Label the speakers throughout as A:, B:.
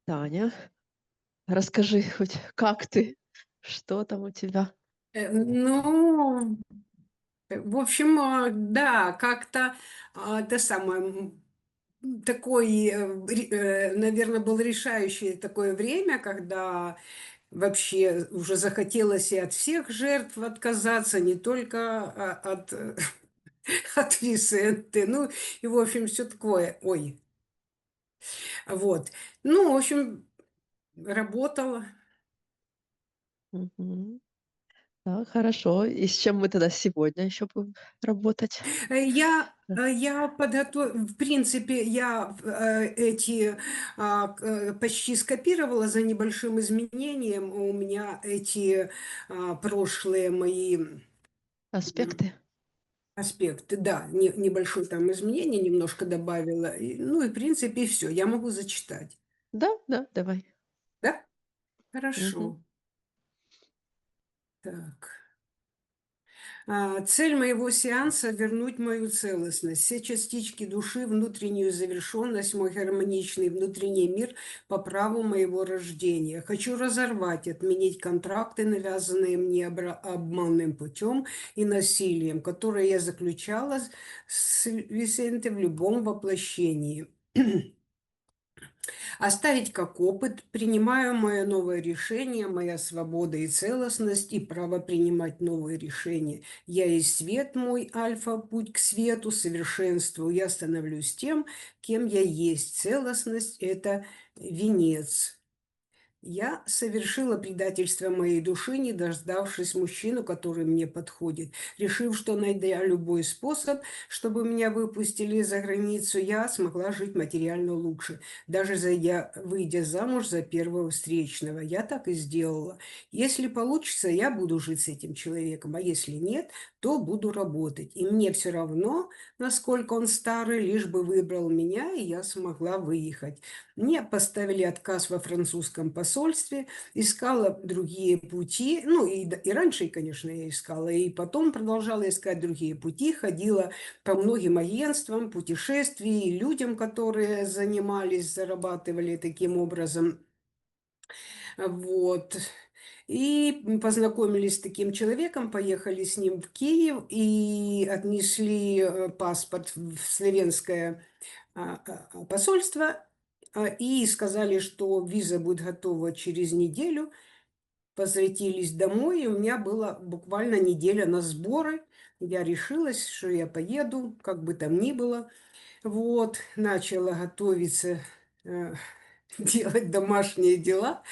A: Таня, расскажи хоть, как ты? Что там у тебя?
B: Ну, в общем, да, как-то это самое, такой, наверное, был решающее такое время, когда вообще уже захотелось и от всех жертв отказаться, не только от, от Висенты, ну, и, в общем, все такое. Ой, вот. Ну, в общем, работала.
A: Мгм. Так, хорошо. И с чем мы тогда сегодня еще будем работать?
B: Я в принципе, эти, почти скопировала за небольшим изменением. У меня эти, прошлые мои,
A: Аспекты?
B: аспекты, да, небольшое там изменение немножко добавила. Ну и, в принципе, все. Я могу зачитать.
A: Да, да, давай.
B: Да?
A: Мгм.
B: Хорошо. Так. Цель моего сеанса – вернуть мою целостность, все частички души, внутреннюю завершенность, мой гармоничный внутренний мир по праву моего рождения. Хочу разорвать, отменить контракты, навязанные мне обманным путем и насилием, которые я заключала с Висенте в любом воплощении. Оставить как опыт, принимаю мое новое решение, моя свобода и целостность, и право принимать новые решения. Я и свет мой, альфа, путь к свету, совершенству. Я становлюсь тем, кем я есть. Целостность – это венец. Я совершила предательство моей души, не дождавшись мужчину, который мне подходит. Решив, что найдя любой способ, чтобы меня выпустили за границу, я смогла жить материально лучше, даже выйдя замуж за первого встречного. Я так и сделала. Если получится, я буду жить с этим человеком, а если нет, то буду работать. И мне все равно, насколько он старый, лишь бы выбрал меня, и я смогла выехать. Мне поставили отказ во французском посольстве, искала другие пути, ну и раньше, конечно, я искала, и потом продолжала искать другие пути, ходила по многим агентствам, путешествий, людям, которые занимались, зарабатывали таким образом. Вот. И познакомились с таким человеком, поехали с ним в Киев и отнесли паспорт в славянское посольство, и сказали, что виза будет готова через неделю. Возвратились домой, и у меня была буквально неделя на сборы. Я решилась, что я поеду, как бы там ни было. Вот, начала готовиться, э, делать домашние дела,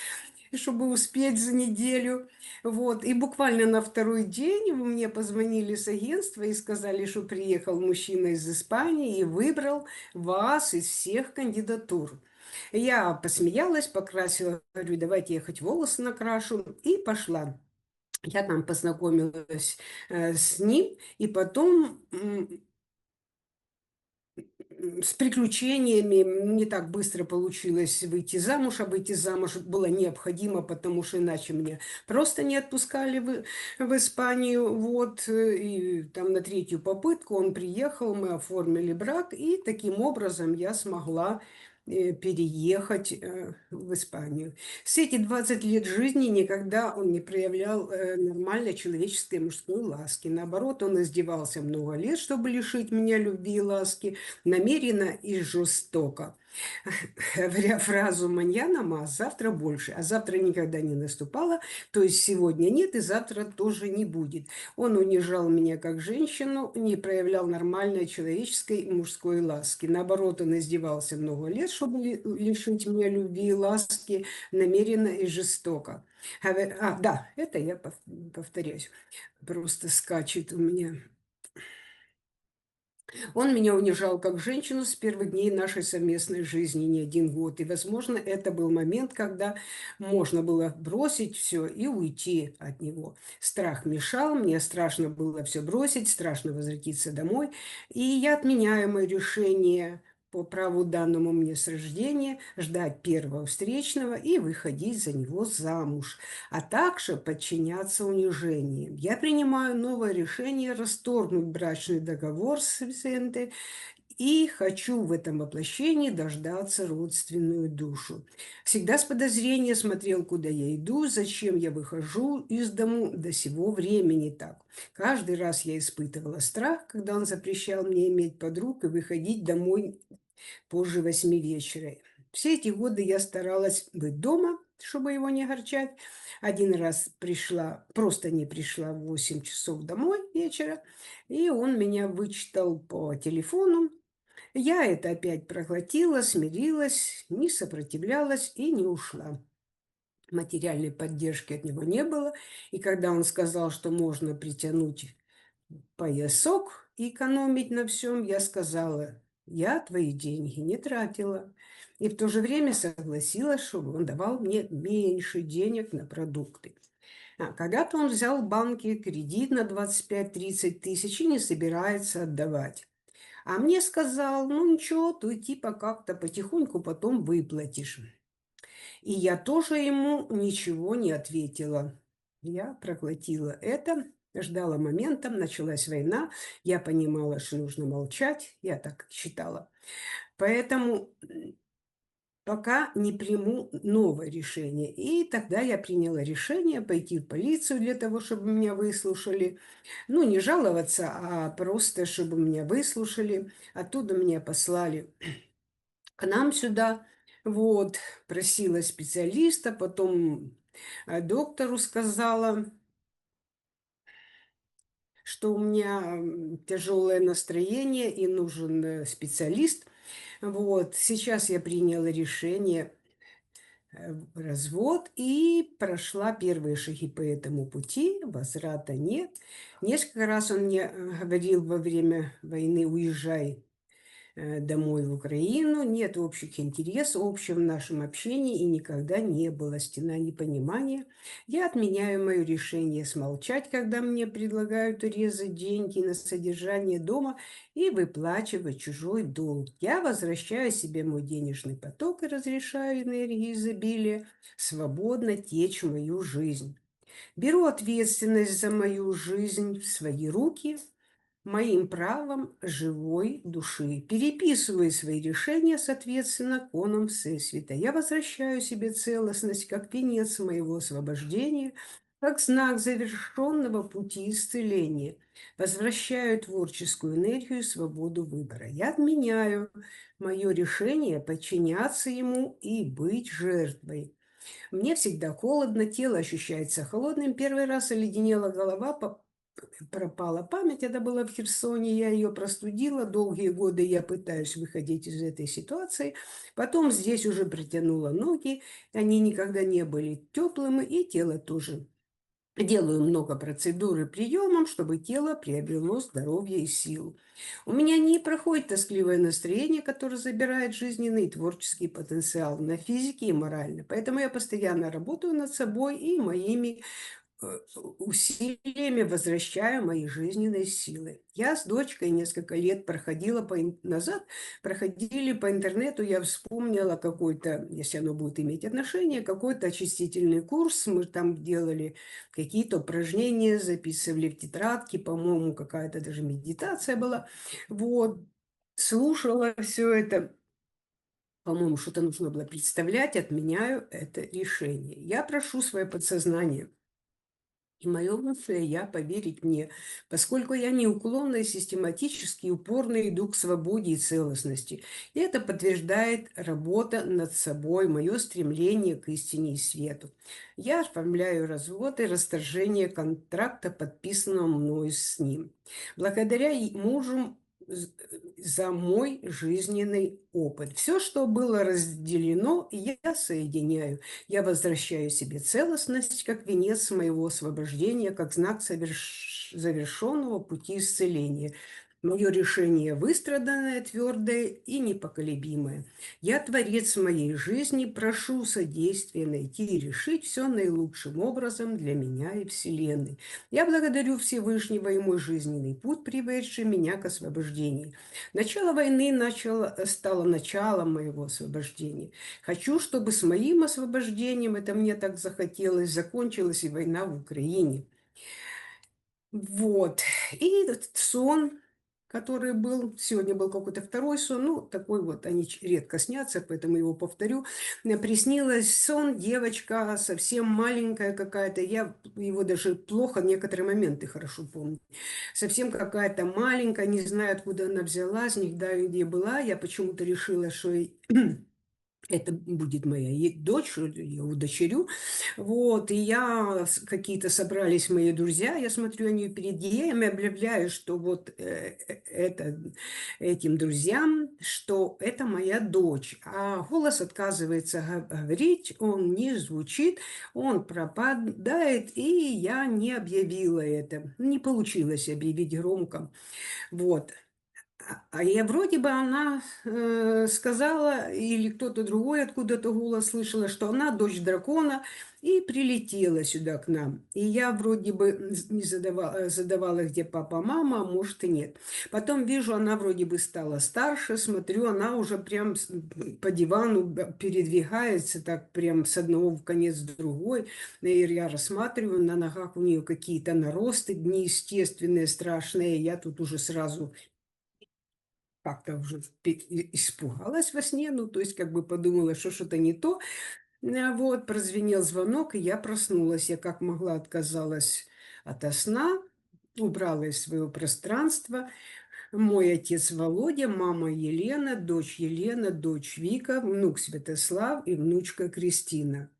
B: чтобы успеть за неделю. Вот. И буквально на второй день мне позвонили с агентства и сказали, что приехал мужчина из Испании и выбрал вас из всех кандидатур. Я посмеялась, покрасила, говорю, давайте я хоть волосы накрашу, и пошла. Я там познакомилась с ним, и потом с приключениями не так быстро получилось выйти замуж, а выйти замуж было необходимо, потому что иначе мне просто не отпускали в Испанию. Вот, и там на третью попытку он приехал, мы оформили брак, и таким образом я смогла переехать в Испанию. Все эти 20 лет жизни никогда он не проявлял нормальной человеческой мужской ласки. Наоборот, он издевался много лет, чтобы лишить меня любви и ласки, намеренно и жестоко. Говоря фразу «маньяна мас», завтра больше, а завтра никогда не наступало, то есть сегодня нет и завтра тоже не будет. Он унижал меня как женщину, не проявлял нормальной человеческой мужской ласки. Наоборот, он издевался много лет, чтобы лишить меня любви и ласки, намеренно и жестоко. Да, это я повторяюсь. Просто скачет у меня. Он меня унижал как женщину с первых дней нашей совместной жизни, не один год. И, возможно, это был момент, когда можно было бросить все и уйти от него. Страх мешал, мне страшно было все бросить, страшно возвратиться домой. И я отменяю мое решение по праву данному мне с рождения ждать первого встречного и выходить за него замуж, а также подчиняться унижениям. Я принимаю новое решение расторгнуть брачный договор с Висенте и хочу в этом воплощении дождаться родственную душу. Всегда с подозрением смотрел, куда я иду, зачем я выхожу из дому до сего времени так. Каждый раз я испытывала страх, когда он запрещал мне иметь подруг и выходить домой позже 8 вечера. Все эти годы я старалась быть дома, чтобы его не огорчать. Один раз пришла, просто не пришла в 8 часов домой вечера, и он меня вычитал по телефону. Я это опять проглотила, смирилась, не сопротивлялась и не ушла. Материальной поддержки от него не было, и когда он сказал, что можно притянуть поясок и экономить на всем, я сказала, я твои деньги не тратила. И в то же время согласилась, чтобы он давал мне меньше денег на продукты. Когда-то он взял в банке кредит на 25-30 тысяч и не собирается отдавать. А мне сказал, ну ничего, ты типа как-то потихоньку потом выплатишь. И я тоже ему ничего не ответила. Я проглотила это, ждала момента, началась война, я понимала, что нужно молчать, я так считала. Поэтому пока не приму новое решение. И тогда я приняла решение пойти в полицию для того, чтобы меня выслушали. Ну, не жаловаться, а просто, чтобы меня выслушали. Оттуда меня послали к нам сюда. Вот, просила специалиста, потом доктору сказала, что у меня тяжелое настроение и нужен специалист. Вот, сейчас я приняла решение развод и прошла первые шаги по этому пути, возврата нет. Несколько раз он мне говорил во время войны, уезжай домой в Украину, нет общих интересов, общего в нашем общении и никогда не было стена непонимания. Я отменяю мое решение смолчать, когда мне предлагают урезать деньги на содержание дома и выплачивать чужой долг. Я возвращаю себе мой денежный поток и разрешаю энергии изобилия свободно течь в мою жизнь. Беру ответственность за мою жизнь в свои руки – моим правом живой души. Переписываю свои решения, соответственно, конам Всесвета. Я возвращаю себе целостность как венец моего освобождения, как знак завершенного пути исцеления. Возвращаю творческую энергию и свободу выбора. Я отменяю мое решение подчиняться ему и быть жертвой. Мне всегда холодно, тело ощущается холодным. Первый раз оледенела голова, пропала память. Это было в Херсоне, я ее простудила. Долгие годы я пытаюсь выходить из этой ситуации. Потом здесь уже притянула ноги. Они никогда не были теплыми, и тело тоже. Делаю много процедур и приемов, чтобы тело приобрело здоровье и силу. У меня не проходит тоскливое настроение, которое забирает жизненный и творческий потенциал на физике и морально. Поэтому я постоянно работаю над собой и моими усилиями возвращаю мои жизненные силы. Я с дочкой несколько лет назад проходили по интернету, я вспомнила какой-то, если оно будет иметь отношение, какой-то очистительный курс. Мы там делали какие-то упражнения, записывали в тетрадки, по-моему, какая-то даже медитация была. Вот, слушала все это. По-моему, что-то нужно было представлять, отменяю это решение. Я прошу свое подсознание и мое высшее «я» поверить мне, поскольку я неуклонно и систематически и упорно иду к свободе и целостности. И это подтверждает работа над собой, мое стремление к истине и свету. Я оформляю развод и расторжение контракта, подписанного мной с ним. Благодаря мужу за мой жизненный опыт. Все, что было разделено, я соединяю. Я возвращаю себе целостность, как венец моего освобождения, как знак завершенного пути исцеления. Мое решение выстраданное, твердое и непоколебимое. Я творец моей жизни, прошу содействия найти и решить все наилучшим образом для меня и Вселенной. Я благодарю Всевышнего и мой жизненный путь, приведший меня к освобождению. Начало войны стало началом моего освобождения. Хочу, чтобы с моим освобождением, это мне так захотелось, закончилась и война в Украине. Вот. И этот сон, который был. Сегодня был какой-то второй сон. Ну, такой вот, они редко снятся, поэтому его повторю. Мне приснилось сон, девочка совсем маленькая какая-то. Я его даже плохо, некоторые моменты хорошо помню. Совсем какая-то маленькая, не знаю, откуда она взялась, никогда где была. Я почему-то решила, что это будет моя дочь, я удочерю. Вот, и какие-то собрались мои друзья, я смотрю, они перед ними объявляю, что вот этим друзьям, что это моя дочь. А голос отказывается говорить, он не звучит, он пропадает, и я не объявила это. Не получилось объявить громко. Вот. А я вроде бы она сказала, или кто-то другой откуда-то голос слышала, что она дочь дракона и прилетела сюда к нам. И я вроде бы не задавала, где папа, мама, а может и нет. Потом вижу, она вроде бы стала старше, смотрю, она уже прям по дивану передвигается, так прям с одного в конец в другой. И я рассматриваю, на ногах у нее какие-то наросты неестественные, страшные. Я тут уже сразу как-то уже испугалась во сне, ну, то есть как бы подумала, что что-то не то. Вот, прозвенел звонок, и я проснулась. Я как могла отказалась ото сна, убрала из своего пространства. Мой отец Володя, мама Елена, дочь Вика, внук Святослав и внучка Кристина.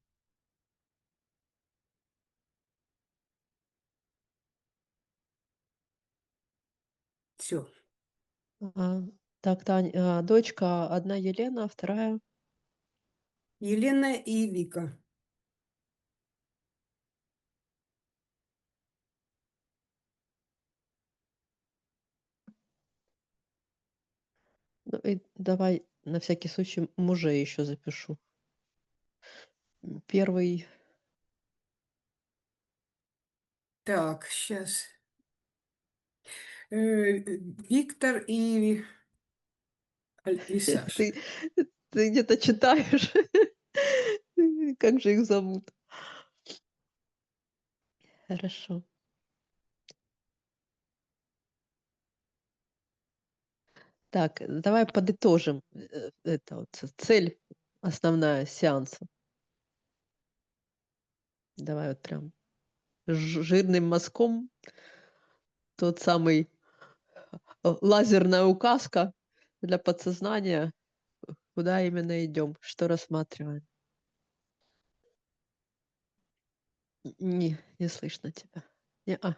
B: Все.
A: А, так, Тань, дочка одна Елена, а вторая?
B: Елена и Вика.
A: Ну и давай на всякий случай мужей еще запишу. Первый
B: Так, сейчас. Виктор и Саша.
A: ты ты где-то читаешь, как же их зовут? Хорошо. Так, давай подытожим, это вот цель основная сеанса. Давай вот прям жирным мазком тот самый, лазерная указка для подсознания, куда именно идем, что рассматриваем. Не слышно тебя. Неа.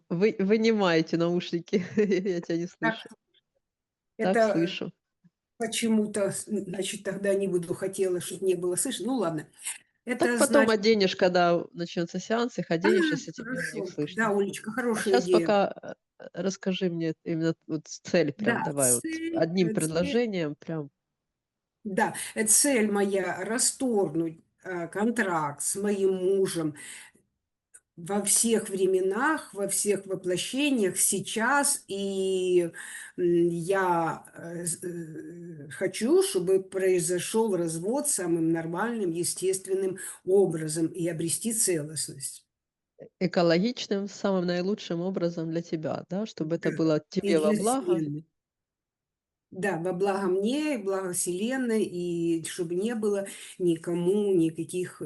A: Вынимайте наушники, я тебя не
B: Так,
A: слышу. Так,
B: это
A: слышу.
B: почему-то, значит, тогда не буду хотела, чтобы не было слышно. Ну, ладно.
A: Так
B: Это
A: потом
B: значит...
A: оденешь, когда начнется сеанс, их оденешь, если тебе у них
B: Хорошо. Да,
A: слышно.
B: Олечка,
A: А
B: хорошая
A: сейчас
B: идея.
A: пока, расскажи мне именно вот цель прям
B: Да,
A: давай вот одним предложением прям.
B: да, цель моя расторгнуть контракт с моим мужем во всех временах, во всех воплощениях сейчас. И я хочу, чтобы произошел развод самым нормальным, естественным образом и обрести целостность.
A: Экологичным, самым наилучшим образом для тебя, да, чтобы это
B: Да.
A: было
B: И
A: тебе во
B: для
A: благо.
B: Вселенной. Да, во благо мне, благо Вселенной, и чтобы не было никому никаких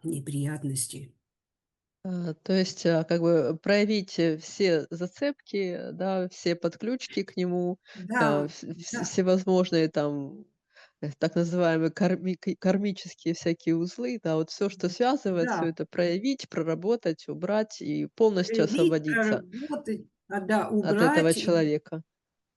B: неприятностей.
A: То есть, как бы проявить, все зацепки, да, все подключки к нему,
B: Да, да,
A: всевозможные там, так называемые кармические всякие узлы, да, вот все, что связывает, все
B: да.
A: это проявить, проработать, убрать и полностью
B: Проявить,
A: освободиться
B: проработать, да,
A: от этого
B: убрать,
A: человека.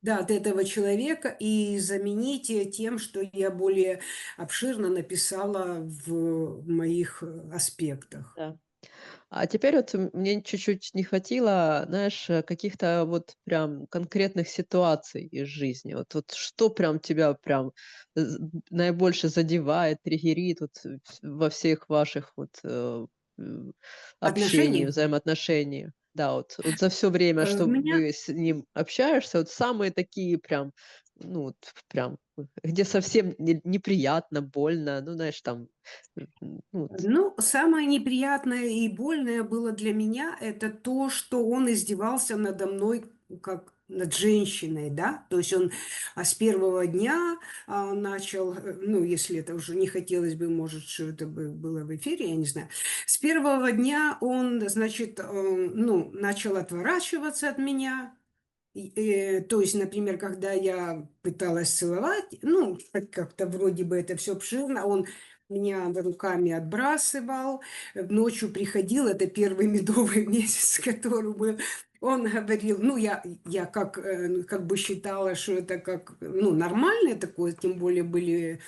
B: да, от этого человека и заменить тем, что я более обширно написала в моих аспектах.
A: Да. А теперь вот мне чуть-чуть не хватило, знаешь, каких-то вот прям конкретных ситуаций из жизни. Вот что прям тебя прям наибольше задевает, триггерит вот во всех ваших вот общении,
B: Отношения.
A: взаимоотношениях? Да, вот за все время,
B: У
A: что
B: меня
A: вы с ним общаешься, вот самые такие прям ну, вот прям, где совсем неприятно, больно, ну, знаешь, там, ну вот.
B: Ну, самое неприятное и больное было для меня — это то, что он издевался надо мной как над женщиной, да. То есть он, с первого дня, начал, ну, если это уже не хотелось бы, может, что это бы было в эфире, я не знаю. С первого дня он, значит, ну, начал отворачиваться от меня. То есть, например, когда я пыталась целовать, ну, как-то вроде бы это все обширно, он меня руками отбрасывал, ночью приходил, это первый медовый месяц, который был, он говорил, ну, я как бы считала, что это как, ну, нормальное такое, тем более были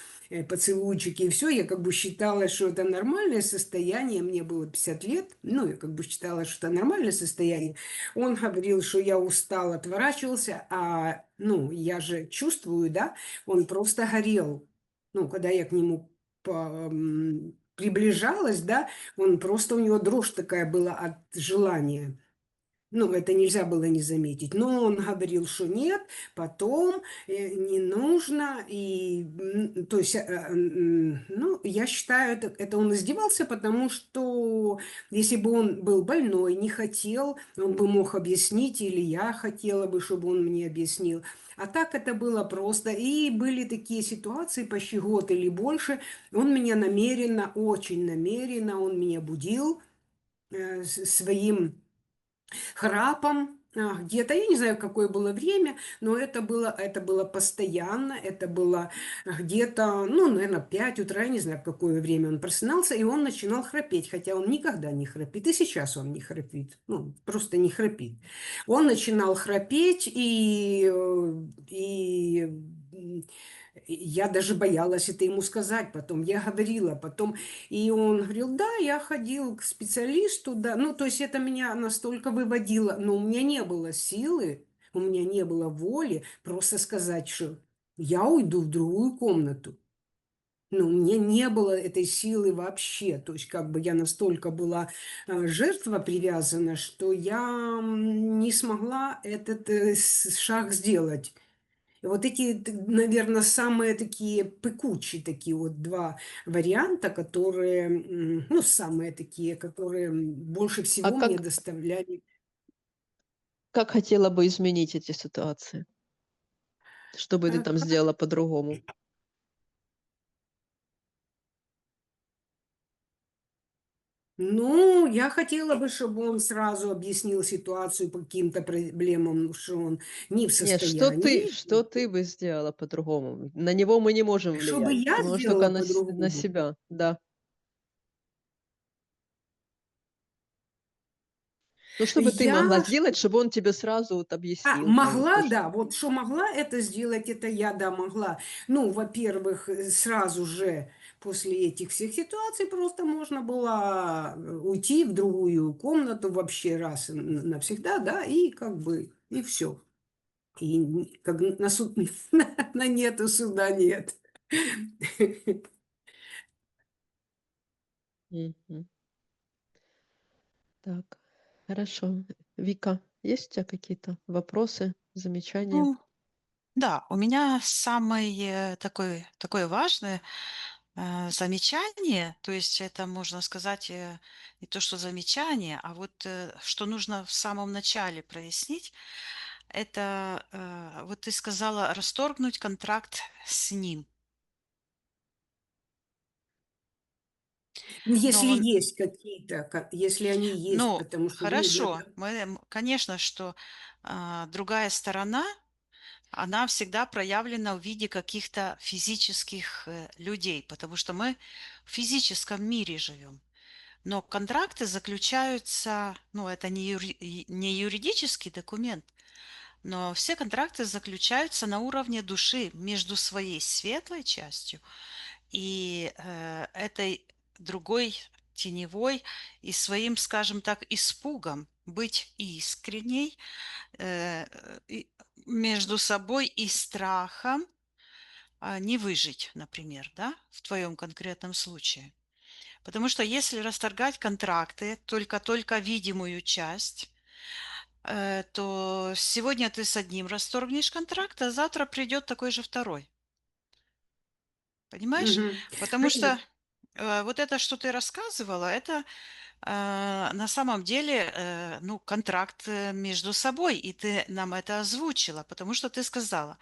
B: поцелуйчики и все, я как бы считала, что это нормальное состояние, мне было 50 лет, ну, я как бы считала, что это нормальное состояние. Он говорил, что я устал, отворачивался, ну, я же чувствую, да, он просто горел. Ну, когда я к нему приближалась, да, он просто, у него дрожь такая была от желания. Ну, это нельзя было не заметить. Но он говорил, что нет, потом не нужно. То есть, ну, я считаю, это он издевался, потому что если бы он был больной, не хотел, он бы мог объяснить, или я хотела бы, чтобы он мне объяснил. А так это было просто. И были такие ситуации, почти год или больше, он меня намеренно, очень намеренно, он меня будил своим храпом, где-то, я не знаю, какое было время, но это было постоянно, это было где-то, ну, наверное, 5 утра, я не знаю, в какое время он просыпался, и он начинал храпеть, хотя он никогда не храпит, и сейчас он не храпит, ну, просто не храпит. Он начинал храпеть, и я даже боялась это ему сказать потом. Я говорила потом, и он говорил, да, я ходил к специалисту, да. Ну, то есть это меня настолько выводило, но у меня не было силы, у меня не было воли просто сказать, что я уйду в другую комнату. Ну, у меня не было этой силы вообще. То есть как бы я настолько была жертва привязана, что я не смогла этот шаг сделать. И вот эти, наверное, самые такие пекучие такие вот два варианта, которые, ну, самые такие, которые больше
A: А
B: всего мне
A: как
B: доставляли.
A: как хотела бы изменить эти ситуации? Что бы ты там
B: Как?
A: сделала по-другому?
B: Ну, я хотела бы, чтобы он сразу объяснил ситуацию по каким-то проблемам, что он не в
A: Нет, что ты
B: состоянии.
A: что ты бы сделала по-другому? На него мы не можем
B: Что бы
A: влиять.
B: я
A: Ты можешь только
B: сделала
A: на
B: по-другому?
A: себя. Да. Ну, что бы ты могла
B: Я
A: сделать, чтобы он тебе сразу вот объяснил там то,
B: могла,
A: что
B: да, вот что могла это сделать, это я, да, могла. Ну, во-первых, сразу же после этих всех ситуаций просто можно было уйти в другую комнату вообще раз и навсегда, да, и как бы, и все. И как на суд, на нету суда нет.
A: Мгм. Так, хорошо. Вика, есть у тебя какие-то вопросы, замечания?
C: Ну да, у меня самое такое важное, замечание. То есть это, можно сказать, не то что замечание, а вот, что нужно в самом начале прояснить. Это, вот ты сказала расторгнуть контракт с ним.
B: Ну, если
C: Но
B: есть какие-то, если они есть,
C: ну,
B: потому что, ну,
C: хорошо, конечно, что, другая сторона, она всегда проявлена в виде каких-то физических, людей, потому что мы в физическом мире живем. Но контракты заключаются, ну, это не юридический документ, но все контракты заключаются на уровне души между своей светлой частью и этой другой теневой и своим, скажем так, испугом быть искренней и между собой и страхом не выжить, например, да, в твоем конкретном случае. Потому что если расторгать контракты, только видимую часть, то сегодня ты с одним расторгнешь контракт, а завтра придет такой же второй. Понимаешь?
B: Мгм.
C: Потому что вот это, что ты рассказывала, это на самом деле, ну, контракт между собой, и ты нам это озвучила, потому что ты сказала,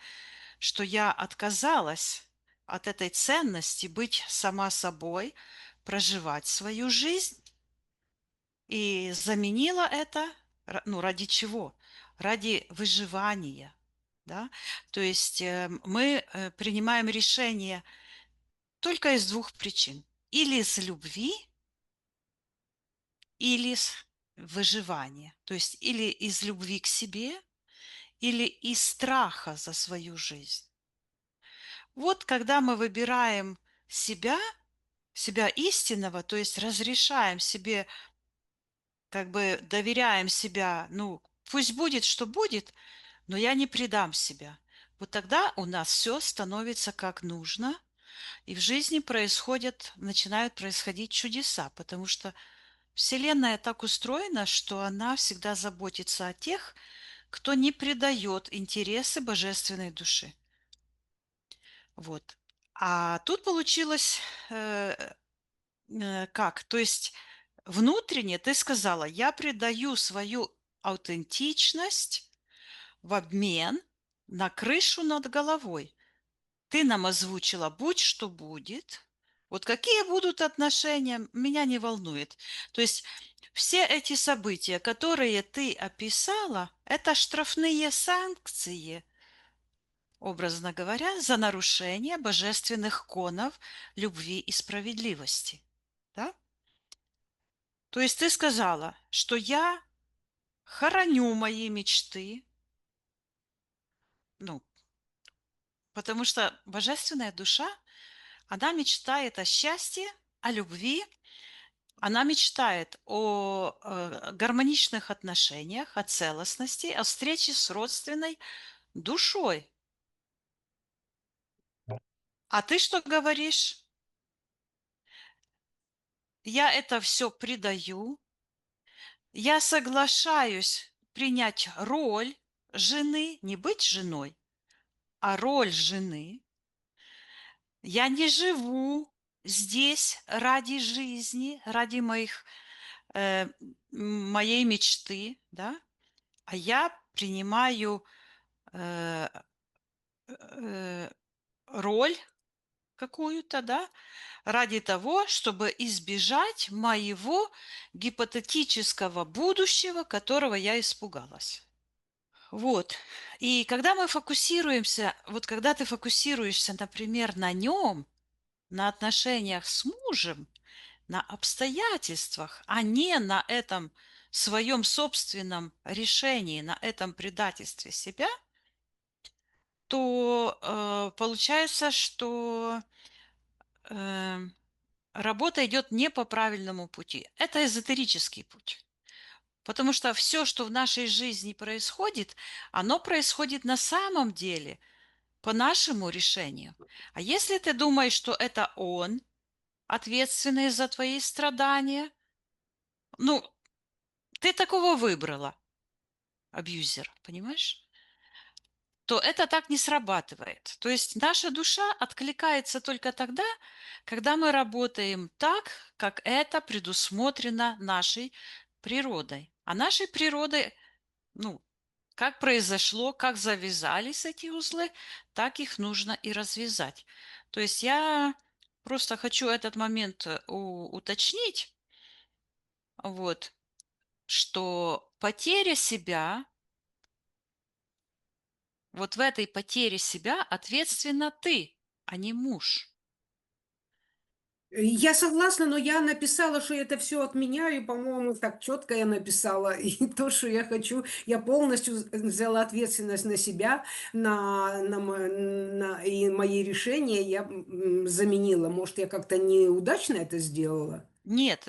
C: что я отказалась от этой ценности быть сама собой, проживать свою жизнь, и заменила это, ну, ради чего? Ради выживания, да? То есть мы принимаем решение только из двух причин. Или из любви, или из выживания. То есть или из любви к себе, или из страха за свою жизнь. Вот когда мы выбираем себя, себя истинного, то есть разрешаем себе, как бы доверяем себя, ну, пусть будет, что будет, но я не предам себя. Вот тогда у нас все становится как нужно, и в жизни начинают происходить чудеса, потому что Вселенная так устроена, что она всегда заботится о тех, кто не предает интересы божественной души. Вот. А тут получилось как? То есть внутренне ты сказала, я предаю свою аутентичность в обмен на крышу над головой. Ты нам озвучила, будь что будет. Вот какие будут отношения, меня не волнует. То есть все эти события, которые ты описала, это штрафные санкции, образно говоря, за нарушение божественных конов любви и справедливости. Да? То есть ты сказала, что я хороню мои мечты, ну, потому что божественная душа, она мечтает о счастье, о любви, она мечтает о гармоничных отношениях, о целостности, о встрече с родственной душой. А ты что говоришь? Я это все предаю, я соглашаюсь принять роль жены, не быть женой, а роль жены. Я не живу здесь ради жизни, ради моей мечты, да, а я принимаю э, э, роль какую-то, да, ради того, чтобы избежать моего гипотетического будущего, которого я испугалась. Вот. И когда мы фокусируемся, вот когда ты фокусируешься, например, на нем, на отношениях с мужем, на обстоятельствах, а не на этом своем собственном решении, на этом предательстве себя, то получается, что э, работа идет не по правильному пути. Это эзотерический путь. Потому что все, что в нашей жизни происходит, оно происходит на самом деле по нашему решению. А если ты думаешь, что это он ответственный за твои страдания, ну, ты такого выбрала, абьюзер, понимаешь? То это так не срабатывает. То есть наша душа откликается только тогда, когда мы работаем так, как это предусмотрено нашей природой. А нашей природой, ну, как произошло, как завязались эти узлы, так их нужно и развязать. То есть я просто хочу этот момент уточнить, вот, что потеря себя, вот в этой потере себя ответственна ты, а не муж.
B: Я согласна, но я написала, что это все отменяю, по-моему, так четко я написала. И то, что я хочу, я полностью взяла ответственность на себя, и мои решения я заменила. Может, я как-то неудачно это сделала?
C: Нет,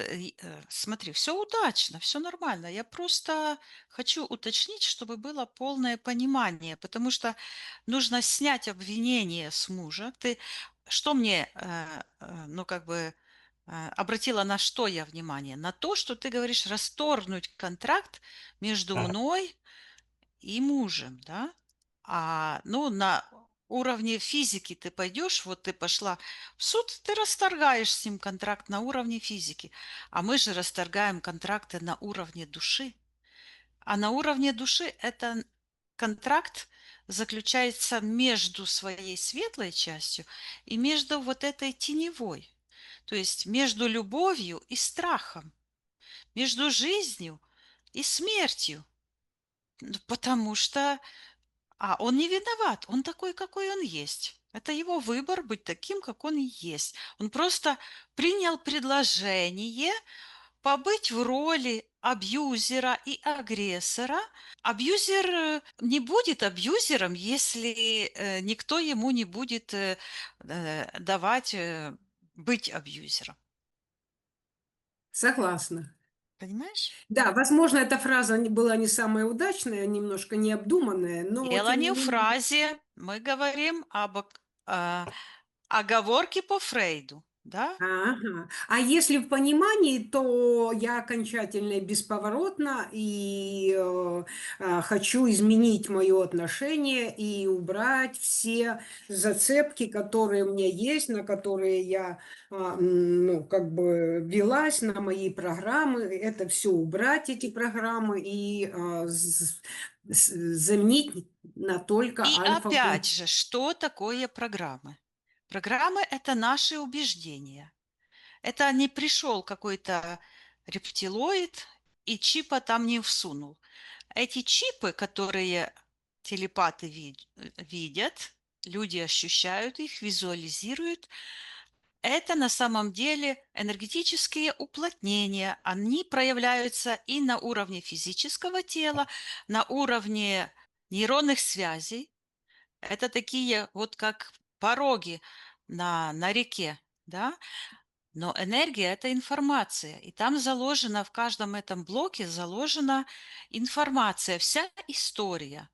C: смотри, все удачно, все нормально. Я просто хочу уточнить, чтобы было полное понимание, потому что нужно снять обвинение с мужа. Ты что мне, ну, как бы, обратила на что я внимание? На то, что ты говоришь расторгнуть контракт между мной, и мужем, да? Ну, на уровне физики ты пойдешь, вот ты пошла в суд, ты расторгаешь с ним контракт на уровне физики. А мы же расторгаем контракты на уровне души. А на уровне души это контракт заключается между своей светлой частью и между вот этой теневой. То есть между любовью и страхом, между жизнью и смертью. Потому что он не виноват, он такой, какой он есть. Это его выбор быть таким, как он и есть. Он просто принял предложение побыть в роли абьюзера и агрессора. Абьюзер не будет абьюзером, если никто ему не будет давать быть абьюзером.
B: Согласна.
C: Понимаешь?
B: Да, возможно, эта фраза была не самая удачная, немножко необдуманная, но
C: Дело
B: тем
C: не
B: не
C: в
B: менее.
C: фразе. Мы говорим об оговорке по Фрейду. Да?
B: Ага. А если в понимании, то я окончательно и бесповоротно и хочу изменить мое отношение и убрать все зацепки, которые у меня есть, на которые я, ну, как бы велась, на мои программы. Это все убрать, эти программы, и заменить на только
C: И опять
B: альфа-путь.
C: же, что такое программы? Программы– это наши убеждения. Это не пришел какой-то рептилоид и чипа там не всунул. Эти чипы, которые телепаты видят, люди ощущают их, визуализируют, это на самом деле энергетические уплотнения. Они проявляются и на уровне физического тела, на уровне нейронных связей. Это такие вот как пороги на реке, да? Но энергия– это информация, и там заложена, в каждом этом блоке заложена информация, вся история.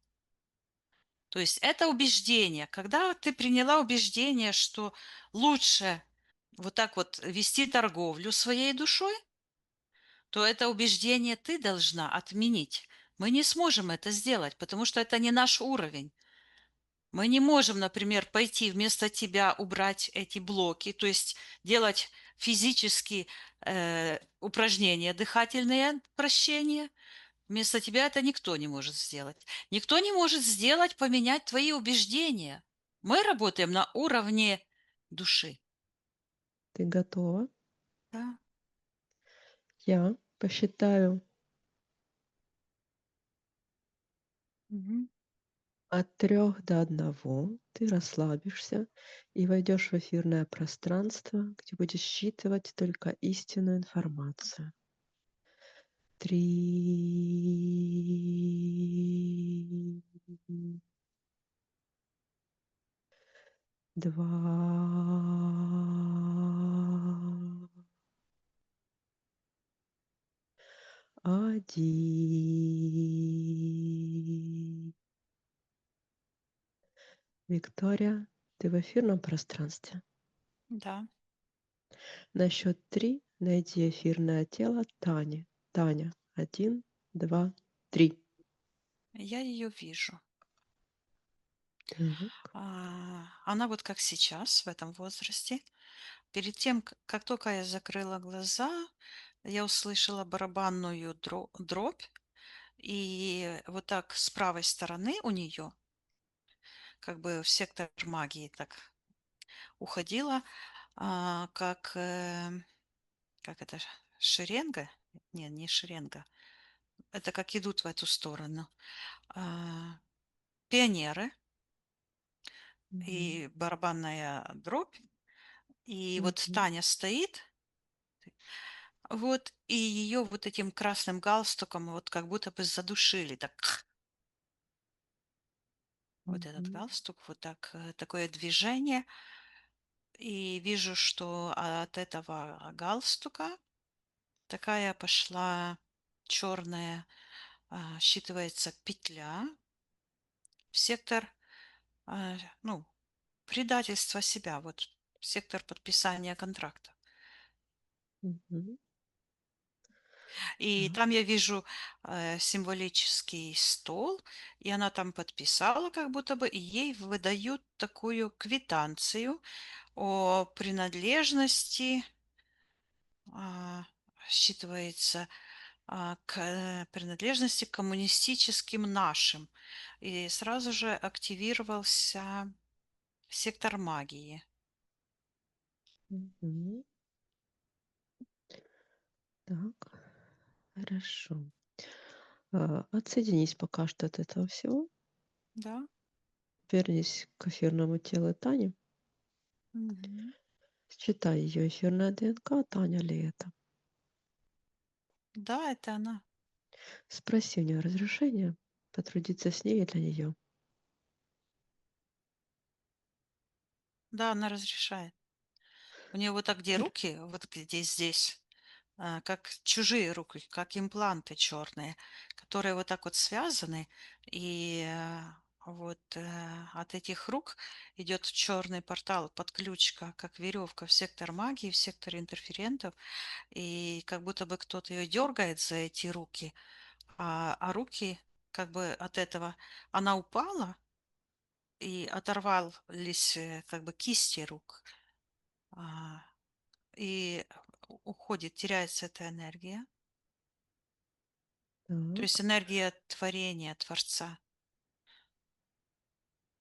C: То есть это убеждение. Когда ты приняла убеждение, что лучше вот так вот вести торговлю своей душой, то это убеждение ты должна отменить. Мы не сможем это сделать, потому что это не наш уровень. Мы не можем, например, пойти вместо тебя убрать эти блоки, то есть делать физические упражнения, дыхательные прощения. Вместо тебя это никто не может сделать. Никто не может сделать, поменять твои убеждения. Мы работаем на уровне души.
A: Ты готова?
C: Да.
A: Я посчитаю
C: Мгм.
A: от 3 до 1. Ты расслабишься и войдешь в эфирное пространство, где будешь считывать только истинную информацию. 3, 2, 1. Виктория, ты в эфирном пространстве.
C: Да,
A: На счет 3 найди эфирное тело Тани. Таня. 1, 2, 3.
C: я ее вижу.
A: Так.
C: Она вот как сейчас, в этом возрасте. Перед тем, как только я закрыла глаза, я услышала барабанную дробь, и вот так с правой стороны у нее, как бы в сектор магии так уходила, как, как это, шеренга? Не, не шеренга. Это как идут в эту сторону. А, Пионеры
A: Мгм.
C: и барабанная дробь. И вот
A: Мгм.
C: Таня стоит, вот, и ее вот этим красным галстуком вот как будто бы задушили. Так, вот этот
A: Мгм.
C: галстук, вот так, такое движение. И вижу, что от этого галстука такая пошла черная, считывается петля в сектор, ну, предательства себя, вот сектор подписания контракта.
A: Мгм.
C: И
A: Так.
C: там я вижу символический стол, и она там подписала как будто бы, и ей выдают такую квитанцию о принадлежности, а, считывается, к принадлежности к коммунистическим нашим. И сразу же активировался сектор магии.
A: Мгм. Так, хорошо. Отсоединись пока что от этого всего.
C: Да?
A: Вернись к эфирному телу Тани.
C: Мгм.
A: Считай ее эфирное ДНК, Таня ли это.
C: Да, это она.
A: Спроси у нее разрешения потрудиться с ней и для нее.
C: Да, она разрешает. У нее вот так, где руки, вот где здесь, как чужие руки, как импланты черные, которые вот так вот связаны, и вот от этих рук идет черный портал, подключка, как веревка в сектор магии, в сектор интерферентов, и как будто бы кто-то ее дергает за эти руки, а руки как бы от этого, она упала, и оторвались как бы кисти рук, а, и уходит, теряется эта энергия. То есть
A: Так.
C: энергия творения, Творца,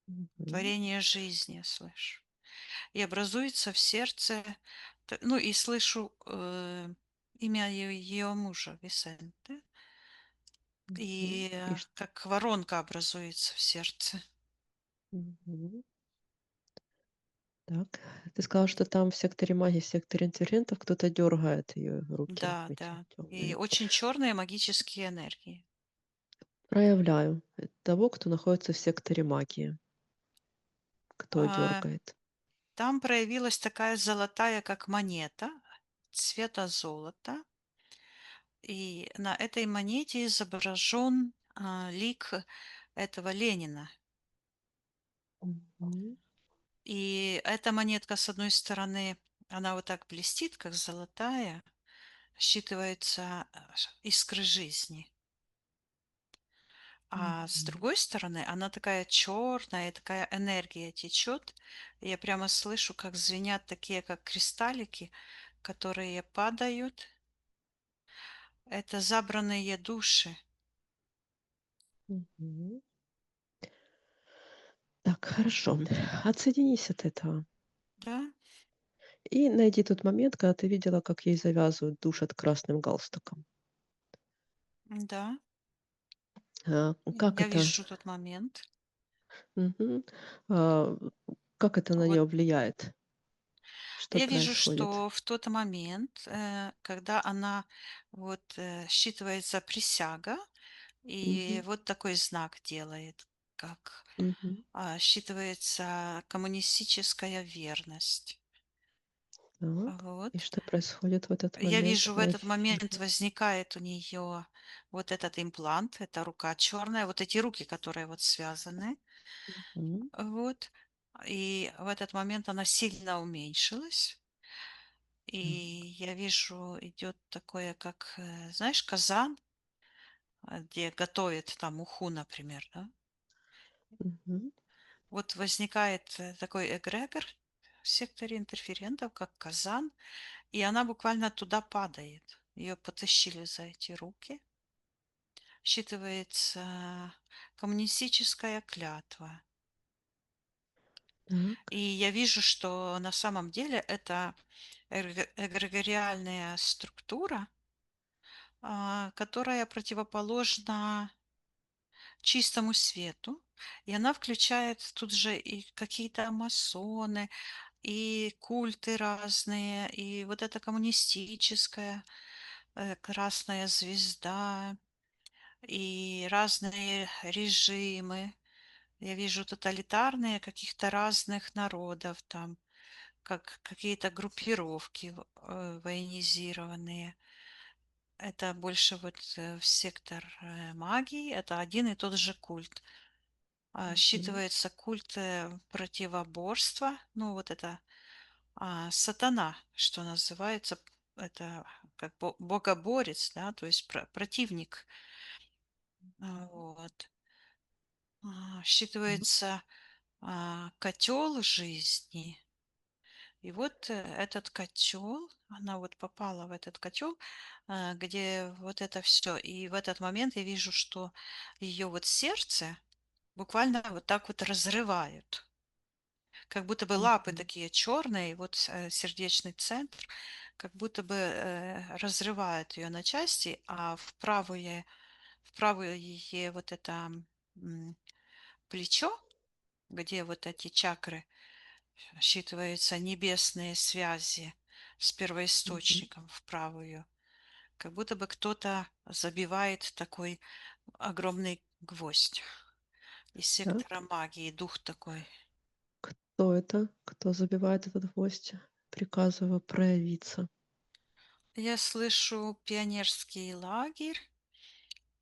A: Мгм.
C: творение жизни, слышу. И образуется в сердце, ну и слышу имя ее мужа, Висенте,
A: Мгм.
C: и
A: И ш-
C: как воронка образуется в сердце.
A: Мгм. Так. Ты сказала, что там в секторе магии, в секторе интерферентов кто-то дергает ее руки
C: Да,
A: эти
C: да. И
A: темные.
C: очень черные магические энергии.
A: Проявляю того, кто находится в секторе магии, кто
C: А,
A: дергает.
C: Там проявилась такая золотая, как монета, цвета золота. И на этой монете изображен лик этого Ленина.
A: Мгм.
C: И эта монетка, с одной стороны, она вот так блестит, как золотая, считывается искры жизни. А с
A: Мгм.
C: другой стороны, она такая черная, такая энергия течет. И я прямо слышу, как звенят такие, как кристаллики, которые падают. Это забранные души.
A: Мгм. Так, хорошо. Отсоединись от этого.
C: Да,
A: И найди тот момент, когда ты видела, как ей завязывают, душат красным галстуком.
C: да,
A: Как
C: я
A: это?
C: вижу тот момент.
A: Мгм. А, как это на
C: Вот
A: нее влияет? Что
C: я вижу,
A: происходит?
C: что в тот момент, когда она вот считывается присяга, и
A: Мгм.
C: вот такой знак делает, как
A: Мгм.
C: считывается коммунистическая верность.
A: Так. И
C: Вот.
A: что происходит в этот
C: Я
A: момент
C: вижу, в
A: на
C: этот момент
A: эфире?
C: возникает у нее вот этот имплант, эта рука черная, вот эти руки, которые вот связаны.
A: Мгм.
C: Вот. И в этот момент она сильно уменьшилась. И
A: Так.
C: я вижу, идет такое, как, знаешь, казан, где готовят там уху, например, да?
A: Мгм.
C: Вот возникает такой эгрегор в секторе интерферентов, как казан, и она буквально туда падает. Ее потащили за эти руки. Считывается коммунистическая клятва. И
A: Так.
C: я вижу, что на самом деле это эгрегориальная структура, которая противоположна чистому свету. И она включает тут же и какие-то масоны, и культы разные, и вот эта коммунистическая красная звезда, и разные режимы. Я вижу тоталитарные каких-то разных народов там, как какие-то группировки военизированные. Это больше вот в сектор магии, это один и тот же культ.
A: Мгм.
C: Считывается культ противоборства, ну вот это сатана, что называется, это как богоборец, да, то есть противник. Вот.
A: Так.
C: Считывается котел жизни. И вот этот котел, она вот попала в этот котел, где вот это все. И в этот момент я вижу, что ее вот сердце буквально вот так вот разрывают. Как будто бы лапы
A: Мгм.
C: такие черные, вот сердечный центр, как будто бы разрывает ее на части, а в правое вот это м, плечо, где вот эти чакры, считываются небесные связи с
A: Мгм.
C: первоисточником в правую. Как будто бы кто-то забивает такой огромный гвоздь из
A: Так.
C: сектора магии, дух такой.
A: Кто это? Кто забивает этот гвоздь? Приказываю проявиться.
C: Я слышу пионерский лагерь,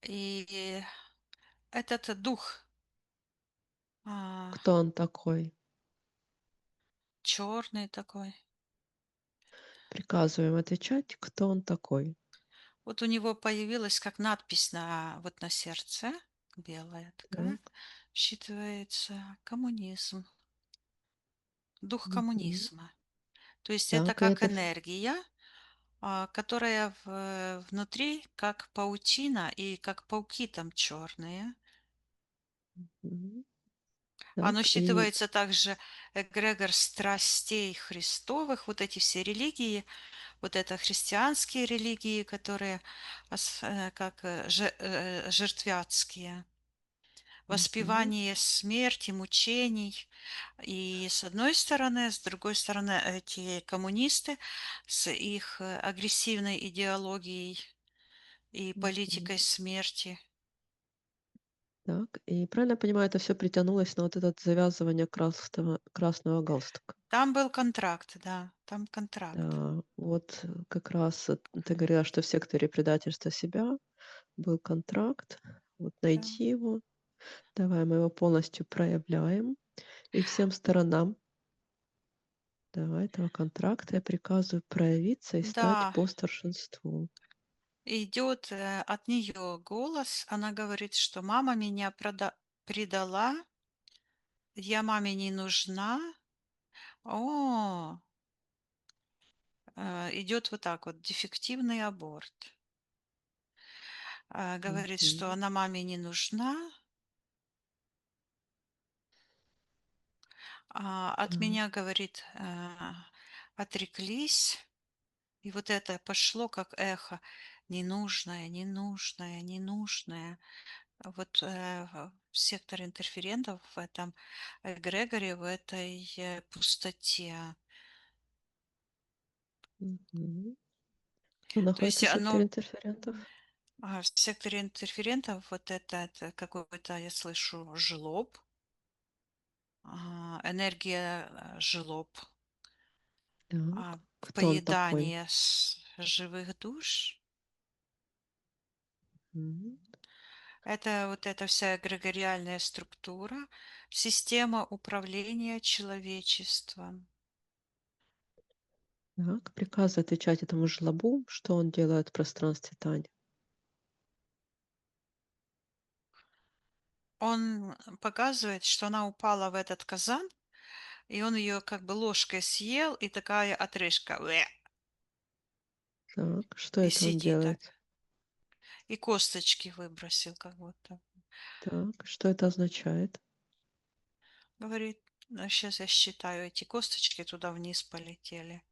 C: и этот дух
A: Кто он такой?
C: черный такой.
A: Приказываем отвечать, кто он такой.
C: Вот у него появилась как надпись вот на сердце, белая такая,
A: Так.
C: считывается коммунизм, дух
A: Мгм.
C: коммунизма. То есть это
A: Так, и
C: как
A: это
C: энергия, которая внутри как паутина и как пауки там черные.
A: Мгм.
C: Оно
A: Так, и
C: считывается также эгрегор страстей Христовых, вот эти все религии, вот это христианские религии, которые как жертвятские,
A: мгм.
C: воспевание смерти, мучений. И с одной стороны, с другой стороны, эти коммунисты с их агрессивной идеологией и
A: Мгм.
C: политикой смерти.
A: Так, и правильно я понимаю, это все притянулось на вот это завязывание красного галстука?
C: Там был контракт, да, там контракт.
A: Да, вот, как раз, ты говорила, что в секторе предательства себя был контракт. Вот
C: Да.
A: найди его. Давай мы его полностью проявляем. И всем сторонам, давай, этого контракта я приказываю проявиться и стать
C: Да,
A: по старшинству.
C: идет от нее голос, она говорит, что мама меня предала, я маме не нужна. О, идет вот так вот, дефективный аборт. Говорит, что
A: Мгм.
C: она маме не нужна, от
A: Так.
C: меня, говорит, отреклись. И вот это пошло как эхо. Ненужное, ненужное, ненужное. Вот в сектор интерферентов в этом эгрегоре, в этой пустоте.
A: Мгм. Кто
C: То есть
A: находится в секторе
C: оно
A: интерферентов?
C: в секторе интерферентов вот это какой-то, я слышу, жлоб, энергия жлоб,
A: Так. Кто он такой?
C: поедание живых душ.
A: Мгм.
C: Это вот эта вся эгрегориальная структура, система управления человечеством.
A: Так, приказываю отвечать этому жлобу, что он делает в пространстве Тани.
C: Он показывает, что она упала в этот казан, и он ее как бы ложкой съел, и такая отрыжка.
A: Так, что
C: И
A: это он
C: сидит так.
A: делает?
C: И косточки выбросил как будто.
A: Так, что это означает?
C: Говорит, сейчас я считаю, эти косточки туда вниз полетели.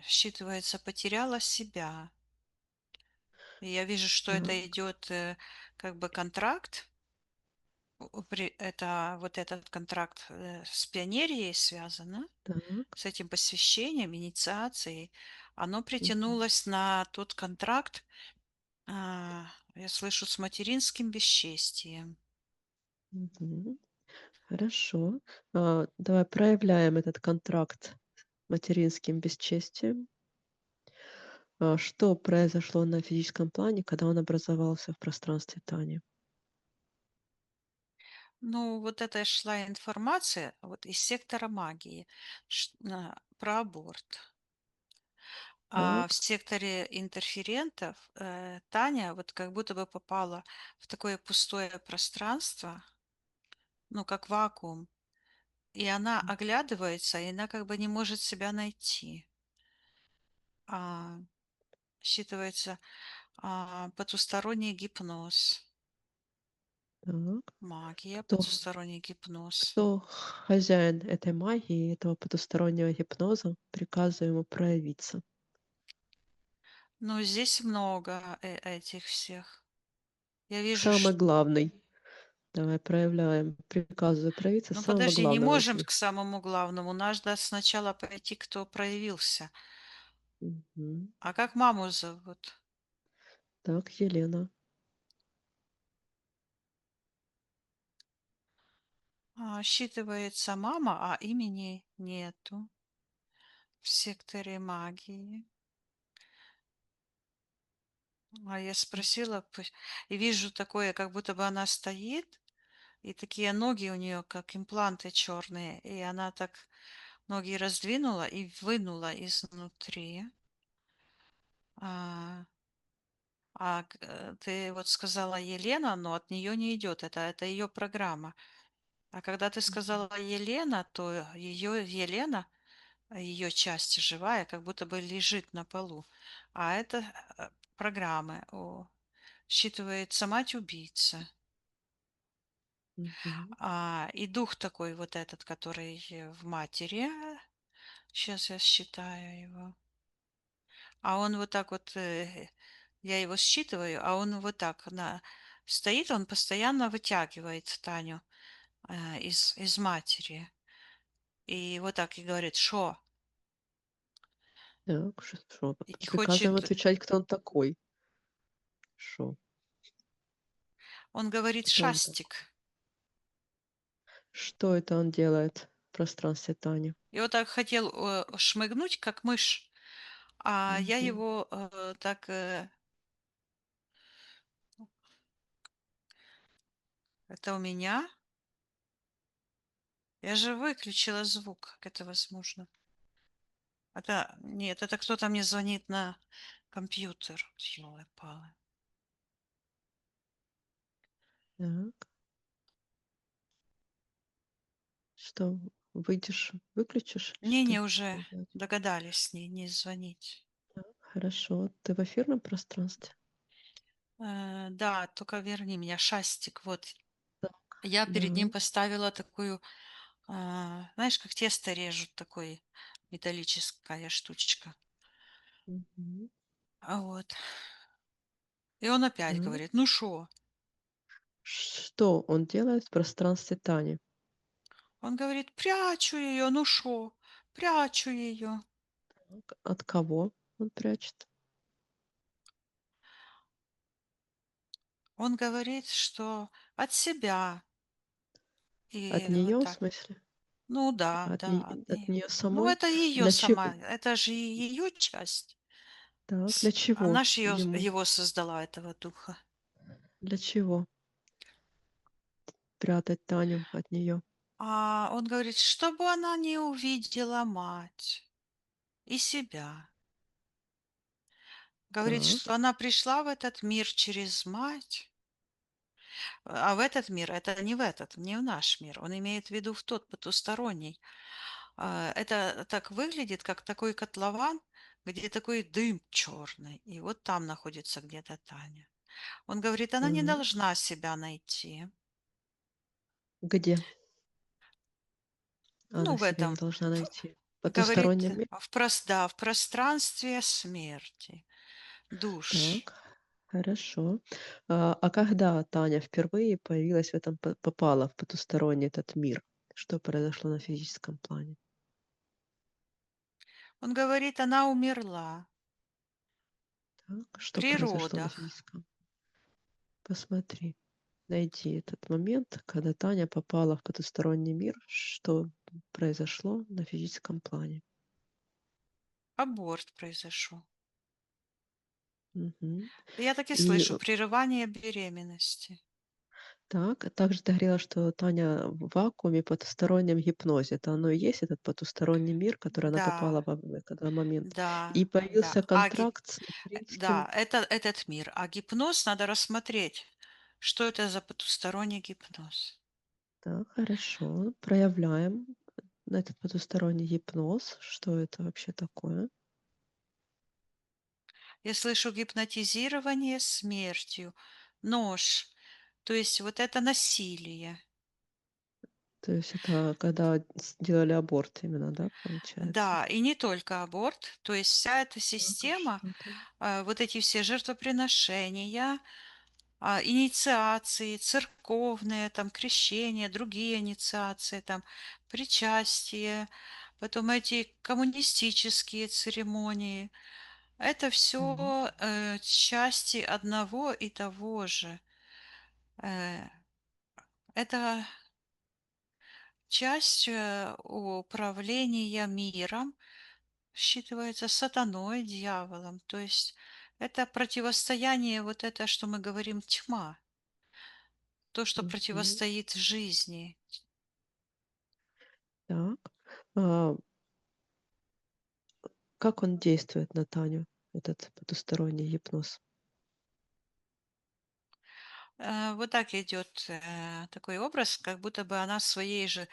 C: Считывается, потеряла себя. И я вижу, что это
A: Так,
C: идет как бы контракт. Это вот этот контракт с пионерией связано,
A: так.
C: с этим посвящением, инициацией. Оно
A: Мгм.
C: притянулось на тот контракт, я слышу, с материнским бесчестием.
A: Мгм. Хорошо. Давай проявляем этот контракт материнским бесчестием. Что произошло на физическом плане, когда он образовался в пространстве Тани?
C: Ну, вот это шла информация вот из сектора магии про аборт. А в
A: Так.
C: секторе интерферентов Таня вот как будто бы попала в такое пустое пространство, ну, как вакуум, и она оглядывается, и она как бы не может себя найти. А, считывается потусторонний гипноз,
A: Так.
C: магия,
A: Кто
C: потусторонний гипноз.
A: кто хозяин этой магии, этого потустороннего гипноза? Приказываю ему проявиться.
C: Ну, здесь много этих всех. Я вижу,
A: Самый
C: что...
A: главный. Давай проявляем. Приказываю проявиться
C: Ну,
A: самого
C: подожди, не
A: главного из
C: можем
A: них.
C: к самому главному. Надо сначала пойти, кто проявился.
A: Мгм.
C: А как маму зовут?
A: Так, Елена.
C: Считывается мама, а имени нету в секторе магии. А я спросила, и вижу такое, как будто бы она стоит, и такие ноги у нее, как импланты черные, и она так ноги раздвинула и вынула изнутри. А, ты вот сказала Елена, но от нее не идет, это ее программа. А когда ты
A: Мгм.
C: сказала Елена, то ее Елена, ее часть живая, как будто бы лежит на полу. А это программы. Считывается мать-убийца.
A: Мгм.
C: И дух такой вот этот, который в матери. Сейчас я считаю его. А он вот так вот, я его считываю, а он вот так стоит, он постоянно вытягивает Таню из матери. И вот так и говорит, шо?
A: Так, что?
C: И
A: Приказываем
C: хочет,
A: отвечать, кто он такой. Шо?
C: он говорит
A: Кто он такой?
C: шастик.
A: Что это он делает в пространстве Тани?
C: И вот так хотел шмыгнуть, как мышь, а я
A: Мгм.
C: его так... это у меня? Я же выключила звук. Как это возможно? Нет, это кто-то мне звонит на компьютер. Ёлы-палы.
A: Так. Что, выйдешь, выключишь? Что
C: Не, уже
A: будешь делать?
C: догадались не звонить.
A: Хорошо. Ты в эфирном пространстве?
C: Да, только верни меня, шастик. Вот.
A: Так.
C: Я перед
A: Да.
C: ним поставила такую, знаешь, как тесто режут, такой металлическая штучка.
A: Мгм.
C: Вот. И он опять
A: Так.
C: говорит, ну шо?
A: Что он делает в пространстве Тани?
C: Он говорит, прячу ее, ну шо? Прячу ее.
A: От кого он прячет?
C: Он говорит, что от себя.
A: От
C: И вот
A: нее, в
C: так.
A: смысле?
C: Ну да, да, от
A: От
C: нее.
A: нее
C: Ну,
A: самой?
C: это ее
A: Для чего?
C: сама, это же ее часть.
A: Так, для чего
C: Она же
A: ему?
C: его создала, этого духа.
A: Для чего прятать Таню от нее?
C: А он говорит, чтобы она не увидела мать и себя. Говорит, что
A: Так.
C: она пришла в этот мир через мать, а в этот мир, это не в этот, не в наш мир. Он имеет в виду в тот потусторонний. Это так выглядит, как такой котлован, где такой дым черный. И вот там находится где-то Таня. Он говорит, она не
A: Так.
C: должна себя найти.
A: Где
C: Ну,
A: она
C: в
A: себя не
C: этом,
A: должна найти? В
C: говорит,
A: потустороннем мире?
C: да, в пространстве смерти, душ.
A: Так, хорошо. А когда Таня впервые появилась в этом, попала в потусторонний этот мир? Что произошло на физическом плане?
C: Он говорит, она умерла.
A: Так, что произошло на
C: При
A: физическом? Посмотри, найди этот момент, когда Таня попала в потусторонний мир, что произошло на физическом плане.
C: аборт произошел.
A: Мгм.
C: Я так и
A: И
C: слышу, прерывание беременности.
A: Так, а также ты говорила, что Таня в вакууме, потустороннем гипнозе. Это оно и есть этот потусторонний мир, который она попала
C: Да,
A: в этот момент. И
C: да, да.
A: появился контракт с материнским.
C: Да, это этот мир. А гипноз надо рассмотреть, что это за потусторонний гипноз.
A: Так, хорошо. Проявляем на этот потусторонний гипноз. Что это вообще такое?
C: Я слышу гипнотизирование смертью, нож, то есть вот это насилие.
A: То есть это когда сделали аборт именно, да, получается?
C: Да, и не только аборт, то есть вся эта
A: Так, а
C: система,
A: что там?
C: вот эти все жертвоприношения, инициации церковные, там крещения, другие инициации, там причастие, потом эти коммунистические церемонии. Это
A: Так,
C: все части одного и того же. Э, Это часть управления миром, считывается сатаной, дьяволом. То есть это противостояние, вот это, что мы говорим, тьма, то, что
A: мгм.
C: противостоит жизни.
A: Так. А, как он действует на Таню, этот потусторонний гипноз?
C: Вот так идет такой образ, как будто бы она своей же,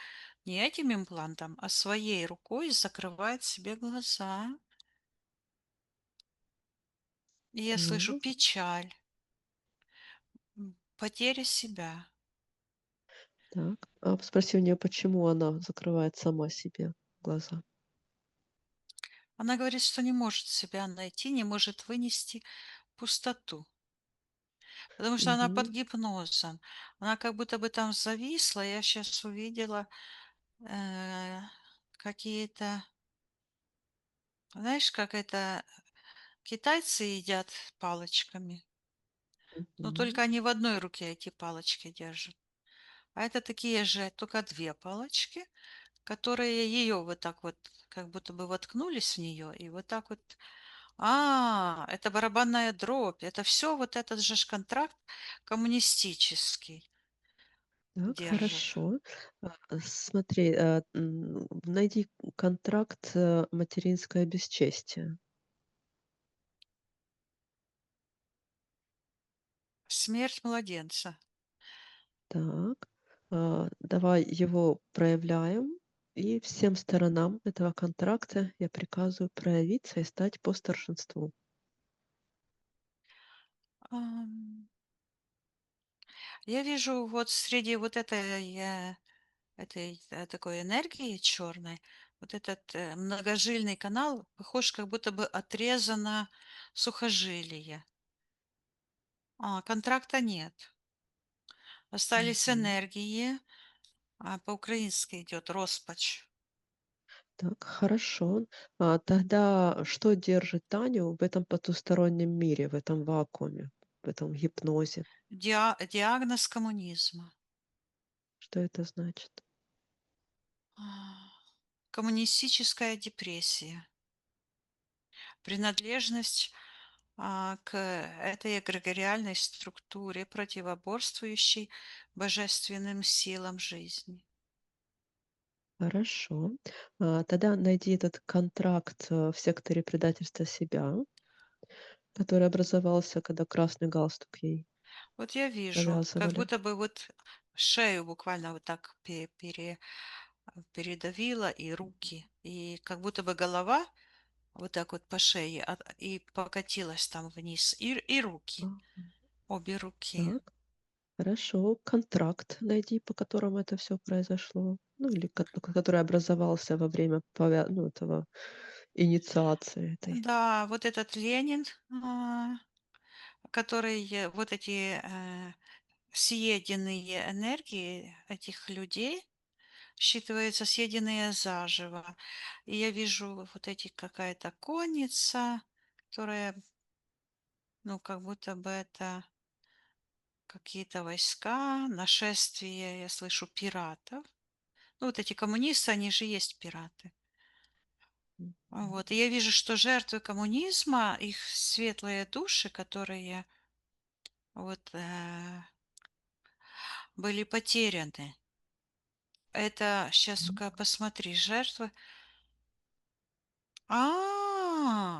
C: не этим имплантом, а своей рукой закрывает себе глаза. И я слышу
A: Так,
C: печаль, потеря себя.
A: так. А спроси у нее, почему она закрывает сама себе глаза.
C: Она говорит, что не может себя найти, не может вынести пустоту, потому что она под
A: Мгм.
C: гипнозом. Она как будто бы там зависла. Я сейчас увидела э, какие-то, знаешь, как это китайцы едят палочками, но
A: Мгм.
C: только они в одной руке эти палочки держат. А это такие же, только две палочки, которые ее вот так вот, как будто бы воткнулись в нее, и вот так вот. Это барабанная дробь. Это все вот этот же ж контракт коммунистический
A: Так,
C: держит.
A: хорошо. Смотри, найди контракт, "Материнское бесчестие".
C: Смерть младенца.
A: Так, давай его проявляем, и всем сторонам этого контракта я приказываю проявиться и стать по старшинству.
C: Ам, я вижу вот среди вот этой такой энергии черной, вот этот многожильный канал похож, как будто бы отрезано сухожилие. Контракта нет. Остались
A: Мгм.
C: энергии, по-украински идет роспач.
A: Так, хорошо. Тогда что держит Таню в этом потустороннем мире, в этом вакууме, в этом гипнозе?
C: Диагноз коммунизма.
A: Что это значит?
C: А, Коммунистическая депрессия. Принадлежность к этой эгрегориальной структуре, противоборствующей божественным силам жизни.
A: Хорошо. Тогда найди этот контракт, в секторе предательства себя, который образовался, когда красный галстук ей
C: Вот я вижу, как
A: повязывали.
C: будто бы вот шею буквально вот так передавила и руки, и как будто бы голова вот так вот по шее и покатилась там вниз, и руки,
A: А,
C: обе руки.
A: так, хорошо. Контракт найди, по которому это все произошло. Ну, или который образовался во время ну, этого инициации этой.
C: Да, вот этот Ленин, который вот эти съеденные энергии этих людей считываются съеденные заживо. И я вижу вот эти какая-то конница, которая, ну, как будто бы это какие-то войска, нашествие, я слышу, пиратов. Ну, вот эти коммунисты, они же есть пираты.
A: Мгм.
C: Вот. И я вижу, что жертвы коммунизма, их светлые души, которые вот были потеряны. Это сейчас
A: Так.
C: только посмотри, жертвы.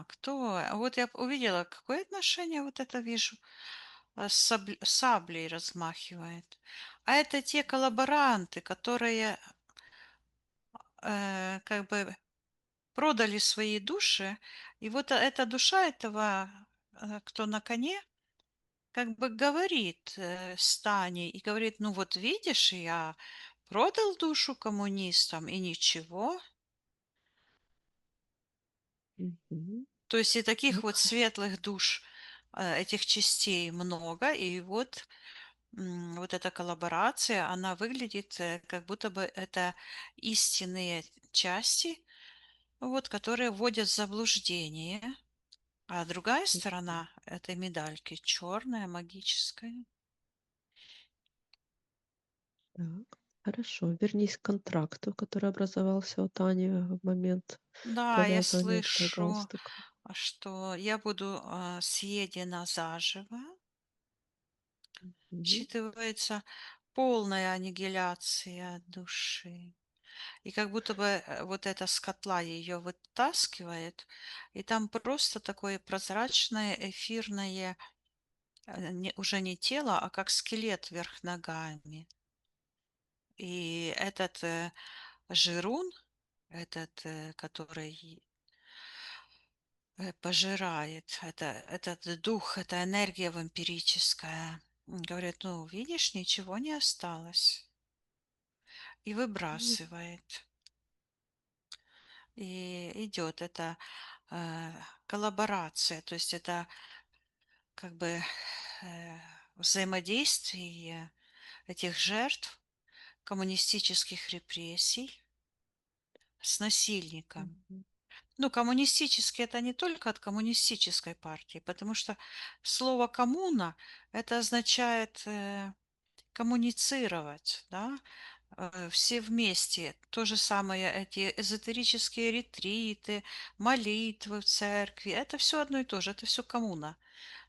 C: Кто? Вот я увидела, какое отношение вот это вижу. Саблей размахивает. А это те коллаборанты, которые как бы продали свои души. И вот эта душа этого, кто на коне, как бы говорит Стане и говорит, ну вот видишь, я продал душу коммунистам и ничего.
A: Мгм.
C: То есть и таких
A: Так,
C: вот светлых душ, этих частей много, и вот вот эта коллаборация, она выглядит, как будто бы это истинные части, вот, которые вводят в заблуждение. А другая сторона этой медальки черная, магическая.
A: так. Хорошо. Вернись к контракту, который образовался у Тани в момент
C: Да, я
A: повязывания этого
C: слышу,
A: галстука.
C: что я буду съедена заживо.
A: Мгм.
C: Считывается полная аннигиляция души. И как будто бы вот эта с котла ее вытаскивает, и там просто такое прозрачное, эфирное, уже не тело, а как скелет вверх ногами. И этот жирун, этот, который пожирает, этот дух, эта энергия вампирическая, говорит, ну, видишь, ничего не осталось. И
A: Ну,
C: выбрасывает. И идет эта э, коллаборация, то есть это как бы э, взаимодействие этих жертв коммунистических репрессий с насильником.
A: мгм.
C: Ну, коммунистический это не только от коммунистической партии, потому что слово коммуна это означает коммуницировать, да, все вместе. То же самое эти эзотерические ретриты, молитвы в церкви. Это все одно и то же, это все коммуна.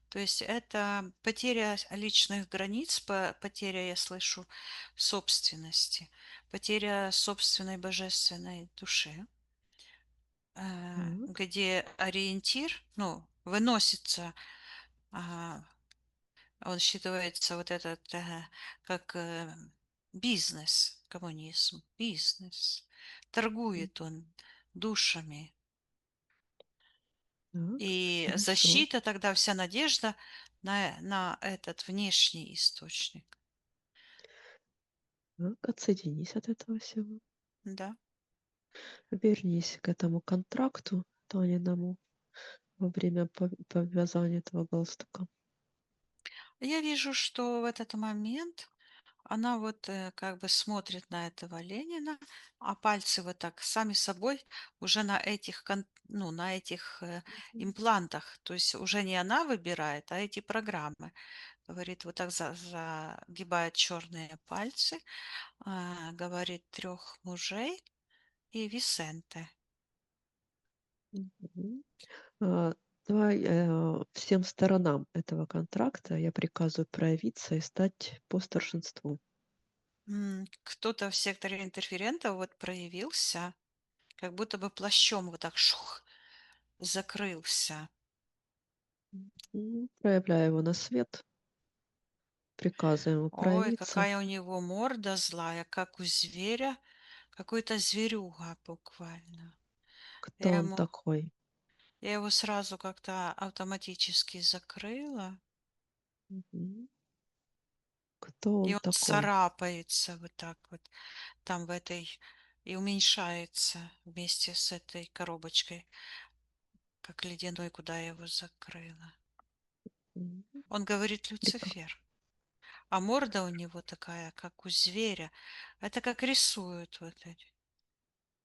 C: То есть это потеря личных границ, потеря, я слышу, собственности, потеря собственной божественной души,
A: Так.
C: где ориентир, ну, выносится, а, он считывается вот этот как бизнес, коммунизм, бизнес.
A: М,
C: Торгует он душами.
A: так.
C: И
A: Хорошо.
C: защита тогда, вся надежда на этот внешний источник.
A: Так, отсоединись от этого всего.
C: Да.
A: Вернись к этому контракту Таниному во время повязания этого галстука.
C: Я вижу, что в этот момент она вот как бы смотрит на этого Ленина, а пальцы вот так сами собой уже на этих, ну, на этих
A: Мгм.
C: имплантах. То есть уже не она выбирает, а эти программы. Говорит, вот так загибает черные пальцы, говорит трех мужей и Висенте.
A: Мгм. А, Давай всем сторонам этого контракта я приказываю проявиться и стать по старшинству.
C: Кто-то в секторе интерферента вот проявился, как будто бы плащом вот так шух, закрылся.
A: Проявляя его на свет, приказываем ему
C: Ой,
A: проявиться.
C: какая у него морда злая, как у зверя, какой-то зверюга буквально.
A: Кто
C: Я
A: он
C: ему,
A: такой?
C: я его сразу как-то автоматически закрыла,
A: Мгм. Кто
C: и
A: он
C: он
A: такой?
C: царапается вот так вот там в этой и уменьшается вместе с этой коробочкой, как ледяной, куда я его закрыла.
A: Мгм.
C: Он говорит
A: Прика-
C: Люцифер, а морда у него такая, как у зверя. Это как рисуют вот эти.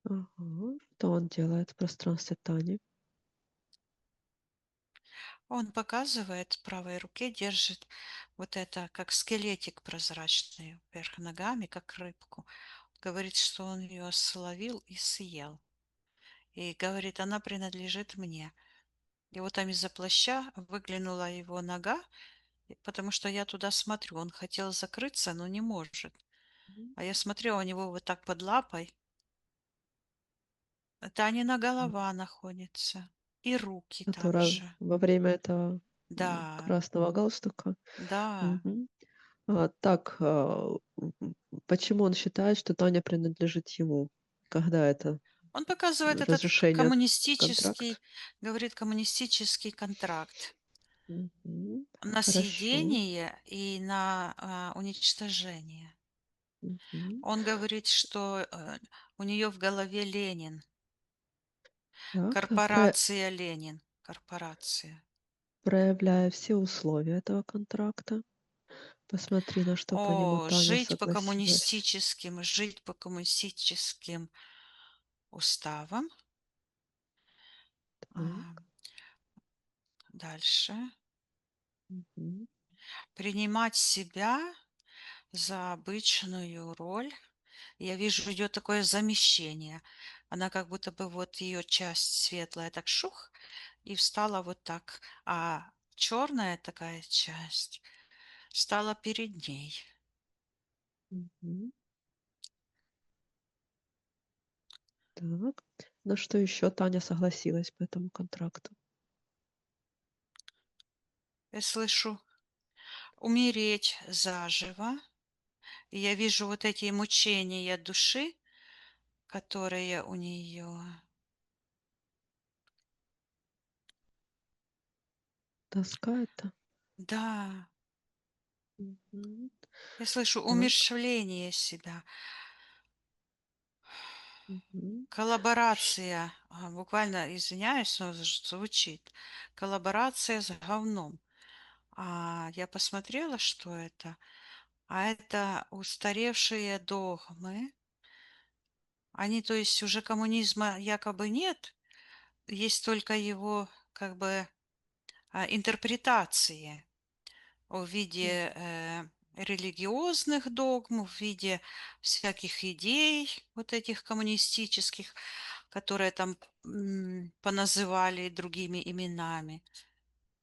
A: Ага. Что он делает в пространстве Тани?
C: Он показывает, в правой руке держит вот это, как скелетик прозрачный вверх ногами, как рыбку. Говорит, что он ее словил и съел. И говорит, она принадлежит мне. И вот там из-за плаща выглянула его нога, Потому что я туда смотрю, он хотел закрыться, но не может.
A: Мгм.
C: А я смотрю, у него вот так под лапой Танина
A: М.
C: голова находится. И руки
A: Которая
C: также.
A: во время этого,
C: Да,
A: красного галстука.
C: да.
A: Мгм. Так, почему он считает, что Таня принадлежит ему? Когда это
C: Он показывает этот
A: разрешение, контракт?
C: коммунистический, говорит, коммунистический контракт
A: Мгм.
C: на
A: Хорошо.
C: съедение и на уничтожение.
A: Мгм.
C: Он говорит, что у нее в голове Ленин,
A: Так,
C: корпорация Ленин, корпорация.
A: проявляя все условия этого контракта, посмотри, на что по нему Таня согласилась.
C: Жить по коммунистическим уставам. А,
A: Так.
C: дальше.
A: Мгм.
C: Принимать себя за обычную роль. Я вижу, идет такое замещение. Она как будто бы вот ее часть светлая так шух и встала вот так, а черная такая часть стала перед ней.
A: Мгм. Так. На что еще Таня согласилась по этому контракту?
C: Я слышу умереть заживо. И я вижу вот эти мучения души, которые у нее.
A: Тоска это?
C: Да,
A: Мгм.
C: я слышу
A: Так.
C: умерщвление себя.
A: Мгм.
C: Коллаборация, буквально, извиняюсь, но звучит. Коллаборация с говном. Я посмотрела, что это. А это устаревшие догмы. Они, то есть, уже коммунизма якобы нет, есть только его как бы интерпретации в
A: М.
C: виде религиозных догм, в виде всяких идей вот этих коммунистических, которые там поназывали другими именами.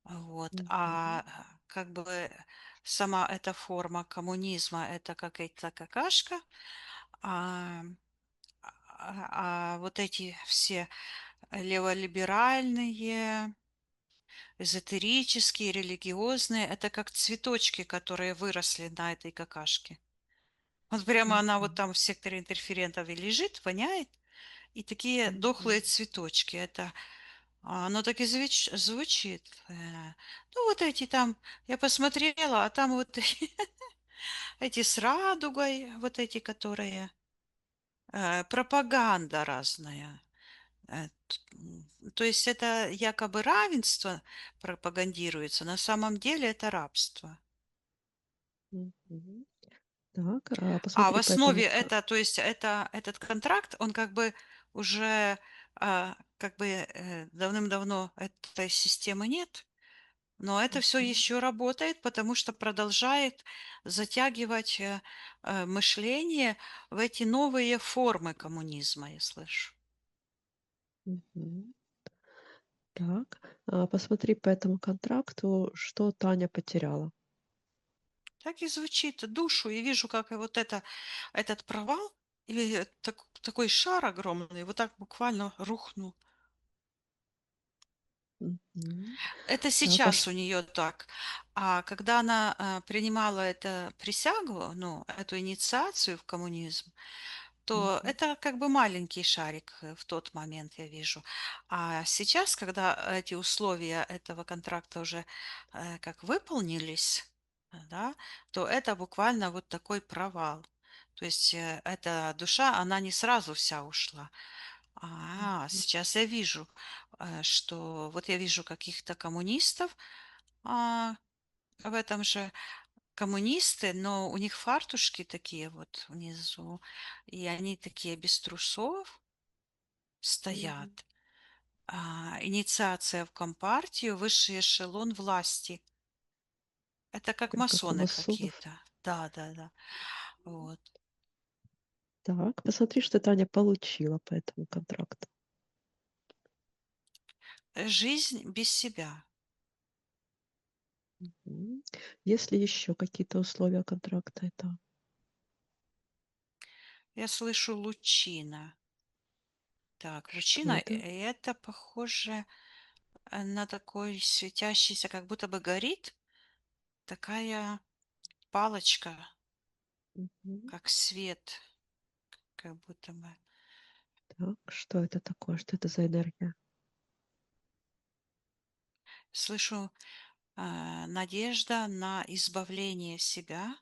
C: Вот.
A: Мгм.
C: Как бы сама эта форма коммунизма — это какая-то какашка, а, вот эти все леволиберальные, эзотерические, религиозные — это как цветочки, которые выросли на этой какашке. Вот прямо она вот
A: Мгм.
C: там в секторе интерферентов и лежит, воняет, и такие дохлые
A: Мгм.
C: цветочки. Оно так и звучит. Ну, вот эти там, я посмотрела, а там вот эти с радугой, вот эти, которые пропаганда разная. То есть это якобы равенство пропагандируется, на самом деле это рабство.
A: Мгм. Так,
C: В
A: посмотри по этому
C: основе это, то есть этот контракт, он как бы уже как бы давным-давно этой системы нет, но это все
A: Мгм.
C: еще работает, потому что продолжает затягивать мышление в эти новые формы коммунизма, я слышу.
A: Мгм. Так, посмотри по этому контракту, что Таня потеряла.
C: Так и звучит душу, и вижу, как и вот этот провал, или такой шар огромный, вот так буквально рухнул.
A: Мгм.
C: Это
A: Так,
C: сейчас у нее так. А когда она принимала эту присягу, ну, эту инициацию в коммунизм, то
A: Мгм.
C: это как бы маленький шарик в тот момент, я вижу. А сейчас, когда эти условия этого контракта уже как выполнились, да, то это буквально вот такой провал. То есть эта душа, она не сразу вся ушла.
A: Мгм.
C: Сейчас я вижу, что вот я вижу каких-то коммунистов, а, в этом же коммунисты, но у них фартушки такие вот внизу, и они такие без трусов
A: Мгм.
C: стоят. Инициация в компартию, высший эшелон власти. Это как
A: Как у
C: масоны
A: масонов.
C: какие-то. Да, да, да. Вот.
A: Так, посмотри, что Таня получила по этому контракту.
C: Жизнь без себя.
A: Мгм. Есть ли еще какие-то условия контракта этого?
C: Я слышу лучина. Так,
A: Что
C: лучина,
A: это?
C: это похоже на такой светящийся, как будто бы горит, такая палочка,
A: Мгм.
C: как свет, как будто бы.
A: Так, что это такое? Что это за энергия?
C: Слышу надежда на избавление себя.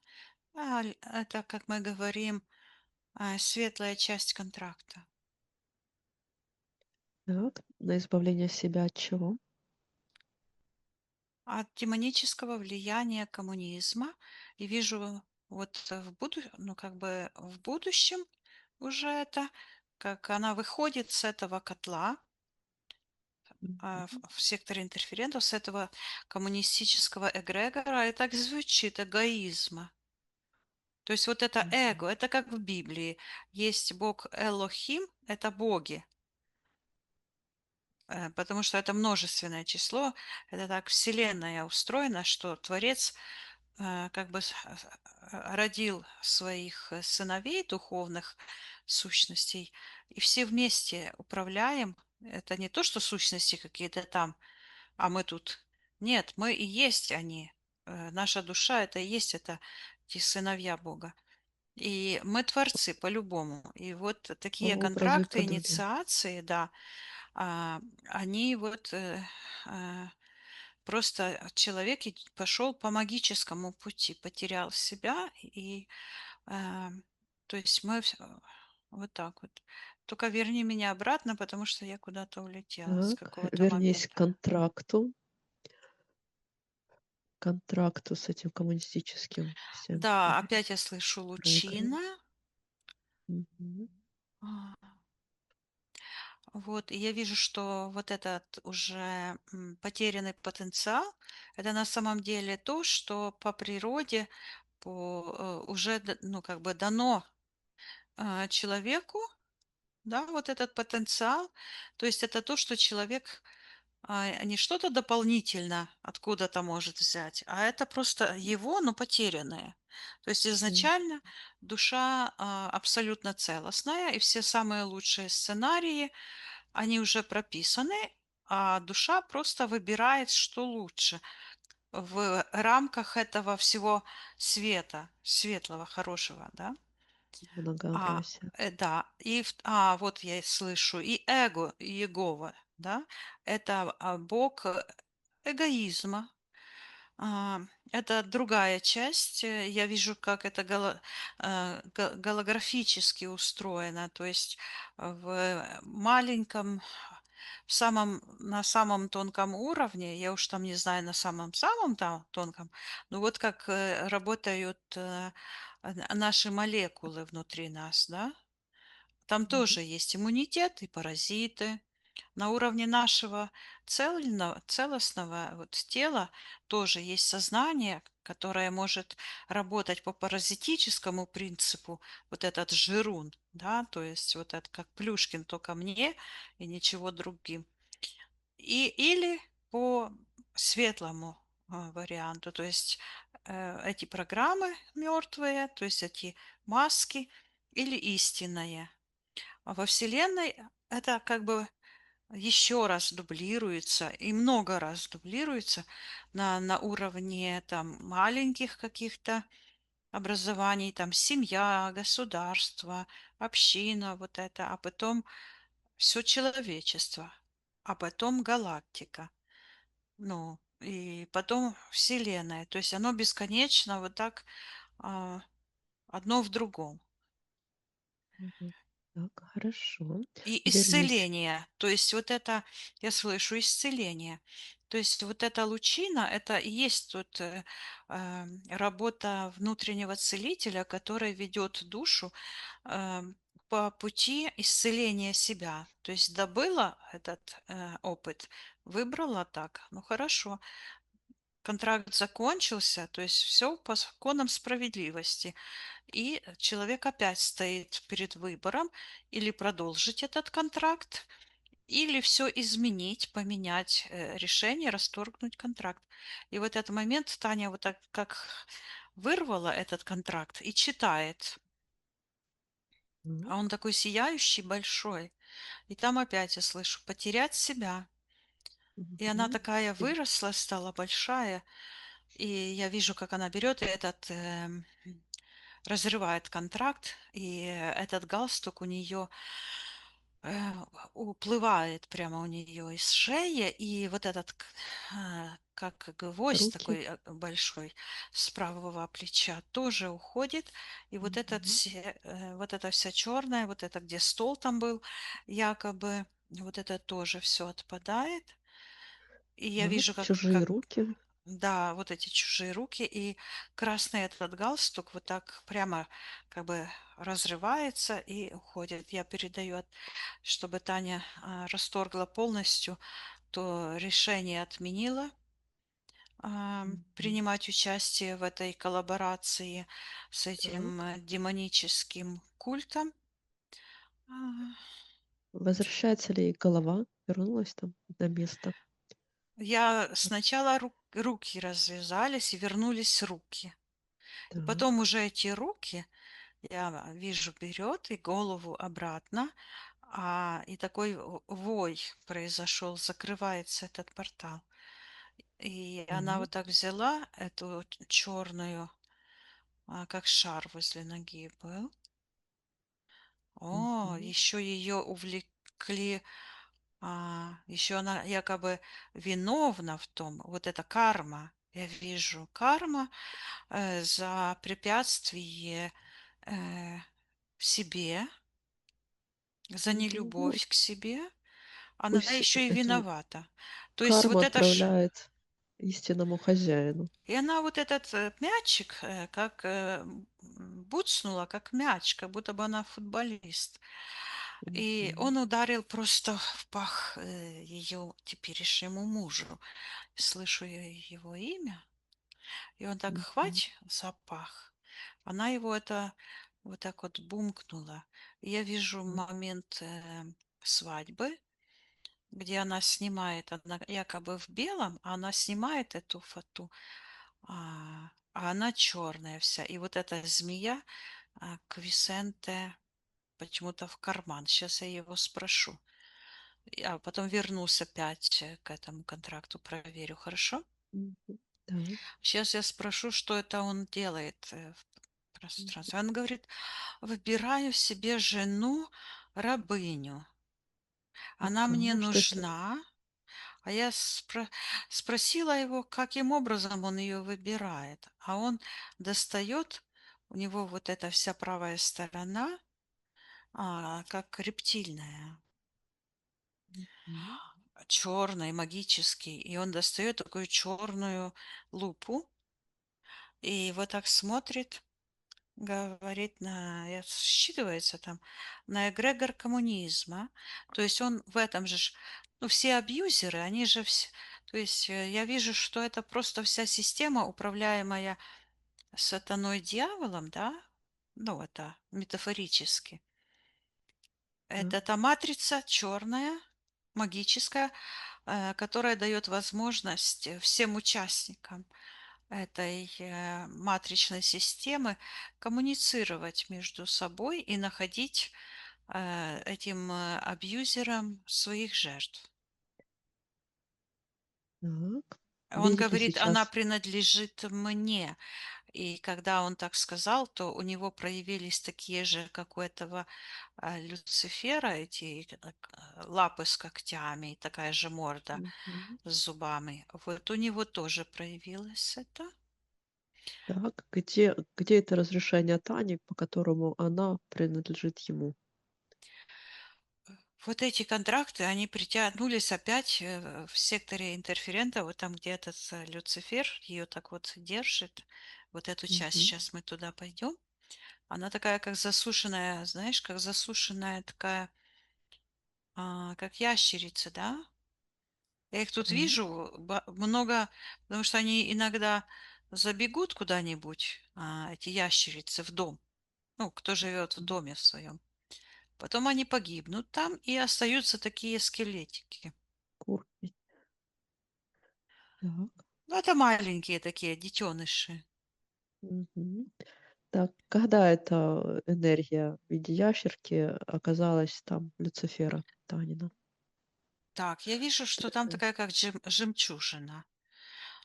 C: Это, как мы говорим, светлая часть контракта.
A: Так, на избавление себя от чего?
C: От демонического влияния коммунизма. И вижу вот ну, как бы в будущем уже это, как она выходит с этого котла,
A: Мгм.
C: в секторе интерферентов, с этого коммунистического эгрегора, и так звучит эгоизма. То есть вот это
A: Мгм.
C: эго, это как в Библии. Есть Бог Элохим, это боги, потому что это множественное число. Это так Вселенная устроена, что Творец как бы родил своих сыновей духовных сущностей, и все вместе управляем. Это не то, что сущности какие-то там, а мы тут. Нет, мы и есть они. Наша душа это и есть это эти сыновья Бога. И мы творцы по-любому. И вот
A: По
C: такие
A: образу и
C: контракты,
A: подобию.
C: инициации, да, они вот просто человек пошел по магическому пути, потерял себя, и а, то есть вот так вот. Только верни меня обратно, потому что я куда-то улетела с
A: Так,
C: какого-то
A: вернись к
C: момента.
A: контракту с этим коммунистическим всем
C: Да, опять я слышу
A: эгрегором.
C: лучина.
A: Мгм.
C: А, Вот, и я вижу, что вот этот уже потерянный потенциал, это на самом деле то, что по природе уже ну, как бы дано человеку, да, вот этот потенциал. То есть это то, что человек не что-то дополнительно откуда-то может взять, а это просто его, но потерянное. То есть
A: М,
C: изначально душа абсолютно целостная, и все самые лучшие сценарии они уже прописаны, а душа просто выбирает, что лучше в рамках этого всего света, светлого, хорошего, да? А,
A: Многообразие.
C: да, вот я и слышу, и эго, и Иегова, да, это бог эгоизма, а, это другая часть. Я вижу, как это голографически устроено, то есть в маленьком, на самом тонком уровне, я уж там не знаю, на самом-самом там тонком, но вот как работают наши молекулы внутри нас, да, там
A: Мгм.
C: тоже есть иммунитет и паразиты. На уровне нашего целостного вот тела тоже есть сознание, которое может работать по паразитическому принципу, вот этот жирун, да, то есть вот это как Плюшкин, только мне и ничего другим. Или по светлому варианту, то есть эти программы мертвые, то есть эти маски или истинное. А во Вселенной это как бы еще раз дублируется и много раз дублируется на уровне там маленьких каких-то образований, там семья, государство, община, вот это, а потом все человечество, а потом галактика, ну, и потом Вселенная. То есть оно бесконечно вот так а, одно в другом.
A: Мгм. Так, хорошо.
C: И
A: Вернись.
C: исцеление. То есть вот это, я слышу, исцеление. То есть вот эта лучина, это и есть тут работа внутреннего целителя, который ведет душу по пути исцеления себя. То есть добыла этот опыт, выбрала так, ну хорошо, контракт закончился, то есть все по законам справедливости. И человек опять стоит перед выбором или продолжить этот контракт, или все изменить, поменять решение, расторгнуть контракт. И вот этот момент Таня вот так как вырвала этот контракт и читает. А он
A: Так.
C: такой сияющий, большой. И там опять я слышу «потерять себя». И она
A: Мгм.
C: такая
A: И
C: выросла, стала большая. И я вижу, как она берет и этот разрывает контракт, и этот галстук у нее э, уплывает прямо у нее из шеи, и вот этот как гвоздь
A: руки.
C: такой большой с правого плеча тоже уходит, и вот этот
A: Мгм.
C: вот эта вся черная, вот это где стол там был, якобы вот это тоже все отпадает, и я
A: Так.
C: вижу,
A: Чужие
C: как
A: руки.
C: да, вот эти чужие руки и красный этот галстук вот так прямо как бы разрывается и уходит. Я передаю, чтобы Таня расторгла полностью, то решение отменила
A: Мгм.
C: принимать участие в этой коллаборации с этим
A: Так.
C: демоническим культом. А,
A: Возвращается ли голова? Вернулась там на место?
C: Я сначала руки развязались и вернулись руки. И потом
A: Так.
C: уже эти руки я вижу, берет и голову обратно, и такой вой произошел, закрывается этот портал. И она
A: Так.
C: вот так взяла эту черную, как шар возле ноги был. О,
A: Мгм.
C: еще ее увлекли, еще она якобы виновна в том, вот это карма. Я вижу карма за препятствие э, себе, за
A: Ну
C: нелюбовь
A: вот,
C: к себе, она
A: пусть
C: еще и
A: эту
C: виновата. То есть
A: карму
C: вот это ж
A: отправляет истинному хозяину.
C: и она вот этот мячик как буцнула, как мяч, как будто бы она футболист. И
A: Мгм.
C: он ударил просто в пах ее теперешнему мужу. Слышу я его имя, и он так
A: Мгм.
C: хвать за пах. Она его это вот так вот бумкнула. И я вижу
A: Так.
C: момент свадьбы, где она снимает, она якобы в белом, а она снимает эту фату, а она черная вся. И вот эта змея Квисенте почему-то в карман. Сейчас я его спрошу. А потом вернусь опять к этому контракту, проверю, хорошо?
A: Мгм. Так.
C: Сейчас я спрошу, что это он делает в пространстве. Он говорит, выбираю себе жену рабыню. Она
A: Ага.
C: мне
A: Что это?
C: нужна. А я спросила его, каким образом он ее выбирает. А он достает, у него вот эта вся правая сторона, как рептильная,
A: Мгм.
C: черный, магический. И он достает такую черную лупу и вот так смотрит, говорит считывается там на эгрегор коммунизма. То есть он в этом же, ну, все абьюзеры, они же все, то есть я вижу, что это просто вся система, управляемая сатаной дьяволом, да, ну, это метафорически.
A: Так.
C: Это та матрица черная, магическая, которая дает возможность всем участникам этой матричной системы коммуницировать между собой и находить этим абьюзерам своих жертв.
A: Так.
C: Он
A: Видите
C: говорит, она
A: сейчас.
C: принадлежит мне. И когда он так сказал, то у него проявились такие же, как у этого Люцифера, эти лапы с когтями, и такая же морда
A: Мгм.
C: с зубами. Вот у него тоже проявилось это.
A: Так. Где это разрешение Тани, по которому она принадлежит ему?
C: Вот эти контракты, они притянулись опять в секторе интерферента, вот там, где этот Люцифер ее так вот держит. Вот эту часть,
A: Мгм.
C: сейчас мы туда пойдем. Она такая, как засушенная, знаешь, как засушенная такая, как ящерица, да? Я их тут
A: Так.
C: вижу много, потому что они иногда забегут куда-нибудь, эти ящерицы, в дом. Ну, кто живет в доме в своем. Потом они погибнут там, и остаются такие скелетики.
A: Курки. Так.
C: Ну, это маленькие такие детеныши.
A: Мгм. Так, когда эта энергия в виде ящерки оказалась там, Люцифера Танина?
C: Так, я вижу, что там такая как жемчужина.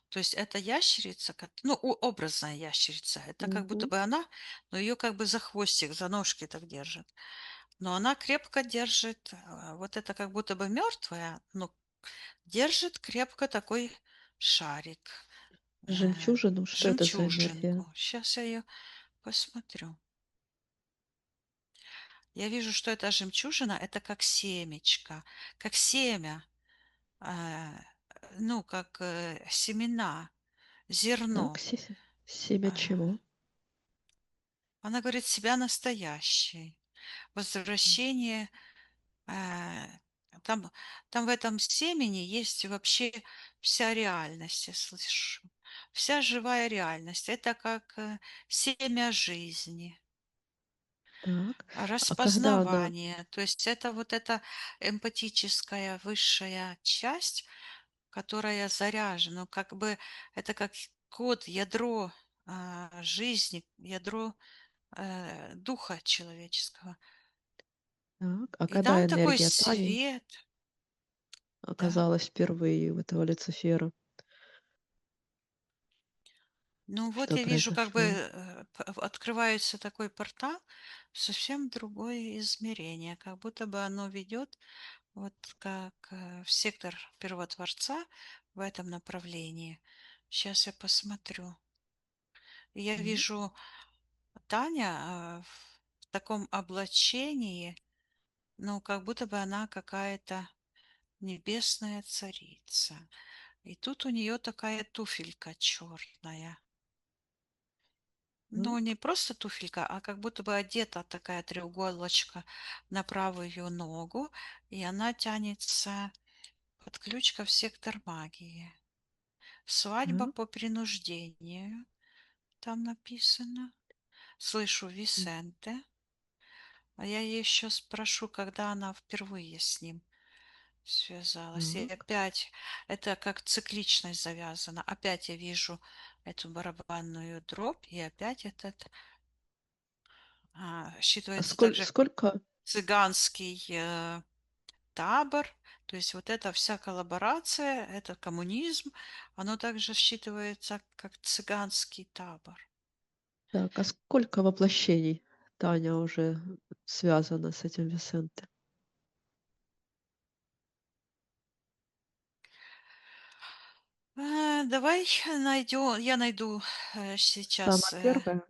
C: То есть это ящерица, ну, образная ящерица. Это как будто
A: Мгм.
C: бы она, но ее как бы за хвостик, за ножки так держит. Но она крепко держит, вот это как будто бы мертвая, но держит крепко такой шарик, э,
A: Жемчужину? Что это за энергия?
C: жемчужинку. Сейчас я ее посмотрю. Я вижу, что эта жемчужина, это как семечко, как семя, э, ну, как семена,
A: Так,
C: зерно.
A: семя
C: А,
A: чего?
C: Она говорит, себя настоящей. Возвращение. э, Там, там в этом семени есть вообще вся реальность, я слышу. Вся живая реальность. Это как семя жизни,
A: Так. А когда она
C: распознавание. То есть это вот эта эмпатическая высшая часть, которая заряжена, ну, как бы это как код, ядро жизни, ядро духа человеческого.
A: так, а
C: И
A: когда
C: там такой
A: энергия Тани
C: свет, да.
A: оказалась впервые у этого Люцифера?
C: Ну вот
A: Что
C: я вижу, как бы
A: произошло?
C: открывается такой портал в совсем другое измерение, как будто бы оно ведет вот как в сектор первотворца в этом направлении. Сейчас я посмотрю. И я
A: М,
C: вижу Таня в таком облачении, ну, как будто бы она какая-то небесная царица. И тут у нее такая туфелька черная. Ну,
A: так,
C: не просто туфелька, а как будто бы одета такая треуголочка на правую ногу, и она тянется под ключка в сектор магии. Свадьба
A: так.
C: по принуждению, там написано. Слышу
A: М,
C: Висенте. А я еще спрошу, когда она впервые с ним связалась. И
A: так.
C: опять это как цикличность завязана. Опять я вижу эту барабанную дробь, и опять этот
A: А
C: считывается также
A: сколько
C: цыганский табор. То есть вот эта вся коллаборация, это коммунизм, оно также считывается как цыганский табор.
A: так, а сколько воплощений Таня уже связана с этим Висенте?
C: Давай найдем, я найду сейчас
A: Самая первая?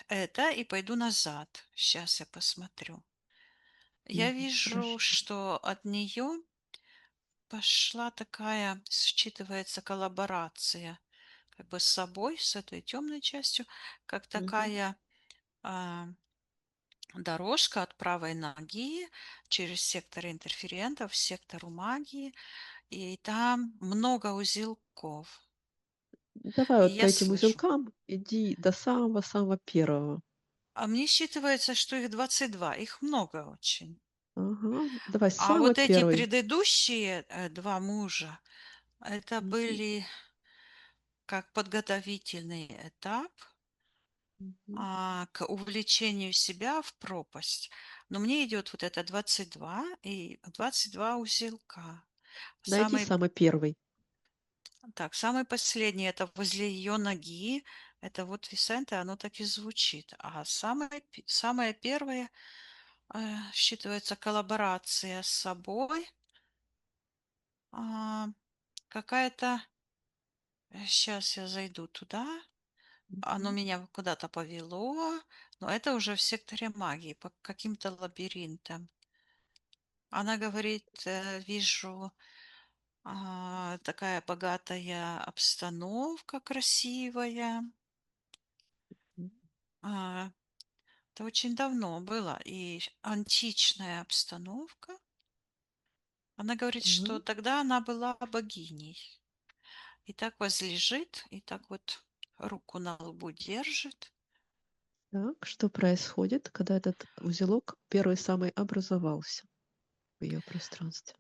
C: это и пойду назад. Сейчас я посмотрю. Я
A: Мгм,
C: вижу,
A: хорошо.
C: что от нее пошла такая, считывается коллаборация как бы с собой, с этой темной частью, как
A: Мгм.
C: такая а, дорожка от правой ноги через сектор интерферентов в сектору магии, и там много узелков.
A: Давай
C: И
A: вот по
C: я
A: этим
C: слышу.
A: узелкам иди до самого-самого первого.
C: А мне считывается, что их 22, их много очень.
A: Ага, давай
C: А
A: самый
C: вот эти
A: первый.
C: предыдущие два мужа, это
A: Мгм,
C: были как подготовительный этап
A: мгм.
C: к увлечению себя в пропасть. Но мне идет вот это 22 и 22 узелка.
A: Найди
C: Самый,
A: самый первый.
C: так, самый последний это возле ее ноги. Это вот Висенте, оно так и звучит. А самое первое считывается коллаборация с собой. А, Какая-то... Сейчас я зайду туда. Оно
A: Мгм.
C: меня куда-то повело, но это уже в секторе магии, по каким-то лабиринтам. Она говорит, вижу такая богатая обстановка, красивая.
A: М,
C: А, Это очень давно было. И античная обстановка. Она говорит, что
A: так.
C: тогда она была богиней. И так возлежит, и так вот руку на лбу держит.
A: Так, что происходит, когда этот узелок первый самый образовался в ее пространстве?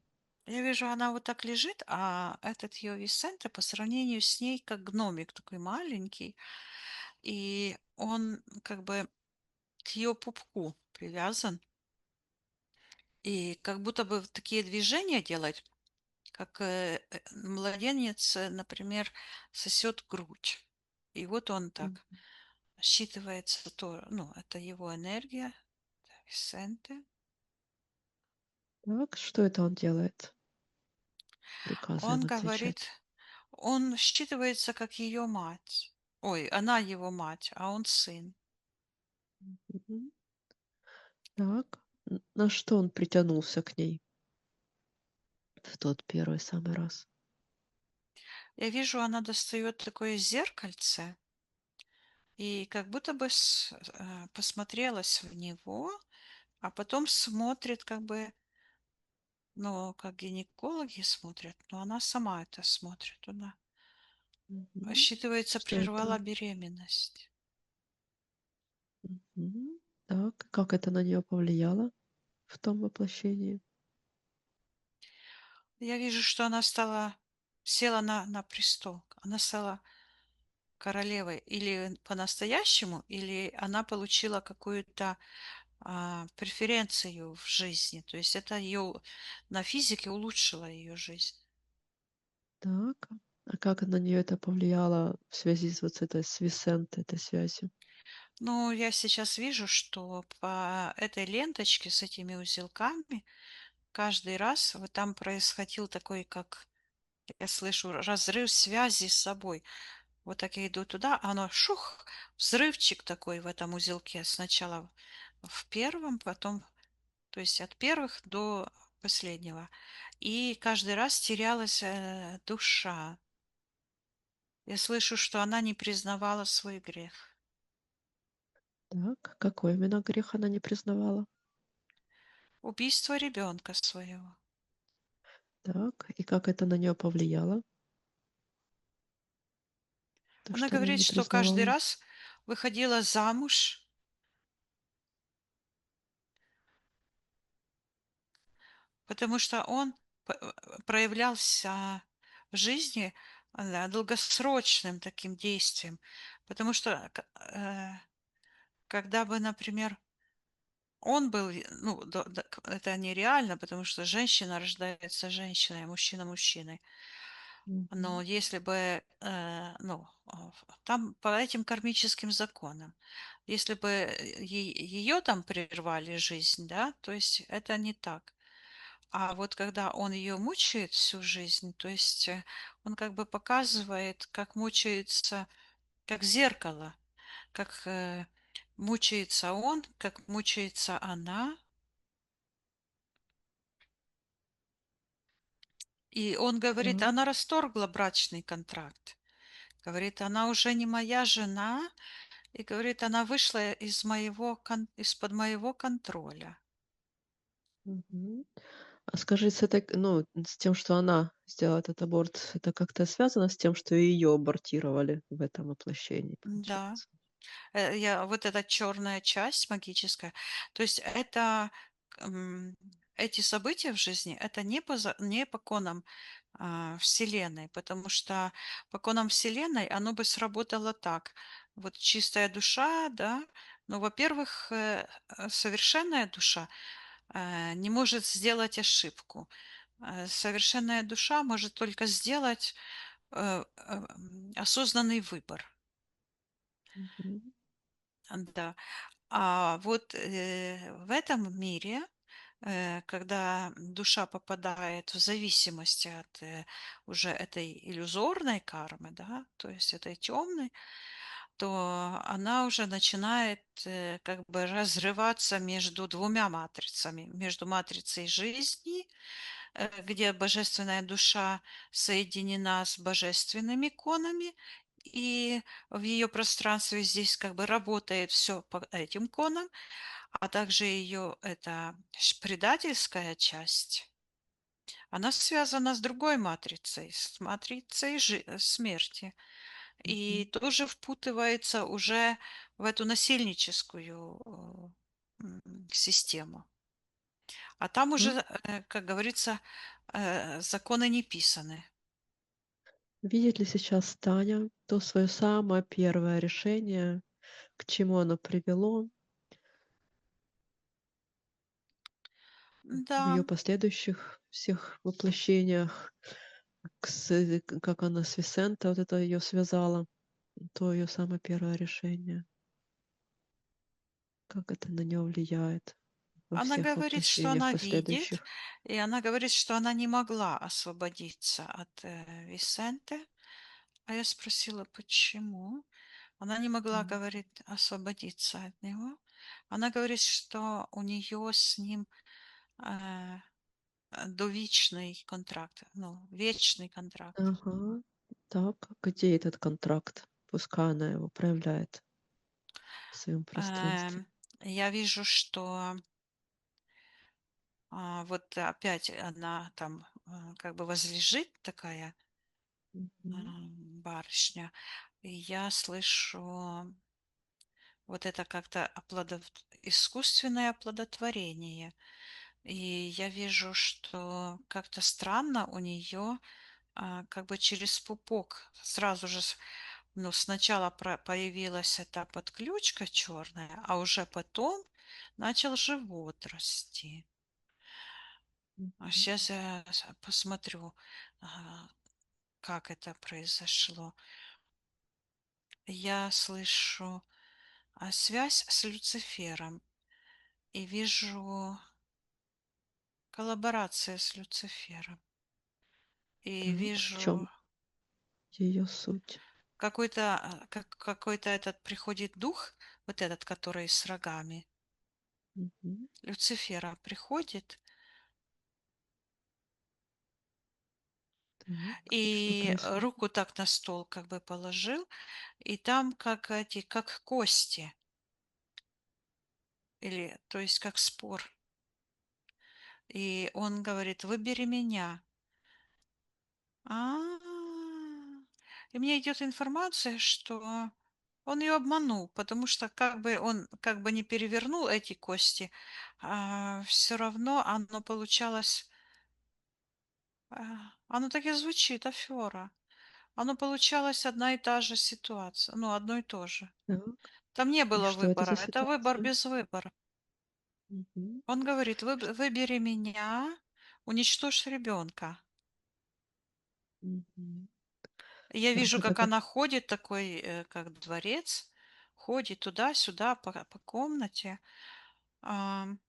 C: Я вижу, она вот так лежит, а этот ее Висенте по сравнению с ней как гномик такой маленький, и он как бы к ее пупку привязан, и как будто бы такие движения делать, как младенец, например, сосет грудь. И вот он
A: М.
C: так считывается, то, ну, это его энергия, Висенте.
A: Так, что это он делает, приказывая
C: Он
A: им
C: говорит,
A: отвечать?
C: он считывается как ее мать. Ой, она его мать, а он сын.
A: Мгм. Так, на что он притянулся к ней в тот первый самый раз?
C: Я вижу, она достает такое зеркальце и как будто бы посмотрелась в него, а потом смотрит как бы, ну, как гинекологи смотрят, но она сама это смотрит. Она,
A: Мгм.
C: считывается,
A: Что это?
C: прервала беременность.
A: Мгм. Так, как это на нее повлияло в том воплощении?
C: Я вижу, что она стала, села на престол. Она стала королевой или по-настоящему, или она получила какую-то преференцию в жизни. То есть это ее на физике улучшило ее жизнь.
A: Так, а как на нее это повлияло в связи с вот с этой с Висент, этой связью?
C: Но я сейчас вижу, что по этой ленточке с этими узелками каждый раз вот там происходил такой, как я слышу, разрыв связи с собой. Вот так я иду туда, а оно шух, взрывчик такой в этом узелке. Сначала в первом, потом, то есть от первых до последнего. И каждый раз терялась душа. Я слышу, что она не признавала свой грех.
A: Так, какой именно грех она не признавала?
C: Убийство ребенка своего.
A: Так, и как это на нее повлияло, то,
C: Она
A: что она
C: говорит,
A: не
C: что каждый
A: признавала?
C: раз выходила замуж, потому что он проявлялся в жизни долгосрочным таким действием. Потому что когда бы, например, он был, ну, это нереально, потому что женщина рождается женщиной, а мужчина мужчиной. Но
A: Мгм,
C: если бы, ну, там по этим кармическим законам, если бы ее там прервали жизнь, да, то есть это не так. А вот когда он ее мучает всю жизнь, то есть он как бы показывает, как мучается, как зеркало, как мучается он, как мучается она. И он говорит,
A: так,
C: она расторгла брачный контракт. Говорит, она уже не моя жена, и говорит, она вышла из-под моего контроля.
A: мгм. А скажи, с этой ну, с тем, что она сделала этот аборт, это как-то связано с тем, что ее абортировали в этом воплощении,
C: Да,
A: получается?
C: вот эта черная часть магическая, то есть это м, эти события в жизни, это не по конам Вселенной, потому что по конам Вселенной оно бы сработало так. Вот чистая душа, да, ну, во-первых, совершенная душа не может сделать ошибку. Совершенная душа может только сделать осознанный выбор.
A: Мгм,
C: Да. А вот в этом мире, когда душа попадает в зависимости от уже этой иллюзорной кармы, да, то есть этой темной, то она уже начинает как бы разрываться между двумя матрицами, между матрицей жизни, где божественная душа соединена с божественными конами, и в ее пространстве здесь как бы работает все по этим конам, а также ее эта предательская часть, она связана с другой матрицей, с матрицей смерти. и
A: Мгм.
C: тоже впутывается уже в эту насильническую систему. А там
A: Так.
C: уже, как говорится, законы не писаны.
A: Видит ли сейчас Таня то свое самое первое решение, к чему оно привело в
C: Да,
A: ее последующих всех воплощениях, как она с Висенто вот это ее связала, то ее самое первое решение, как это на нее влияет во
C: она
A: всех
C: говорит, что
A: воплощениях
C: она видит,
A: последующих.
C: и она говорит, что она не могла освободиться от Висенте. А я спросила, почему? Она не могла,
A: М.
C: говорит, освободиться от него. Она говорит, что у нее с ним э, довічний контракт, ну, вечный контракт.
A: Ага. Так, где этот контракт? Пускай она его проявляет в своем пространстве.
C: Эм, я вижу, что вот опять она там как бы возлежит такая
A: Мгм.
C: барышня, и я слышу вот это как-то искусственное оплодотворение. И я вижу, что как-то странно у нее как бы через пупок сразу же, ну, сначала появилась эта подключка черная, а уже потом начал живот расти. А
A: Мгм.
C: сейчас я посмотрю, а, как это произошло. Я слышу связь с Люцифером и вижу коллаборация с Люцифером. И
A: Так, в чем
C: вижу
A: ее суть?
C: какой-то этот приходит дух, вот этот, который с рогами,
A: Мгм.
C: Люцифера приходит
A: Так, и что
C: и
A: происходит?
C: руку так на стол как бы положил, и там как эти, как кости, или, то есть как спор. И он говорит, выбери меня. А, И мне идет информация, что он ее обманул, потому что как бы он как бы не перевернул эти кости, все равно оно получалось, оно так и звучит, афера. Оно получалось одна и та же ситуация, ну, одно и то же.
A: Так,
C: Там не
A: и
C: было
A: что это за
C: выбора, это выбор
A: ситуация?
C: без выбора.
A: Мгм.
C: Он говорит, выбери меня, уничтожь ребенка.
A: Мгм.
C: Я
A: Так,
C: вижу,
A: это
C: как
A: как.
C: она ходит, такой, как дворец, ходит туда-сюда по комнате. Ам,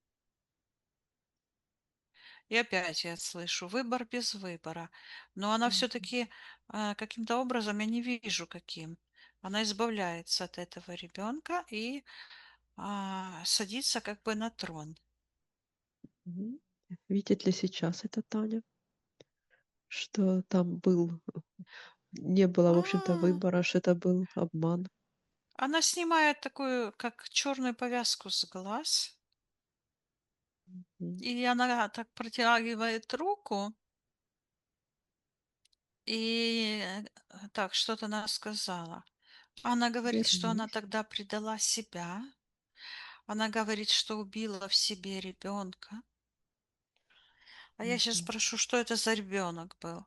C: И опять я слышу выбор без выбора. Но она
A: Мгм.
C: все-таки каким-то образом, я не вижу каким, она избавляется от этого ребенка и садится как бы на трон.
A: Мгм. Видит ли сейчас это Таня, что там не было, в общем-то,
C: А,
A: выбора, что это был обман?
C: Она снимает такую, как черную повязку с глаз,
A: Мгм.
C: и она так протягивает руку, и так, что-то она сказала. Она говорит, что она
A: Вернись.
C: тогда предала себя. Она говорит, что убила в себе ребенка. А я сейчас
A: Мгм.
C: спрошу, что это за ребенок был?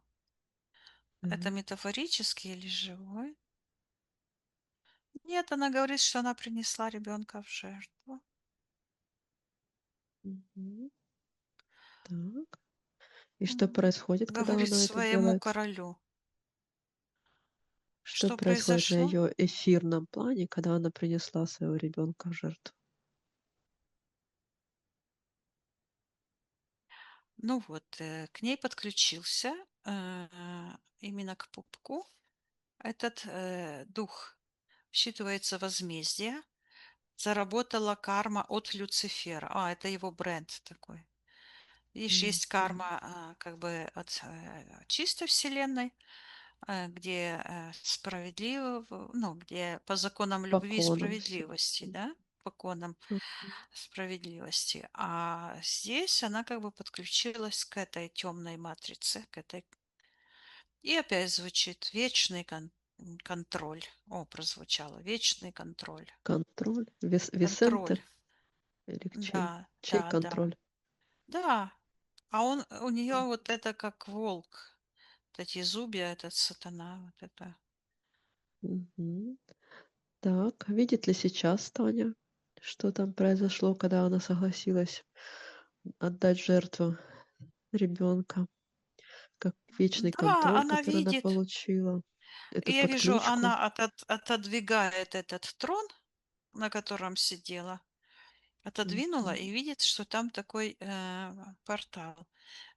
C: Это
A: Так.
C: метафорический или живой? Нет, она говорит, что она принесла ребенка в жертву.
A: Мгм. Так. И что
C: М.
A: происходит, когда
C: Говорит
A: она это
C: своему
A: делает?
C: королю.
A: Что
C: Что
A: происходит на
C: произошло?
A: ее эфирном плане, когда она принесла своего ребенка в жертву?
C: Ну вот, к ней подключился именно к пупку этот дух. Считывается возмездие. Заработала карма от Люцифера. Это его бренд такой. Видишь, есть
A: Мгм.
C: карма как бы от чистой вселенной, где справедливо, ну, где по законам любви и
A: Поконом все.
C: справедливости, да, по законам
A: Мгм.
C: справедливости. А здесь она как бы подключилась к этой темной матрице, к этой. И опять звучит вечный контракт. контроль. О, прозвучало. Вечный контроль.
A: Контроль.
C: Контроль.
A: Висенте или чей?
C: Да,
A: Чей
C: да, да.
A: контроль?
C: Да. А у нее вот это как волк. Вот эти зубья, этот сатана, вот это.
A: Мгм. Так, видит ли сейчас Таня, что там произошло, когда она согласилась отдать в жертву ребенка, как вечный
C: Да,
A: контроль,
C: она
A: который она
C: видит.
A: получила, эту
C: Я вижу,
A: подключку?
C: она отодвигает этот трон, на котором сидела, отодвинула
A: Мгм.
C: и видит, что там такой портал.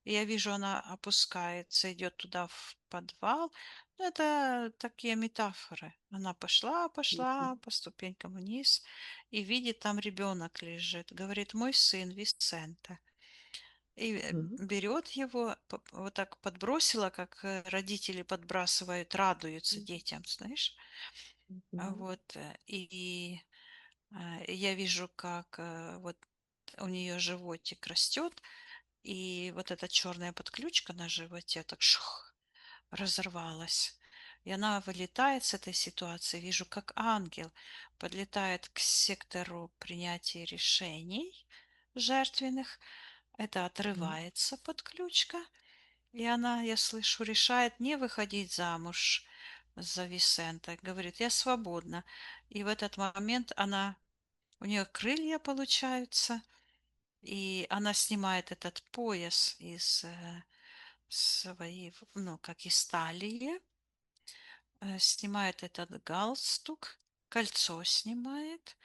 C: И я вижу, она опускается, идет туда в подвал. Ну, это такие метафоры. Она пошла,
A: Мгм.
C: пошла по ступенькам вниз и видит, там ребенок лежит. Говорит, мой сын Висенте. И
A: Так.
C: берет его, вот так подбросила, как родители подбрасывают, радуются детям, знаешь.
A: Мгм.
C: Я вижу, как вот у нее животик растет, и вот эта черная подключка на животе так шух, разорвалась. И она вылетает с этой ситуации. Вижу, как ангел подлетает к сектору принятия решений жертвенных. Это
A: Так.
C: отрывается подключка. И она, я слышу, решает не выходить замуж за Висента. Говорит, я свободна. И в этот момент у нее крылья получаются, и она снимает этот пояс из своей, ну, как из талии, снимает этот галстук, кольцо снимает,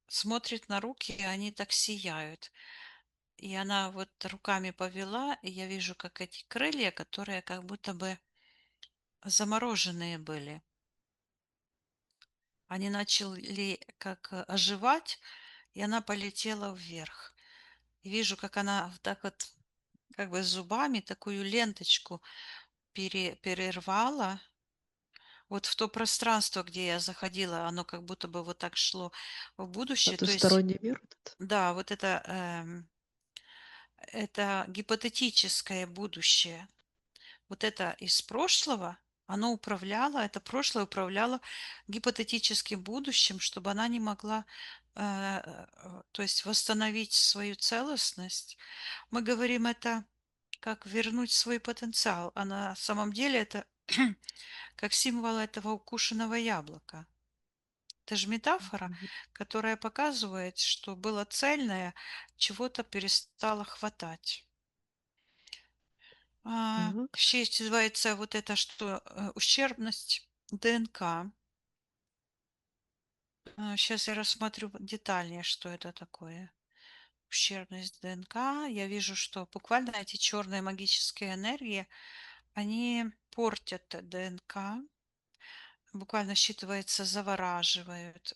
C: смотрит на руки, и они так сияют. И она вот руками повела, и я вижу, как эти крылья, которые как будто бы замороженные были, они начали как оживать, и она полетела вверх. И вижу, как она вот так вот как бы зубами такую ленточку перервала. Вот в то пространство, где я заходила, оно как будто бы вот так шло в будущее. То есть,
A: Потусторонний мир этот?
C: да, вот это гипотетическое будущее. Вот это из прошлого, оно управляло, это прошлое управляло гипотетическим будущим, чтобы она не могла, то есть восстановить свою целостность. Мы говорим это как вернуть свой потенциал, а на самом деле это как символ этого укушенного яблока. Это же метафора,
A: Мгм.
C: которая показывает, что было цельное, чего-то перестало хватать.
A: Так.
C: Еще есть называется вот это, что ущербность ДНК. Сейчас я рассмотрю детальнее, что это такое. Ущербность ДНК. Я вижу, что буквально эти черные магические энергии, они портят ДНК, буквально считывается, завораживает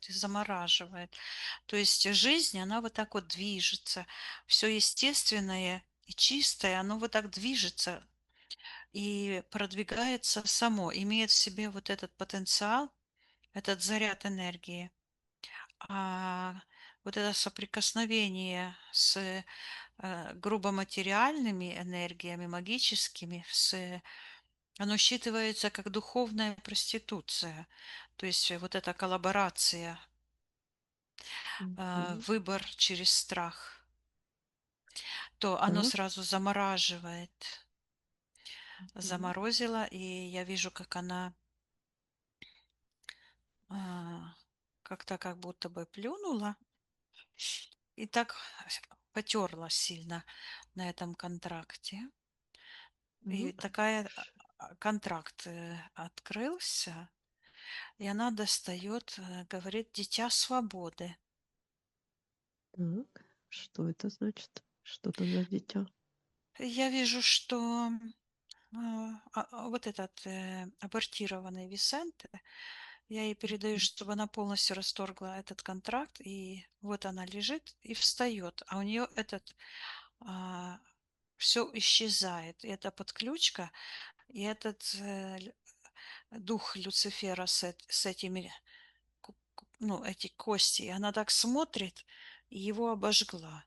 C: и замораживает. То есть жизнь, она вот так вот движется. Все естественное и чистое, оно вот так движется и продвигается само, имеет в себе вот этот потенциал, этот заряд энергии. А вот это соприкосновение с грубо материальными энергиями, магическими, оно считывается как духовная проституция. То есть вот эта коллаборация,
A: Мгм.
C: выбор через страх, то оно
A: Так.
C: сразу замораживает.
A: Мгм.
C: Заморозила, и я вижу, как она а, как-то как будто бы плюнула и так потерла сильно на этом контракте. И
A: Так.
C: такая контракт открылся, и она достает, говорит, дитя свободы.
A: Так. Что это значит? Что там за дитя?
C: Я вижу, что вот этот абортированный Висенте, я ей передаю,
A: Мгм.
C: чтобы она полностью расторгла этот контракт, и вот она лежит и встает, а у нее этот все исчезает. И эта подключка, и этот дух Люцифера с этими, ну, эти кости, и она так смотрит, и его обожгла.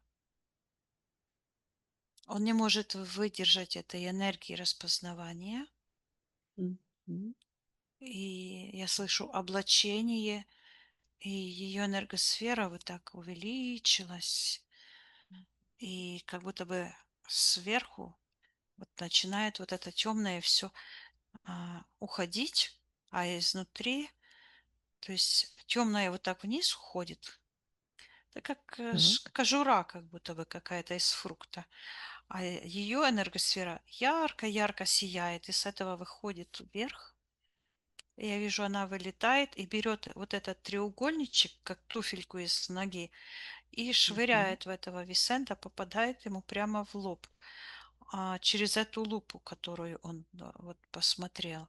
C: Он не может выдержать этой энергии распознавания.
A: М,
C: И я слышу облачение, и ее энергосфера вот так увеличилась, и как будто бы сверху вот начинает вот это темное все уходить, а изнутри, то есть темное вот так вниз уходит. Это как
A: так.
C: кожура, как будто бы какая-то из фрукта. А ее энергосфера ярко-ярко сияет, и с этого выходит вверх. Я вижу, она вылетает и берет вот этот треугольничек, как туфельку из ноги, и
A: Мгм.
C: швыряет в этого Висента, попадает ему прямо в лоб, через эту лупу, которую он вот посмотрел.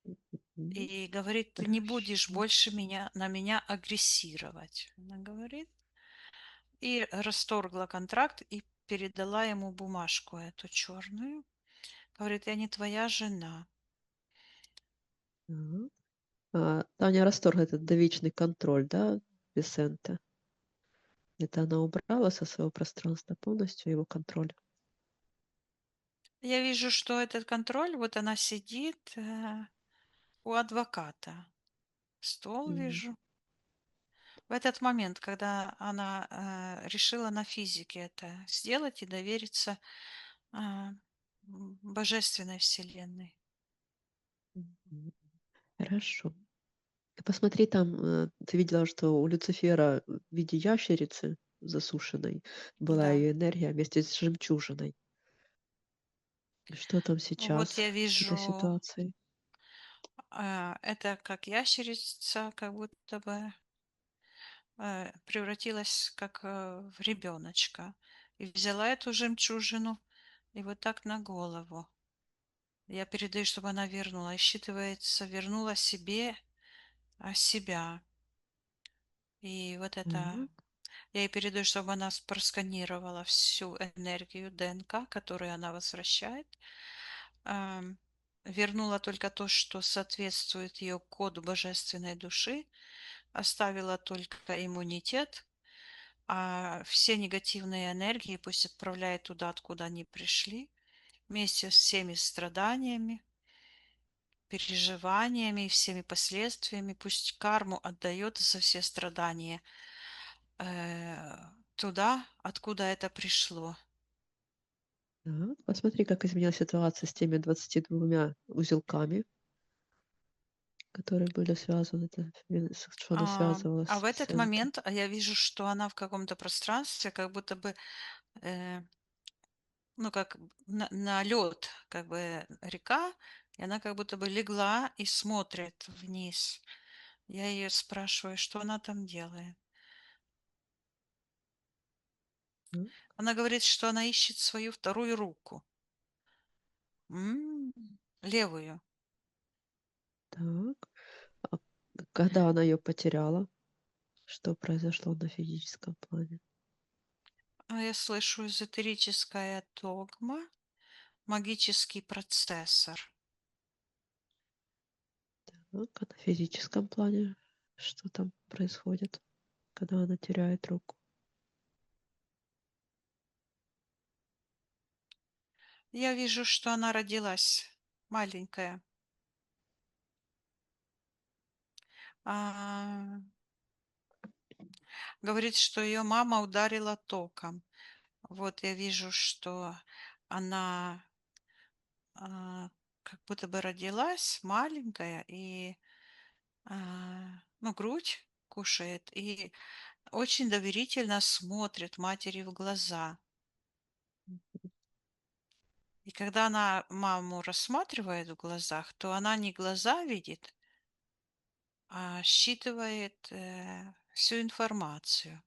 A: Мгм.
C: И говорит, ты не будешь
A: Хорошо.
C: больше на меня агрессировать. Она говорит. И расторгла контракт и передала ему бумажку эту черную. Говорит, я не твоя жена.
A: Так. Таня расторгла этот довечный контроль, да, Висенте? Это она убрала со своего пространства полностью его контроль?
C: Я вижу, что этот контроль, вот она сидит у адвоката. Стол
A: М,
C: вижу. В этот момент, когда она решила на физике это сделать и довериться божественной вселенной.
A: мгм. Хорошо. Ты посмотри там, ты видела, что у Люцифера в виде ящерицы засушенной была
C: Да.
A: ее энергия вместе с жемчужиной. Что там
C: Вот
A: сейчас
C: я
A: с этой
C: вижу,
A: ситуацией?
C: это как ящерица, как будто бы превратилась как в ребеночка. И взяла эту жемчужину и вот так на голову. Я передаю, чтобы она вернула. И считывается, вернула себе себя. И вот это
A: Так,
C: я ей передаю, чтобы она просканировала всю энергию ДНК, которую она возвращает. Ам, Вернула только то, что соответствует ее коду божественной души. Оставила только иммунитет, а все негативные энергии пусть отправляет туда, откуда они пришли, вместе с всеми страданиями, переживаниями и всеми последствиями. Пусть карму отдает за все страдания э, туда, откуда это пришло.
A: так. Посмотри, как изменилась ситуация с теми 22 узелками, которые были связаны, что она связывала
C: А
A: с
C: в этот
A: Висенте.
C: момент я вижу, что она в каком-то пространстве, как будто бы, э, ну, как на лед, как бы река, и она как будто бы легла и смотрит вниз. Я ее спрашиваю, что она там делает.
A: М,
C: Она говорит, что она ищет свою вторую руку. М, Левую.
A: так. А когда она ее потеряла? Что произошло на физическом плане?
C: А я слышу эзотерическая догма, магический процессор.
A: Так, а на физическом плане что там происходит, когда она теряет руку?
C: Я вижу, что она родилась маленькая. А, Говорит, что ее мама ударила током. Вот я вижу, что она как будто бы родилась маленькая и ну, грудь кушает и очень доверительно смотрит матери в глаза. И когда она маму рассматривает в глазах, то она не глаза видит, а считывает всю информацию.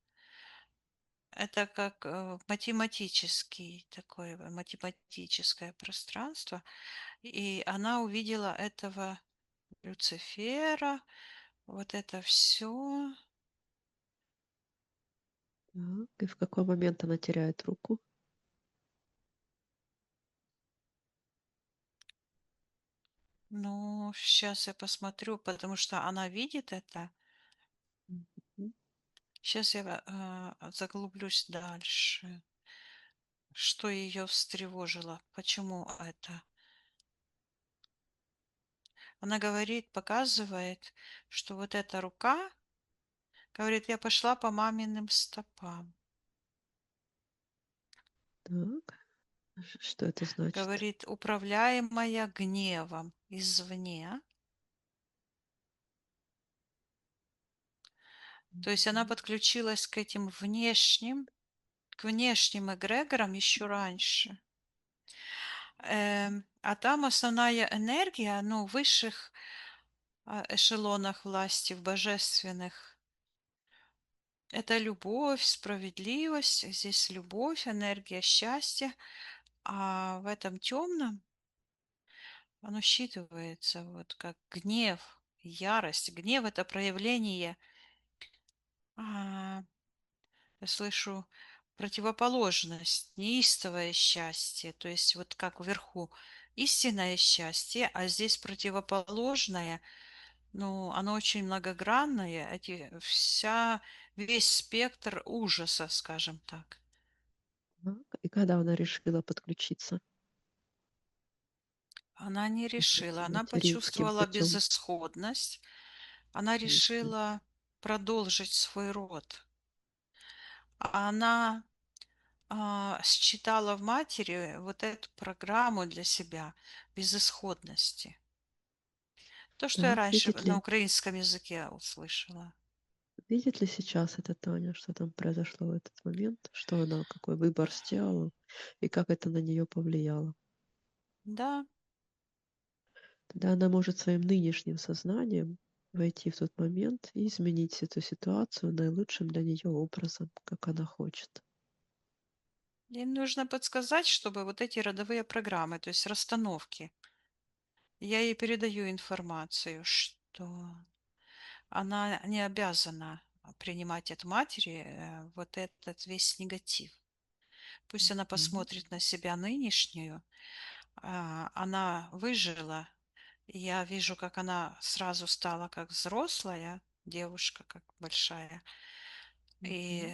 C: Это как математический такое математическое пространство. И она увидела этого Люцифера, вот это все.
A: Так, и в какой момент она теряет руку?
C: Ну, сейчас я посмотрю, потому что она видит это.
A: Мгм.
C: Сейчас я заглублюсь дальше. Что ее встревожило? Почему это? Она говорит, показывает, что вот эта рука, говорит, я пошла по маминым стопам.
A: Так. Что это значит?
C: Говорит, управляемая гневом извне. То есть она
A: Мгм.
C: подключилась к внешним эгрегорам еще раньше. А там основная энергия, ну, в высших эшелонах власти, в божественных, это любовь, справедливость. Здесь любовь, энергия счастья. А в этом темном оно считывается вот как гнев, ярость. Гнев — это проявление, а, я слышу, противоположность, неистовое счастье. То есть вот как вверху истинное счастье, а здесь противоположное. Ну, оно очень многогранное, весь спектр ужаса, скажем так.
A: Так. И когда она решила подключиться
C: Она не
A: вот
C: решила,
A: этим
C: она
A: материнским
C: почувствовала
A: путем?
C: безысходность, она
A: Мгм.
C: решила продолжить свой род. Она считала в матери вот эту программу для себя безысходности. То, что я
A: Так,
C: раньше на украинском языке услышала.
A: видит ли сейчас эта Таня, что там произошло в этот момент? Что она, какой выбор сделала и как это на нее повлияло?
C: Да,
A: Тогда она может своим нынешним сознанием войти в тот момент и изменить эту ситуацию наилучшим для нее образом, как она хочет.
C: ей нужно подсказать, чтобы вот эти родовые программы, то есть расстановки, я ей передаю информацию, что она не обязана принимать от матери вот этот весь негатив. Пусть она
A: Мгм.
C: посмотрит на себя нынешнюю. Она выжила. И я вижу, как она сразу стала как взрослая девушка, как большая. И
A: Мгм.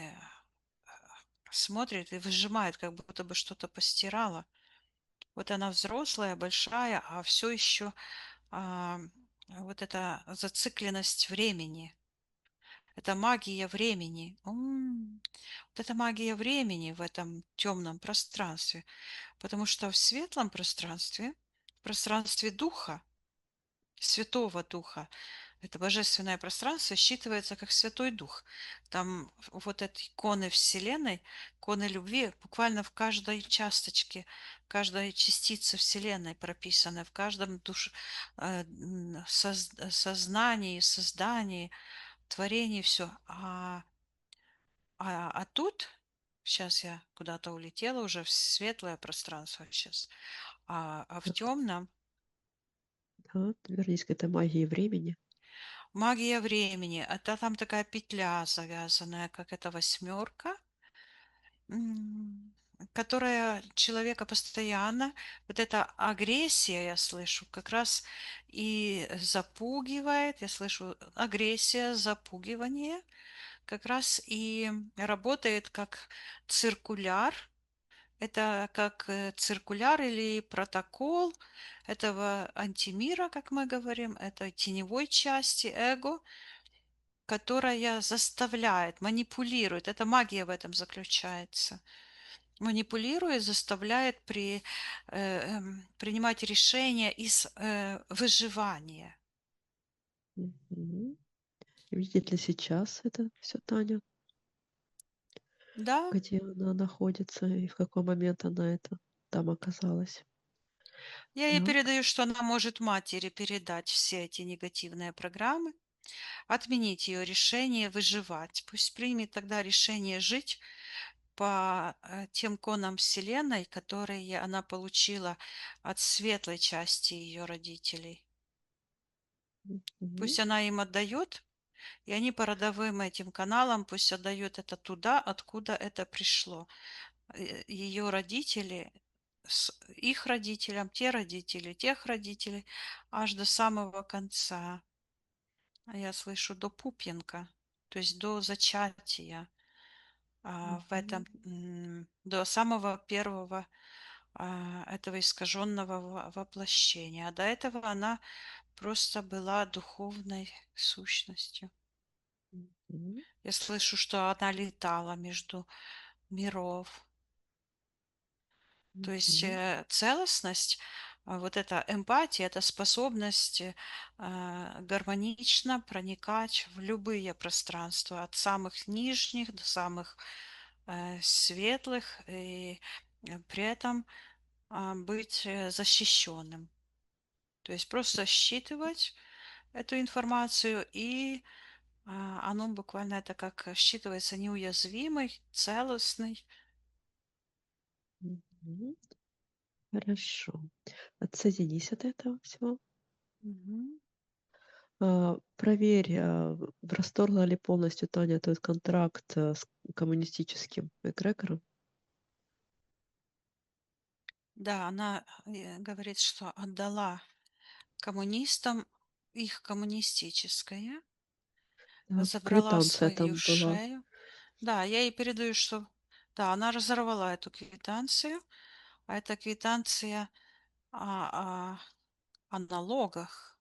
C: смотрит и выжимает, как будто бы что-то постирала. Вот она взрослая, большая, а все еще вот эта зацикленность времени. Это магия времени. Вот это магия времени в этом темном пространстве. Потому что в светлом пространстве, в пространстве Духа, Святого Духа, это божественное пространство считывается как Святой Дух. Там вот эти иконы Вселенной, иконы любви буквально в каждой часточке, каждой частице Вселенной прописаны, в каждом сознании, создании, творении все. А тут, сейчас я куда-то улетела уже в светлое пространство сейчас, а в
A: Так,
C: темном
A: да, вернись к этой магии времени.
C: магия времени. Это там такая петля завязанная, как эта восьмерка, м, которая человека постоянно, вот эта агрессия, я слышу, как раз и запугивает, я слышу агрессия, запугивание, как раз и работает как циркуляр. Это как циркуляр или протокол этого антимира, как мы говорим, этой теневой части эго, которая заставляет, манипулирует. Это магия в этом заключается. Манипулирует, заставляет принимать решения из выживания.
A: Мгм. Видит ли сейчас это все Таня?
C: Да,
A: Где она находится и в какой момент она там оказалась?
C: я ей
A: Так.
C: передаю, что она может матери передать все эти негативные программы, отменить ее решение выживать. Пусть примет тогда решение жить по тем конам Вселенной, которые она получила от светлой части ее родителей.
A: Мгм.
C: Пусть она им отдает, и они по родовым этим каналам пусть отдают это туда, откуда это пришло. Ее родители, их родителям, те родители, тех родителей, аж до самого конца. А я слышу до пупенка, то есть до зачатия, в этом,
A: Мгм.
C: до самого первого этого искаженного воплощения. А до этого она просто была духовной сущностью.
A: Мгм.
C: Я слышу, что она летала между миров. То есть
A: Мгм.
C: целостность, вот эта эмпатия, это способность гармонично проникать в любые пространства, от самых нижних до самых светлых, и при этом быть защищенным. То есть просто считывать эту информацию, и оно буквально это как считывается неуязвимый, целостный.
A: Мгм. Хорошо. Отсоединись от этого всего.
C: Мгм.
A: Проверь, расторгла ли полностью Таня тот контракт, с коммунистическим эгрегором.
C: Да, она говорит, что отдала коммунистам их коммунистическое,
A: Да,
C: забрала
A: квитанция
C: свою
A: там была.
C: шею. Да, я ей передаю, что да, она разорвала эту квитанцию, а эта квитанция о налогах.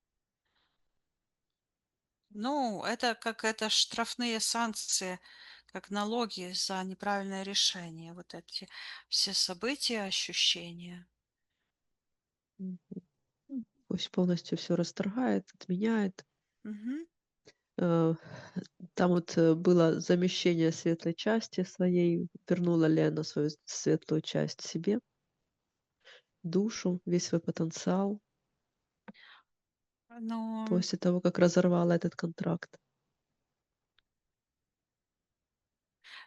C: Ну, это как это штрафные санкции, как налоги за неправильное решение. Вот эти все события, ощущения.
A: Мгм. Пусть полностью все расторгает, отменяет.
C: Мгм.
A: Э, Там вот, было замещение светлой части своей. Вернула ли она свою светлую часть себе, душу, весь свой потенциал
C: Но
A: после того, как разорвала этот контракт?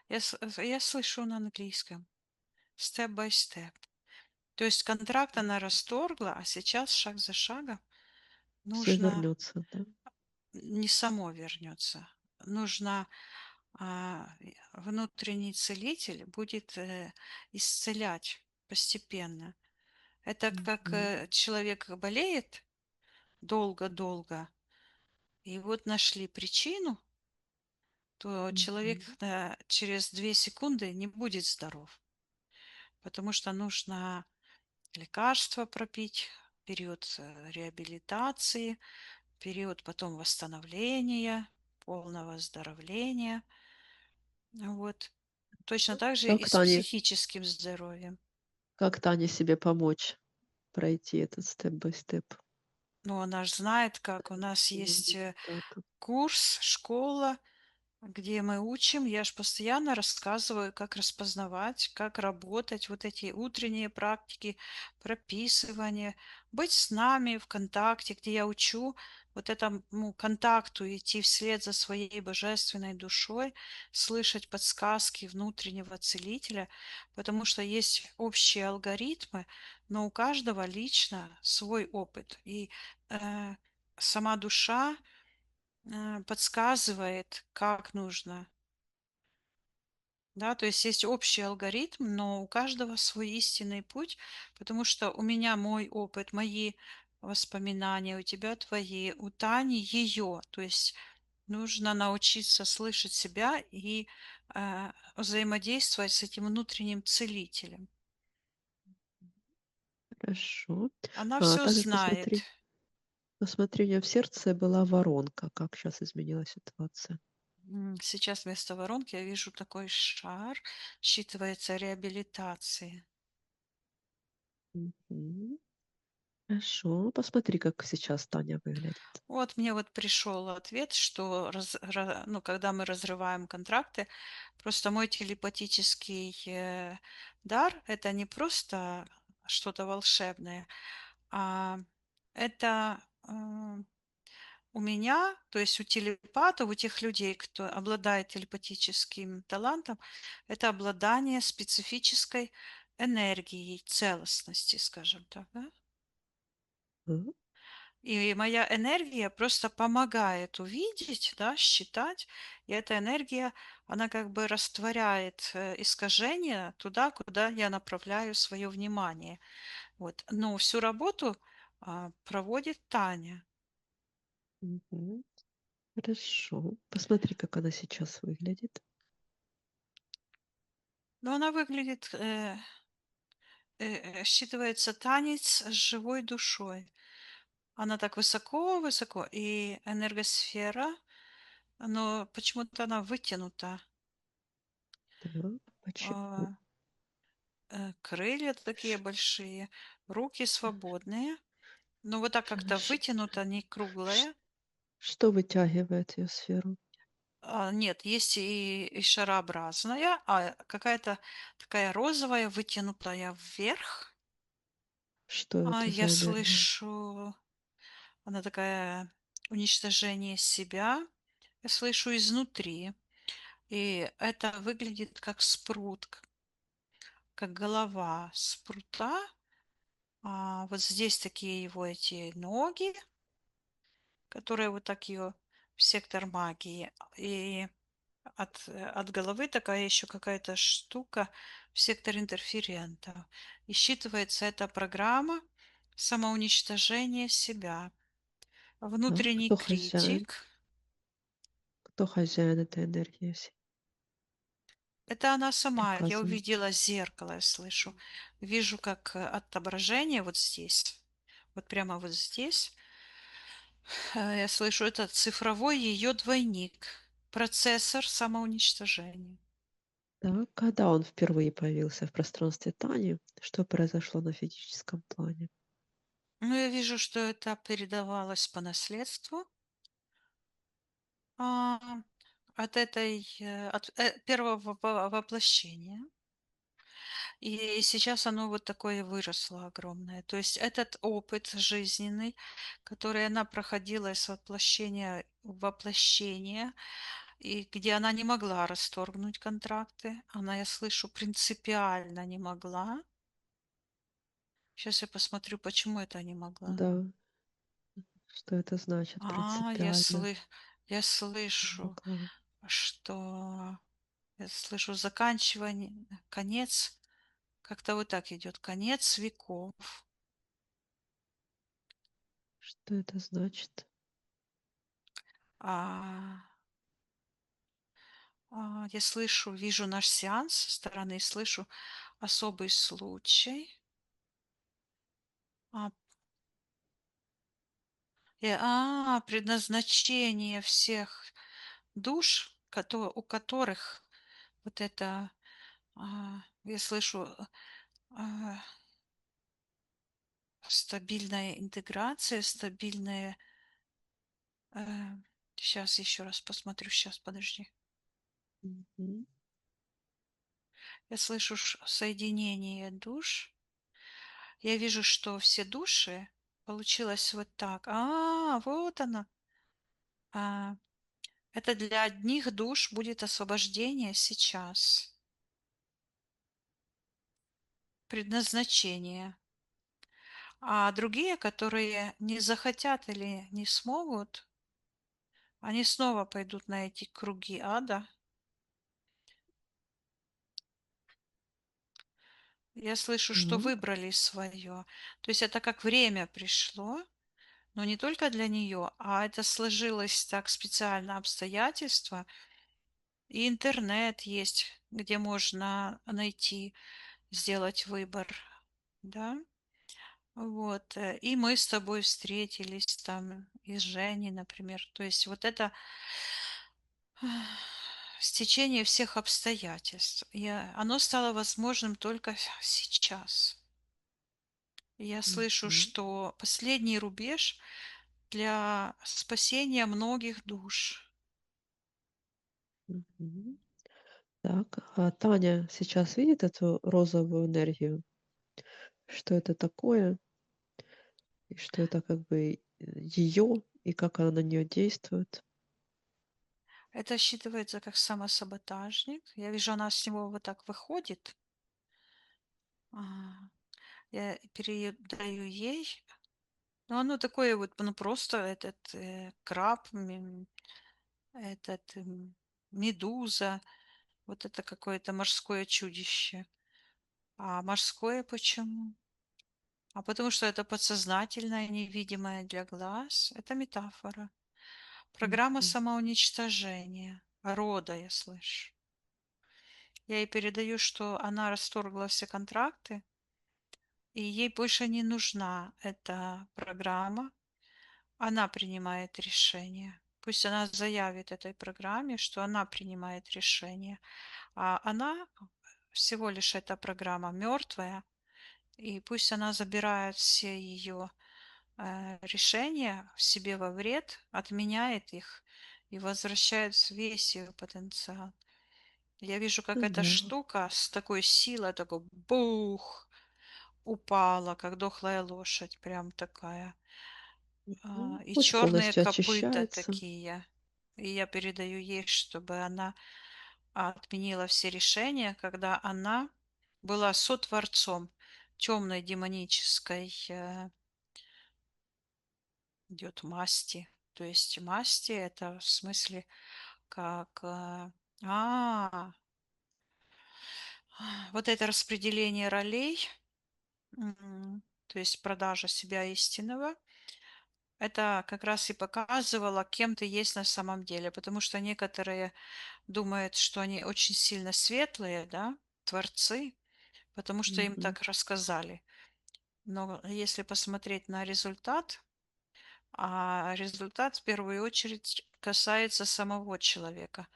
C: я слышу на английском. Step by step. То есть контракт она расторгла, а сейчас шаг за шагом
A: Все
C: нужно
A: вернется, да?
C: не само вернется. Нужно внутренний целитель будет исцелять постепенно. Это как
A: Мгм.
C: человек болеет долго-долго, и вот нашли причину, то человек
A: Мгм.
C: через 2 секунды не будет здоров, потому что нужно лекарства пропить, период реабилитации, период потом восстановления, полного выздоровления. Вот. Точно так же и
A: Как
C: с
A: Тане
C: психическим здоровьем.
A: как Тане себе помочь пройти этот степ-бай-степ
C: Но она же знает, как у нас
A: достижения
C: есть
A: результата?
C: курс, школа, где мы учим. Я же постоянно рассказываю, как распознавать, как работать, вот эти утренние практики, прописывание, быть с нами в контакте, где я учу вот этому контакту идти вслед за своей божественной душой, слышать подсказки внутреннего целителя, потому что есть общие алгоритмы, но у каждого лично свой опыт. И э, сама душа подсказывает, как нужно. Да, то есть есть общий алгоритм, но у каждого свой истинный путь, потому что у меня мой опыт, мои воспоминания, у тебя твои, у Тани ее. То есть нужно научиться слышать себя и взаимодействовать с этим внутренним целителем.
A: Хорошо.
C: Она все
A: Также
C: знает.
A: посмотри, у неё в сердце была воронка. Как сейчас изменилась ситуация?
C: Сейчас вместо воронки я вижу такой шар, считывается реабилитации.
A: Мгм. Хорошо. Посмотри, как сейчас Таня выглядит.
C: Вот мне вот пришел ответ, что ну, когда мы разрываем контракты, просто мой телепатический дар — это не просто что-то волшебное, а это у меня, то есть у телепатов, у тех людей, кто обладает телепатическим талантом, это обладание специфической энергией целостности, скажем так, да?
A: М,
C: И моя энергия просто помогает увидеть, да, считать. И эта энергия, она как бы растворяет искажения туда, куда я направляю свое внимание. Вот. Но всю работу проводит Таня.
A: мгм. Хорошо. Посмотри, как она сейчас выглядит.
C: Но она выглядит считывается танец с живой душой. Она так высоко-высоко, и энергосфера, но почему-то она вытянута.
A: Так, почему?
C: А, Крылья такие большие, руки свободные, но вот так как-то
A: Ш
C: вытянуто, не
A: ш
C: круглое.
A: что вытягивает ее сферу?
C: Нет, есть и шарообразная, а какая-то такая розовая, вытянутая вверх.
A: Что
C: А
A: это
C: я
A: за энергия?
C: слышу, она такая уничтожение себя. Я слышу изнутри. И это выглядит как спрут, как голова спрута. А вот здесь такие его эти ноги, которые вот так ее в сектор магии. И от головы такая еще какая-то штука в сектор интерферента. И считывается эта программа самоуничтожения себя.
A: Так,
C: Внутренний критик.
A: кто хозяин этой энергии
C: Это она сама. Я
A: приказывает?
C: увидела зеркало, я слышу. Вижу, как отображение вот здесь. Вот прямо вот здесь. Я слышу, это цифровой ее двойник. Процессор самоуничтожения.
A: Так, когда он впервые появился в пространстве Тани, что произошло на физическом плане?
C: Ну, я вижу, что это передавалось по наследству. а, от этой, первого воплощения. И сейчас оно вот такое выросло огромное. То есть этот опыт жизненный, который она проходила из воплощения в воплощение, и где она не могла расторгнуть контракты, она, я слышу, принципиально не могла. Сейчас я посмотрю, почему это не могла.
A: Да, что это значит
C: А, я,
A: принципиально
C: я
A: не
C: слышу,
A: могла?
C: что я слышу заканчивание, конец, как-то вот так идет, конец веков.
A: Что это значит?
C: А, я слышу, вижу наш сеанс со стороны, слышу особый случай. А, Предназначение всех душ, у которых вот это, я слышу, а, стабильная интеграция, стабильная. Сейчас еще раз посмотрю, сейчас, подожди.
A: Мгм.
C: Я слышу соединение душ. Я вижу, что все души получилось вот так. Вот оно. А, это для одних душ будет освобождение сейчас. Предназначение. А другие, которые не захотят или не смогут, они снова пойдут на эти круги ада. Я слышу, что
A: Так.
C: выбрали свое. То есть это как время пришло, но не только для нее, а это сложилось так специально обстоятельства. И интернет есть, где можно найти, сделать выбор, да. Вот. И мы с тобой встретились там, и с Женей, например. То есть вот это стечение всех обстоятельств. Оно стало возможным только сейчас. Я слышу,
A: Мгм.
C: что последний рубеж для спасения многих душ.
A: Мгм. Так, а Таня сейчас видит эту розовую энергию? Что это такое? И что это как бы ее, и как она на нее действует?
C: Это считывается как самосаботажник. Я вижу, она с него вот так выходит. А, Я передаю ей. Ну, оно такое вот, ну, просто этот краб, этот медуза. Вот это какое-то морское чудище. А морское почему? А потому что это подсознательное, невидимое для глаз. Это метафора. Программа
A: Мгм.
C: самоуничтожения. Рода, я слышу. Я ей передаю, что она расторгла все контракты, и ей больше не нужна эта программа. Она принимает решение. Пусть она заявит этой программе, что она принимает решение, а она всего лишь эта программа мертвая, и пусть она забирает все ее решения в себе во вред, отменяет их и возвращает весь ее потенциал. Я вижу, как эта
A: Да.
C: штука с такой силой, такой бух, упала, как дохлая лошадь, прям такая. И
A: Пусть
C: черные
A: полностью
C: копыта
A: очищается.
C: такие. И я передаю ей, чтобы она отменила все решения, когда она была сотворцом темной демонической идет масти. То есть масти это в смысле как а, вот это распределение ролей, то есть продажа себя истинного, это как раз и показывало, кем ты есть на самом деле, потому что некоторые думают, что они очень сильно светлые, да, творцы, потому что им
A: Мгм.
C: так рассказали. Но если посмотреть на результат, а результат в первую очередь касается самого человека,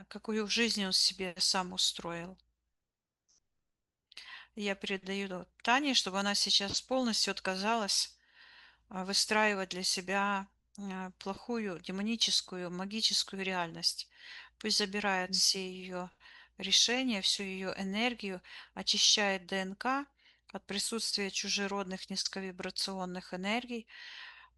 C: какую жизнь он себе сам устроил. Я передаю Тане, чтобы она сейчас полностью отказалась выстраивать для себя плохую, демоническую, магическую реальность. Пусть забирает все ее решения, всю ее энергию, очищает ДНК от присутствия чужеродных низковибрационных энергий.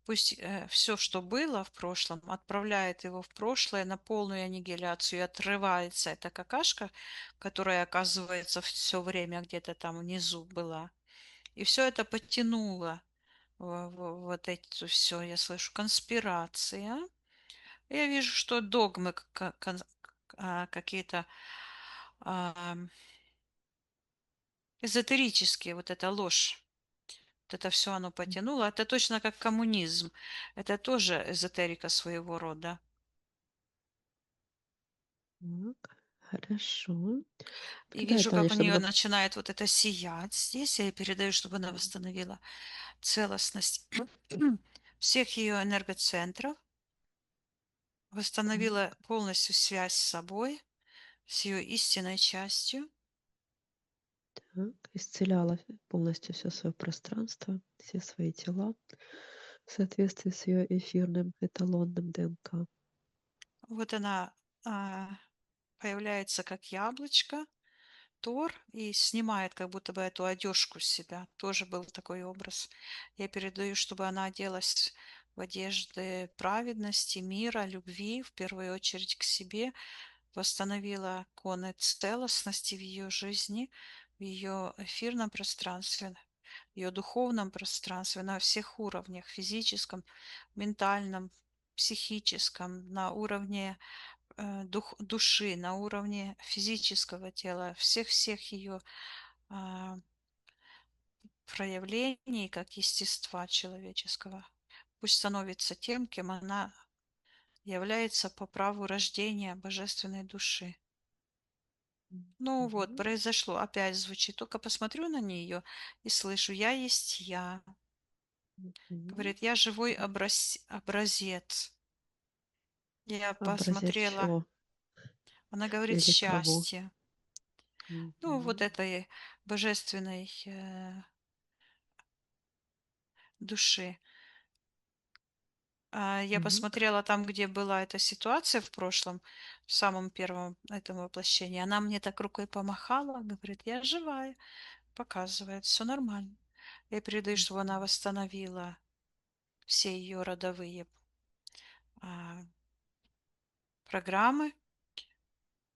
C: Пусть все, что было в прошлом, отправляет его в прошлое на полную аннигиляцию и отрывается эта какашка, которая, оказывается, все время где-то там внизу была. И все это подтянуло вот эти все, я слышу, конспирация. Я вижу, что догмы какие-то эзотерические, вот эта ложь. Вот это все оно потянуло. Это точно как коммунизм. Это тоже эзотерика своего рода.
A: Так, хорошо.
C: И
A: Передай
C: вижу,
A: Тане,
C: как у
A: чтобы
C: нее
A: она
C: начинает вот это сиять здесь. Я ей передаю, чтобы она восстановила целостность всех ее энергоцентров, восстановила полностью связь с собой, с ее истинной частью.
A: так, исцеляла полностью все свое пространство, все свои тела в соответствии с ее эфирным эталонным ДНК.
C: Вот она а, появляется как яблочко, Тор, и снимает как будто бы эту одежку с себя. Тоже был такой образ. Я передаю, чтобы она оделась в одежды праведности, мира, любви, в первую очередь к себе, восстановила коны целостности в ее жизни, в ее эфирном пространстве, в ее духовном пространстве на всех уровнях, физическом, ментальном, психическом, на уровне души, на уровне физического тела, всех-всех ее проявлений как естества человеческого. Пусть становится тем, кем она является по праву рождения божественной души. Ну вот,
A: Мгм.
C: произошло, опять звучит. Только посмотрю на нее и слышу, я есть я.
A: Мгм.
C: Говорит, я живой образец. Я
A: Образец
C: посмотрела,
A: чего
C: она говорит
A: или кого?
C: счастье. Ну, вот
A: Мгм.
C: этой божественной души. Я
A: Так.
C: посмотрела там, где была эта ситуация в прошлом, в самом первом этом воплощении. Она мне так рукой помахала, говорит, я живая, показывает, все нормально. Я передаю, чтобы она
A: Мгм.
C: восстановила все ее родовые а, программы,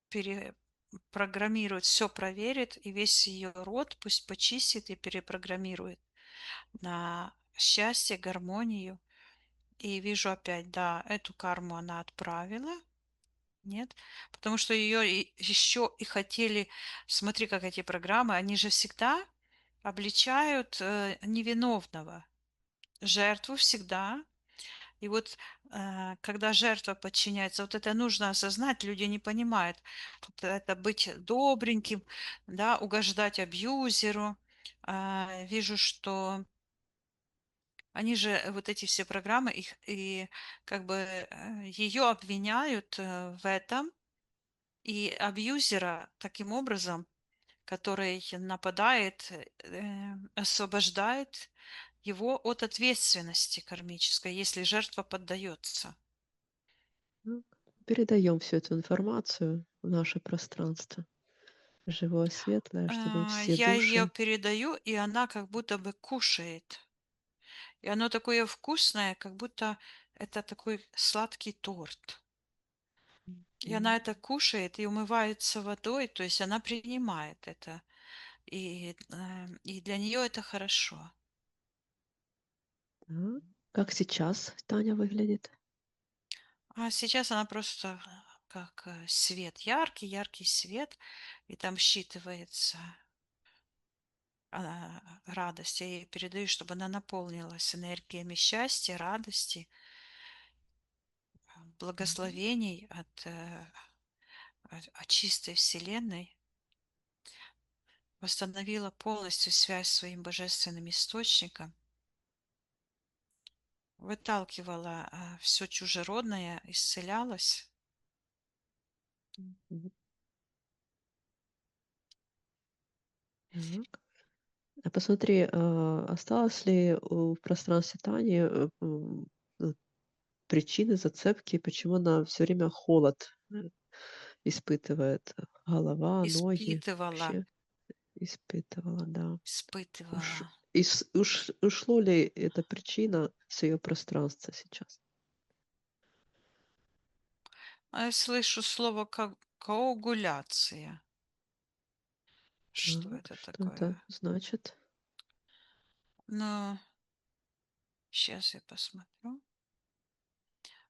C: перепрограммирует, все проверит, и весь ее род пусть почистит и перепрограммирует на счастье, гармонию. И вижу опять, да, эту карму она отправила. Нет, потому что ее еще и хотели, смотри, как эти программы, они же всегда обличают невиновного. Жертву всегда И вот, когда жертва подчиняется, вот это нужно осознать, люди не понимают. Вот это быть добреньким, да, угождать абьюзеру. Вижу, что они же, вот эти все программы, их и как бы ее обвиняют в этом, и абьюзера таким образом, который нападает, освобождает его от ответственности кармической, если жертва поддается.
A: Ну, передаем всю эту информацию в наше пространство, живое, светлое, чтобы все
C: Я ее
A: души.
C: передаю, и она как будто бы кушает. И оно такое вкусное, как будто это такой сладкий торт. И
A: М,
C: она это кушает и умывается водой, то есть она принимает это. И для нее это хорошо.
A: так. Как сейчас Таня выглядит?
C: А сейчас она просто как свет, яркий, яркий свет, и там считывается радость. Я ей передаю, чтобы она наполнилась энергиями счастья, радости,
A: Мгм.
C: благословений от чистой Вселенной. Восстановила полностью связь с своим божественным источником, выталкивала все чужеродное, исцелялась.
A: Мгм. Так. А посмотри, осталось ли в пространстве Тани причины, зацепки, почему она все время холод испытывает? Голова, ноги
C: Испытывала,
A: вообще испытывала, да. Уж,
C: испытывала.
A: ушло ли эта причина с ее пространства сейчас?
C: А я слышу слово как коагуляция. Что
A: Так,
C: это
A: что это
C: такое?
A: значит?
C: Ну, сейчас я посмотрю.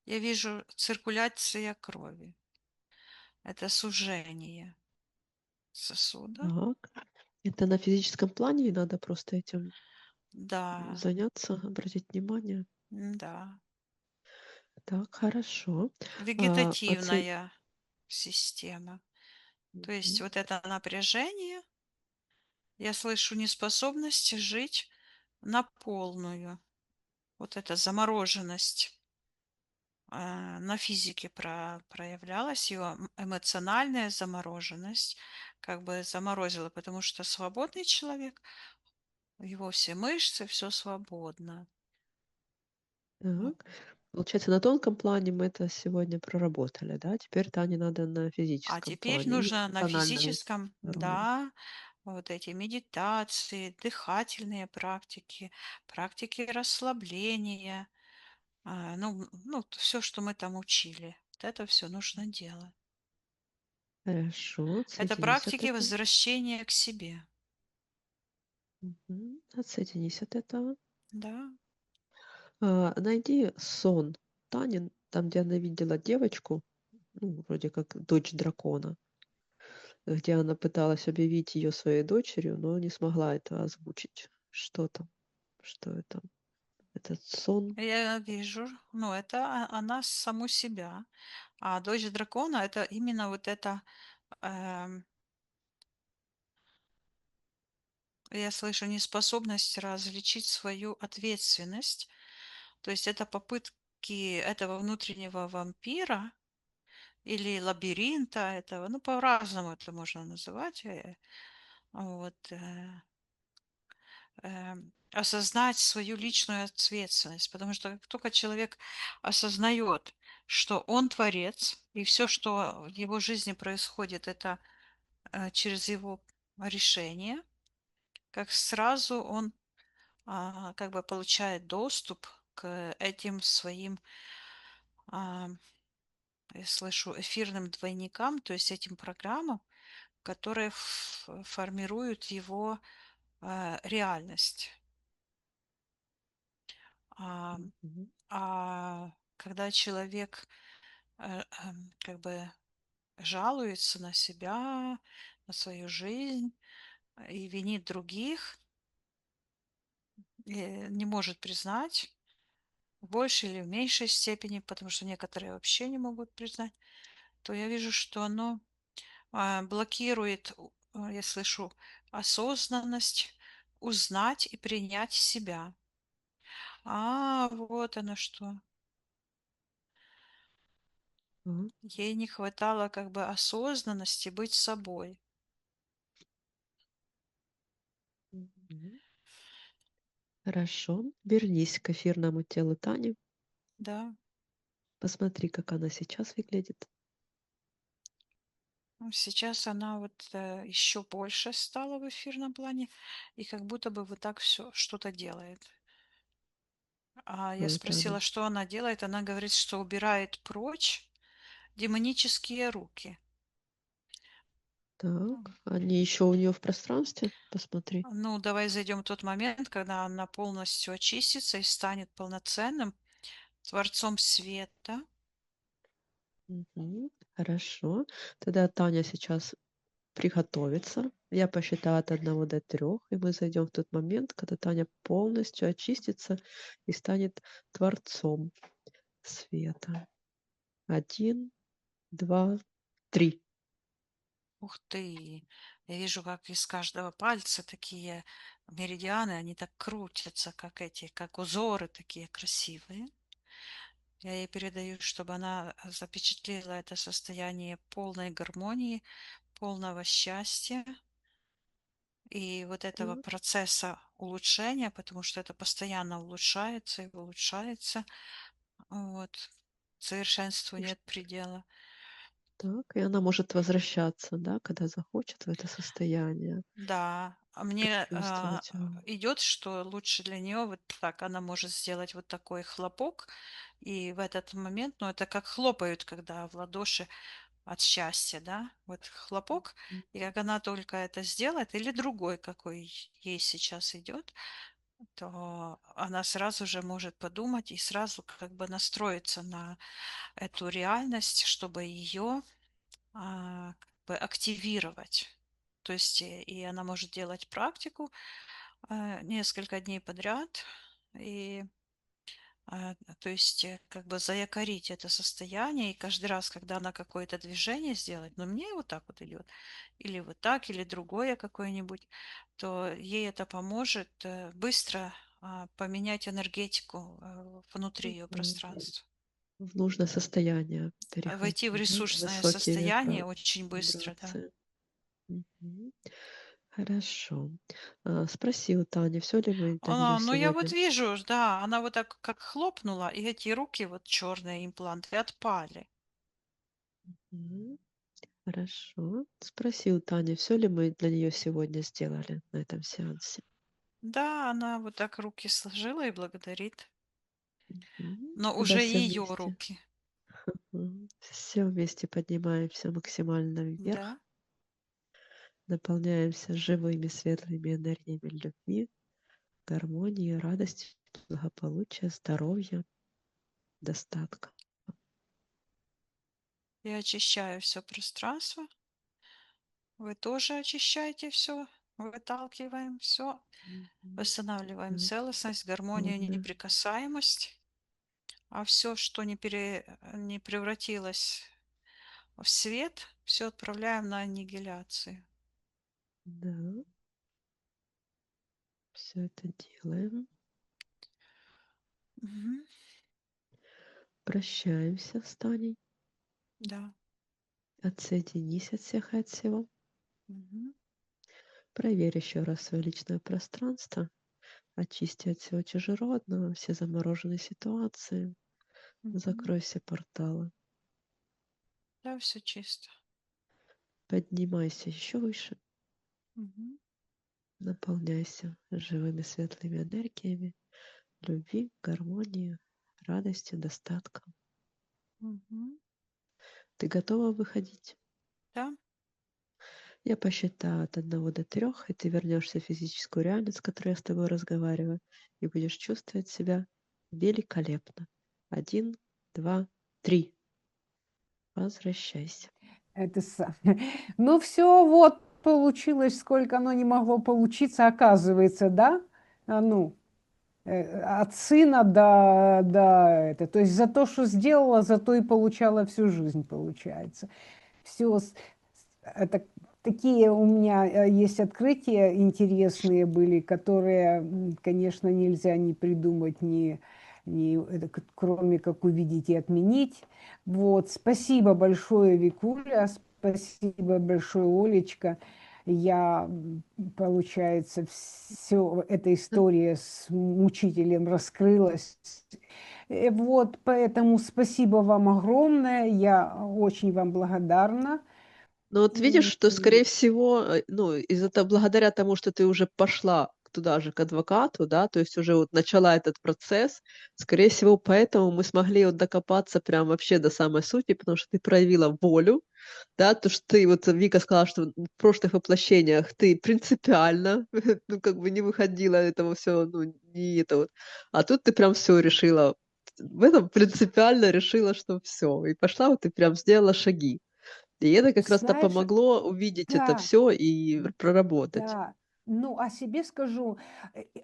C: Я вижу циркуляция крови. Это сужение сосуда.
A: Так. Это на физическом плане, и надо просто этим
C: Да,
A: заняться, обратить внимание.
C: да.
A: Так, хорошо. А, оце
C: Вегетативная система. То есть
A: Мгм.
C: вот это напряжение, я слышу неспособность жить на полную. Вот эта замороженность на физике проявлялась, ее эмоциональная замороженность как бы заморозила, потому что свободный человек, его все мышцы, все свободно. А
A: Так. Получается, на тонком плане мы это сегодня проработали, да? Теперь Тане надо на
C: а
A: физическом
C: теперь
A: плане и
C: нужно на
A: эмоциональное
C: физическом,
A: здоровье.
C: да, вот эти медитации, дыхательные практики, практики расслабления, ну, все, что мы там учили, вот это все нужно делать.
A: Хорошо,
C: Это
A: отсоединись от
C: практики
A: этого.
C: возвращения к себе,
A: Мгм. Отсоединись от этого.
C: да.
A: Найди сон Тани, там, где она видела девочку, ну, вроде как дочь дракона, где она пыталась объявить ее своей дочерью, но не смогла это озвучить. Что там? Что это? Этот сон?
C: Я вижу, ну, это она саму себя. А дочь дракона — это именно вот это, эм, я слышу, неспособность различить свою ответственность. То есть это попытки этого внутреннего вампира или лабиринта этого, ну, по-разному это можно называть, вот, осознать свою личную ответственность, потому что как только человек осознает, что он творец, и все, что в его жизни происходит, это через его решение, как сразу он как бы получает доступ к этим своим, а, я слышу, эфирным двойникам, то есть этим программам, которые формируют его реальность. А,
A: Мгм.
C: когда человек как бы жалуется на себя, на свою жизнь и винит других, и не может признать, в большей или в меньшей степени, потому что некоторые вообще не могут признать, то я вижу, что оно блокирует, я слышу, осознанность, узнать и принять себя. Вот оно что.
A: Так,
C: Ей не хватало как бы осознанности быть собой.
A: мгм. Хорошо. Вернись к эфирному телу Тани.
C: Да.
A: Посмотри, как она сейчас выглядит.
C: Ну, сейчас она вот еще больше стала в эфирном плане и как будто бы вот так все что-то делает. А я
A: Это она.
C: спросила, что она делает. Она говорит, что убирает прочь демонические руки.
A: Так, они еще у нее в пространстве? Посмотри.
C: Ну, давай зайдем в тот момент, когда она полностью очистится и станет полноценным творцом света.
A: Мгм. Хорошо. Тогда Таня сейчас приготовится. Я посчитаю от 1 до 3, и мы зайдем в тот момент, когда Таня полностью очистится и станет творцом света. 1, 2, 3.
C: Ух ты! Я вижу, как из каждого пальца такие меридианы, они так крутятся, как эти, как узоры такие красивые. Я ей передаю, чтобы она запечатлела это состояние полной гармонии, полного счастья и вот этого
A: Так,
C: процесса улучшения, потому что это постоянно улучшается и улучшается. Вот. Совершенству
A: и ш
C: нет предела.
A: так, и она может возвращаться, да, когда захочет, в это состояние,
C: Да, а мне
A: почувствовать его.
C: идет, что лучше для нее вот так. Она может сделать вот такой хлопок, и в этот момент, ну, это как хлопают, когда в ладоши от счастья, да, вот хлопок,
A: М,
C: и как она только это сделает, или другой, какой ей сейчас идет, то она сразу же может подумать и сразу как бы настроиться на эту реальность, чтобы ее как бы активировать. То есть и она может делать практику несколько дней подряд, и то есть как бы заякорить это состояние, и каждый раз, когда она какое-то движение сделает, ну мне вот так вот идет, или вот так, или другое какое-нибудь, то ей это поможет быстро поменять энергетику внутри ее
A: мгм.
C: пространства.
A: В нужное состояние
C: Войти в
A: переходить, да, в
C: ресурсное
A: высокие
C: состояние очень быстро, да.
A: вибрации. Мгм. Хорошо. Спроси у Тани, все ли мы для нее
C: Ну я вот
A: сегодня.
C: вижу, да, она вот так как хлопнула, и эти руки, вот черные импланты, отпали.
A: Мгм. Хорошо. Спроси у Тани, все ли мы для нее сегодня сделали на этом сеансе.
C: Да, она вот так руки сложила и благодарит. Но
A: Тогда
C: уже
A: все
C: ее
A: вместе.
C: руки.
A: Все вместе поднимаемся максимально
C: Да,
A: вверх, наполняемся живыми светлыми энергиями любви, гармонии, радости, благополучия, здоровья, достатка.
C: я очищаю все пространство. Вы тоже очищаете все, выталкиваем все,
A: Мгм.
C: восстанавливаем
A: Так,
C: целостность, гармонию,
A: удобно.
C: неприкасаемость. А все, что не превратилось в свет, все отправляем на аннигиляцию.
A: Да, все это делаем.
C: Мгм.
A: Прощаемся с Таней.
C: Да.
A: Отсоединись от всех и от всего.
C: Мгм.
A: Проверь еще раз свое личное пространство. Очисти от всего чужеродного, все замороженные ситуации.
C: Мгм.
A: Закрой все порталы.
C: Да, все чисто.
A: Поднимайся еще выше.
C: Мгм.
A: Наполняйся живыми светлыми энергиями, любви, гармонии, радости, достатка.
C: Мгм.
A: Ты готова выходить?
C: Да.
A: Я посчитаю от 1 до 3, и ты вернешься в физическую реальность, с которой я с тобой разговариваю, и будешь чувствовать себя великолепно. 1, 2, 3. Возвращайся.
B: Это Ну все, вот получилось, сколько оно не могло получиться, оказывается, да? Ну, От сына это. То есть за то, что сделала, за то и получала всю жизнь, получается. Все, это такие у меня есть открытия интересные были, которые, конечно, нельзя не придумать, кроме как увидеть и отменить. Вот, спасибо большое, Викуля, спасибо большое, Олечка. Я, получается, все эта история с мучителем раскрылась. Вот, поэтому спасибо вам огромное. Я очень вам благодарна.
A: Но вот видишь, что, скорее всего, ну, из-за того, благодаря тому, что ты уже пошла туда же к адвокату, да, то есть уже вот начала этот процесс, скорее всего, поэтому мы смогли вот докопаться прям вообще до самой сути, потому что ты проявила волю, да, то, что ты, вот Вика сказала, что в прошлых воплощениях ты принципиально, ну, как бы не выходила этого все, ну, не это вот, а тут ты прям все решила, в этом принципиально решила, что все, и пошла вот и прям сделала шаги. И это как раз-то
B: Знаешь,
A: помогло увидеть это
B: да,
A: все и проработать.
B: да. Ну, о себе скажу,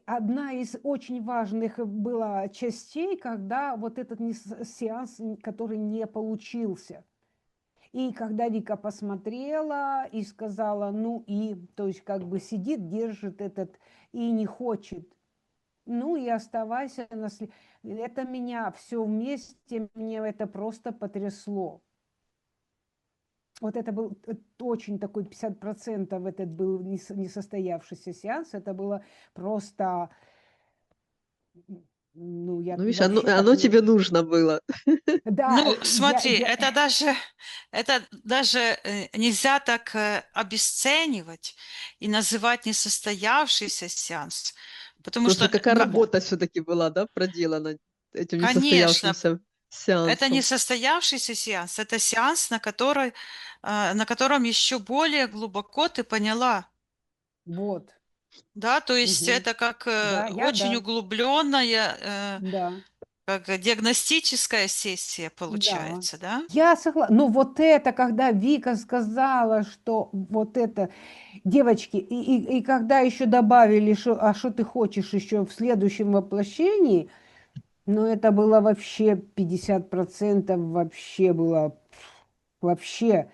B: одна из очень важных была частей, когда вот этот сеанс, который не получился. И когда Вика посмотрела и сказала, ну и, то есть как бы сидит, держит этот и не хочет. Ну и оставайся на Это меня все вместе, мне это просто потрясло. Вот это был очень такой 50% этот был несостоявшийся сеанс. Это было просто, ну, я
A: Ну, видишь, оно
B: вообще так
A: оно
B: не...
A: тебе нужно было.
B: Да,
C: Ну, смотри,
B: я...
C: это даже нельзя так обесценивать и называть несостоявшийся сеанс, потому
A: Просто
C: что,
A: какая работа все таки была, да, проделана этим
C: конечно,
A: несостоявшимся
C: это
A: сеансом.
C: несостоявшийся сеанс, это сеанс, на котором еще более глубоко ты поняла,
B: Вот.
C: да, то есть
B: Мгм.
C: это как
B: Да,
C: очень углубленная,
B: да.
C: как диагностическая сессия
B: Да,
C: получается, да?
B: я согласна. Но вот это, когда Вика сказала, что вот это, девочки, и когда еще добавили, что, а что ты хочешь еще в следующем воплощении, ну, это было вообще 50% вообще было, вообще,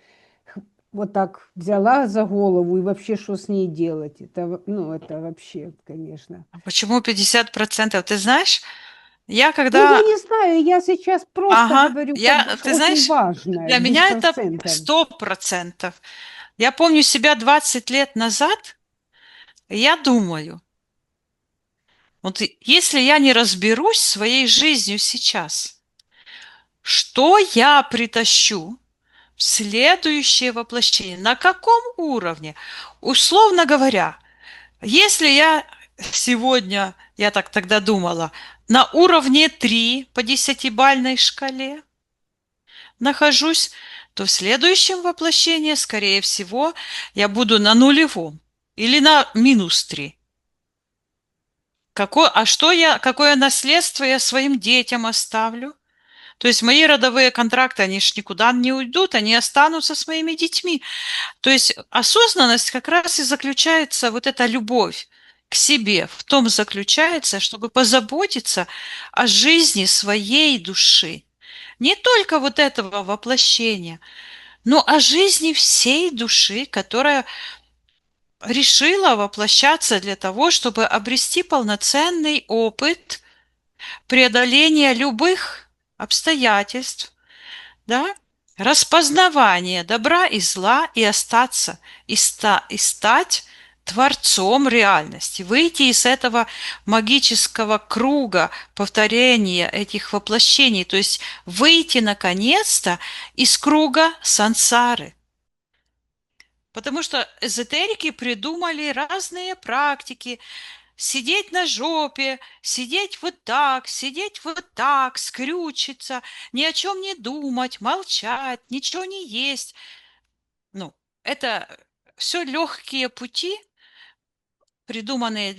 B: вот так взяла за голову и вообще что с ней делать? Это, ну, это вообще, конечно.
C: А почему 50%? Ты знаешь, я
B: Ну, я
C: когда...
B: не знаю, я сейчас просто
C: Ага,
B: говорю, как бы
C: ты
B: очень
C: знаешь,
B: важное,
C: для
B: без
C: меня это
B: процентов.
C: 100%. Я помню себя 20 лет назад, и я думаю, вот если я не разберусь с своей жизнью сейчас, что я притащу в следующее воплощение? На каком уровне? Условно говоря, если я сегодня, я так тогда думала, на уровне 3 по десятибалльной шкале нахожусь, то в следующем воплощении, скорее всего, я буду на нулевом или на минус 3. Какое наследство я своим детям оставлю? То есть мои родовые контракты, они ж никуда не уйдут, они останутся с моими детьми. То есть осознанность как раз и заключается, вот эта любовь к себе, в том заключается, чтобы позаботиться о жизни своей души. Не только вот этого воплощения, но о жизни всей души, которая решила воплощаться для того, чтобы обрести полноценный опыт преодоления любых обстоятельств, да, распознавание добра и зла и остаться, и стать творцом реальности, выйти из этого магического круга повторения этих воплощений, то есть выйти наконец-то из круга сансары. Потому что эзотерики придумали разные практики, сидеть на жопе, сидеть вот так, скрючиться, ни о чем не думать, молчать, ничего не есть. Ну, это все легкие пути, придуманные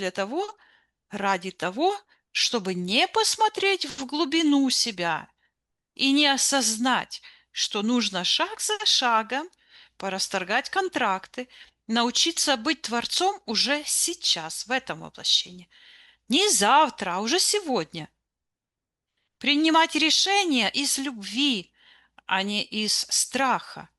C: ради того, чтобы не посмотреть в глубину себя и не осознать, что нужно шаг за шагом порасторгать контракты, научиться быть творцом уже сейчас, в этом воплощении. Не завтра, а уже сегодня. Принимать решения из любви, а не из страха.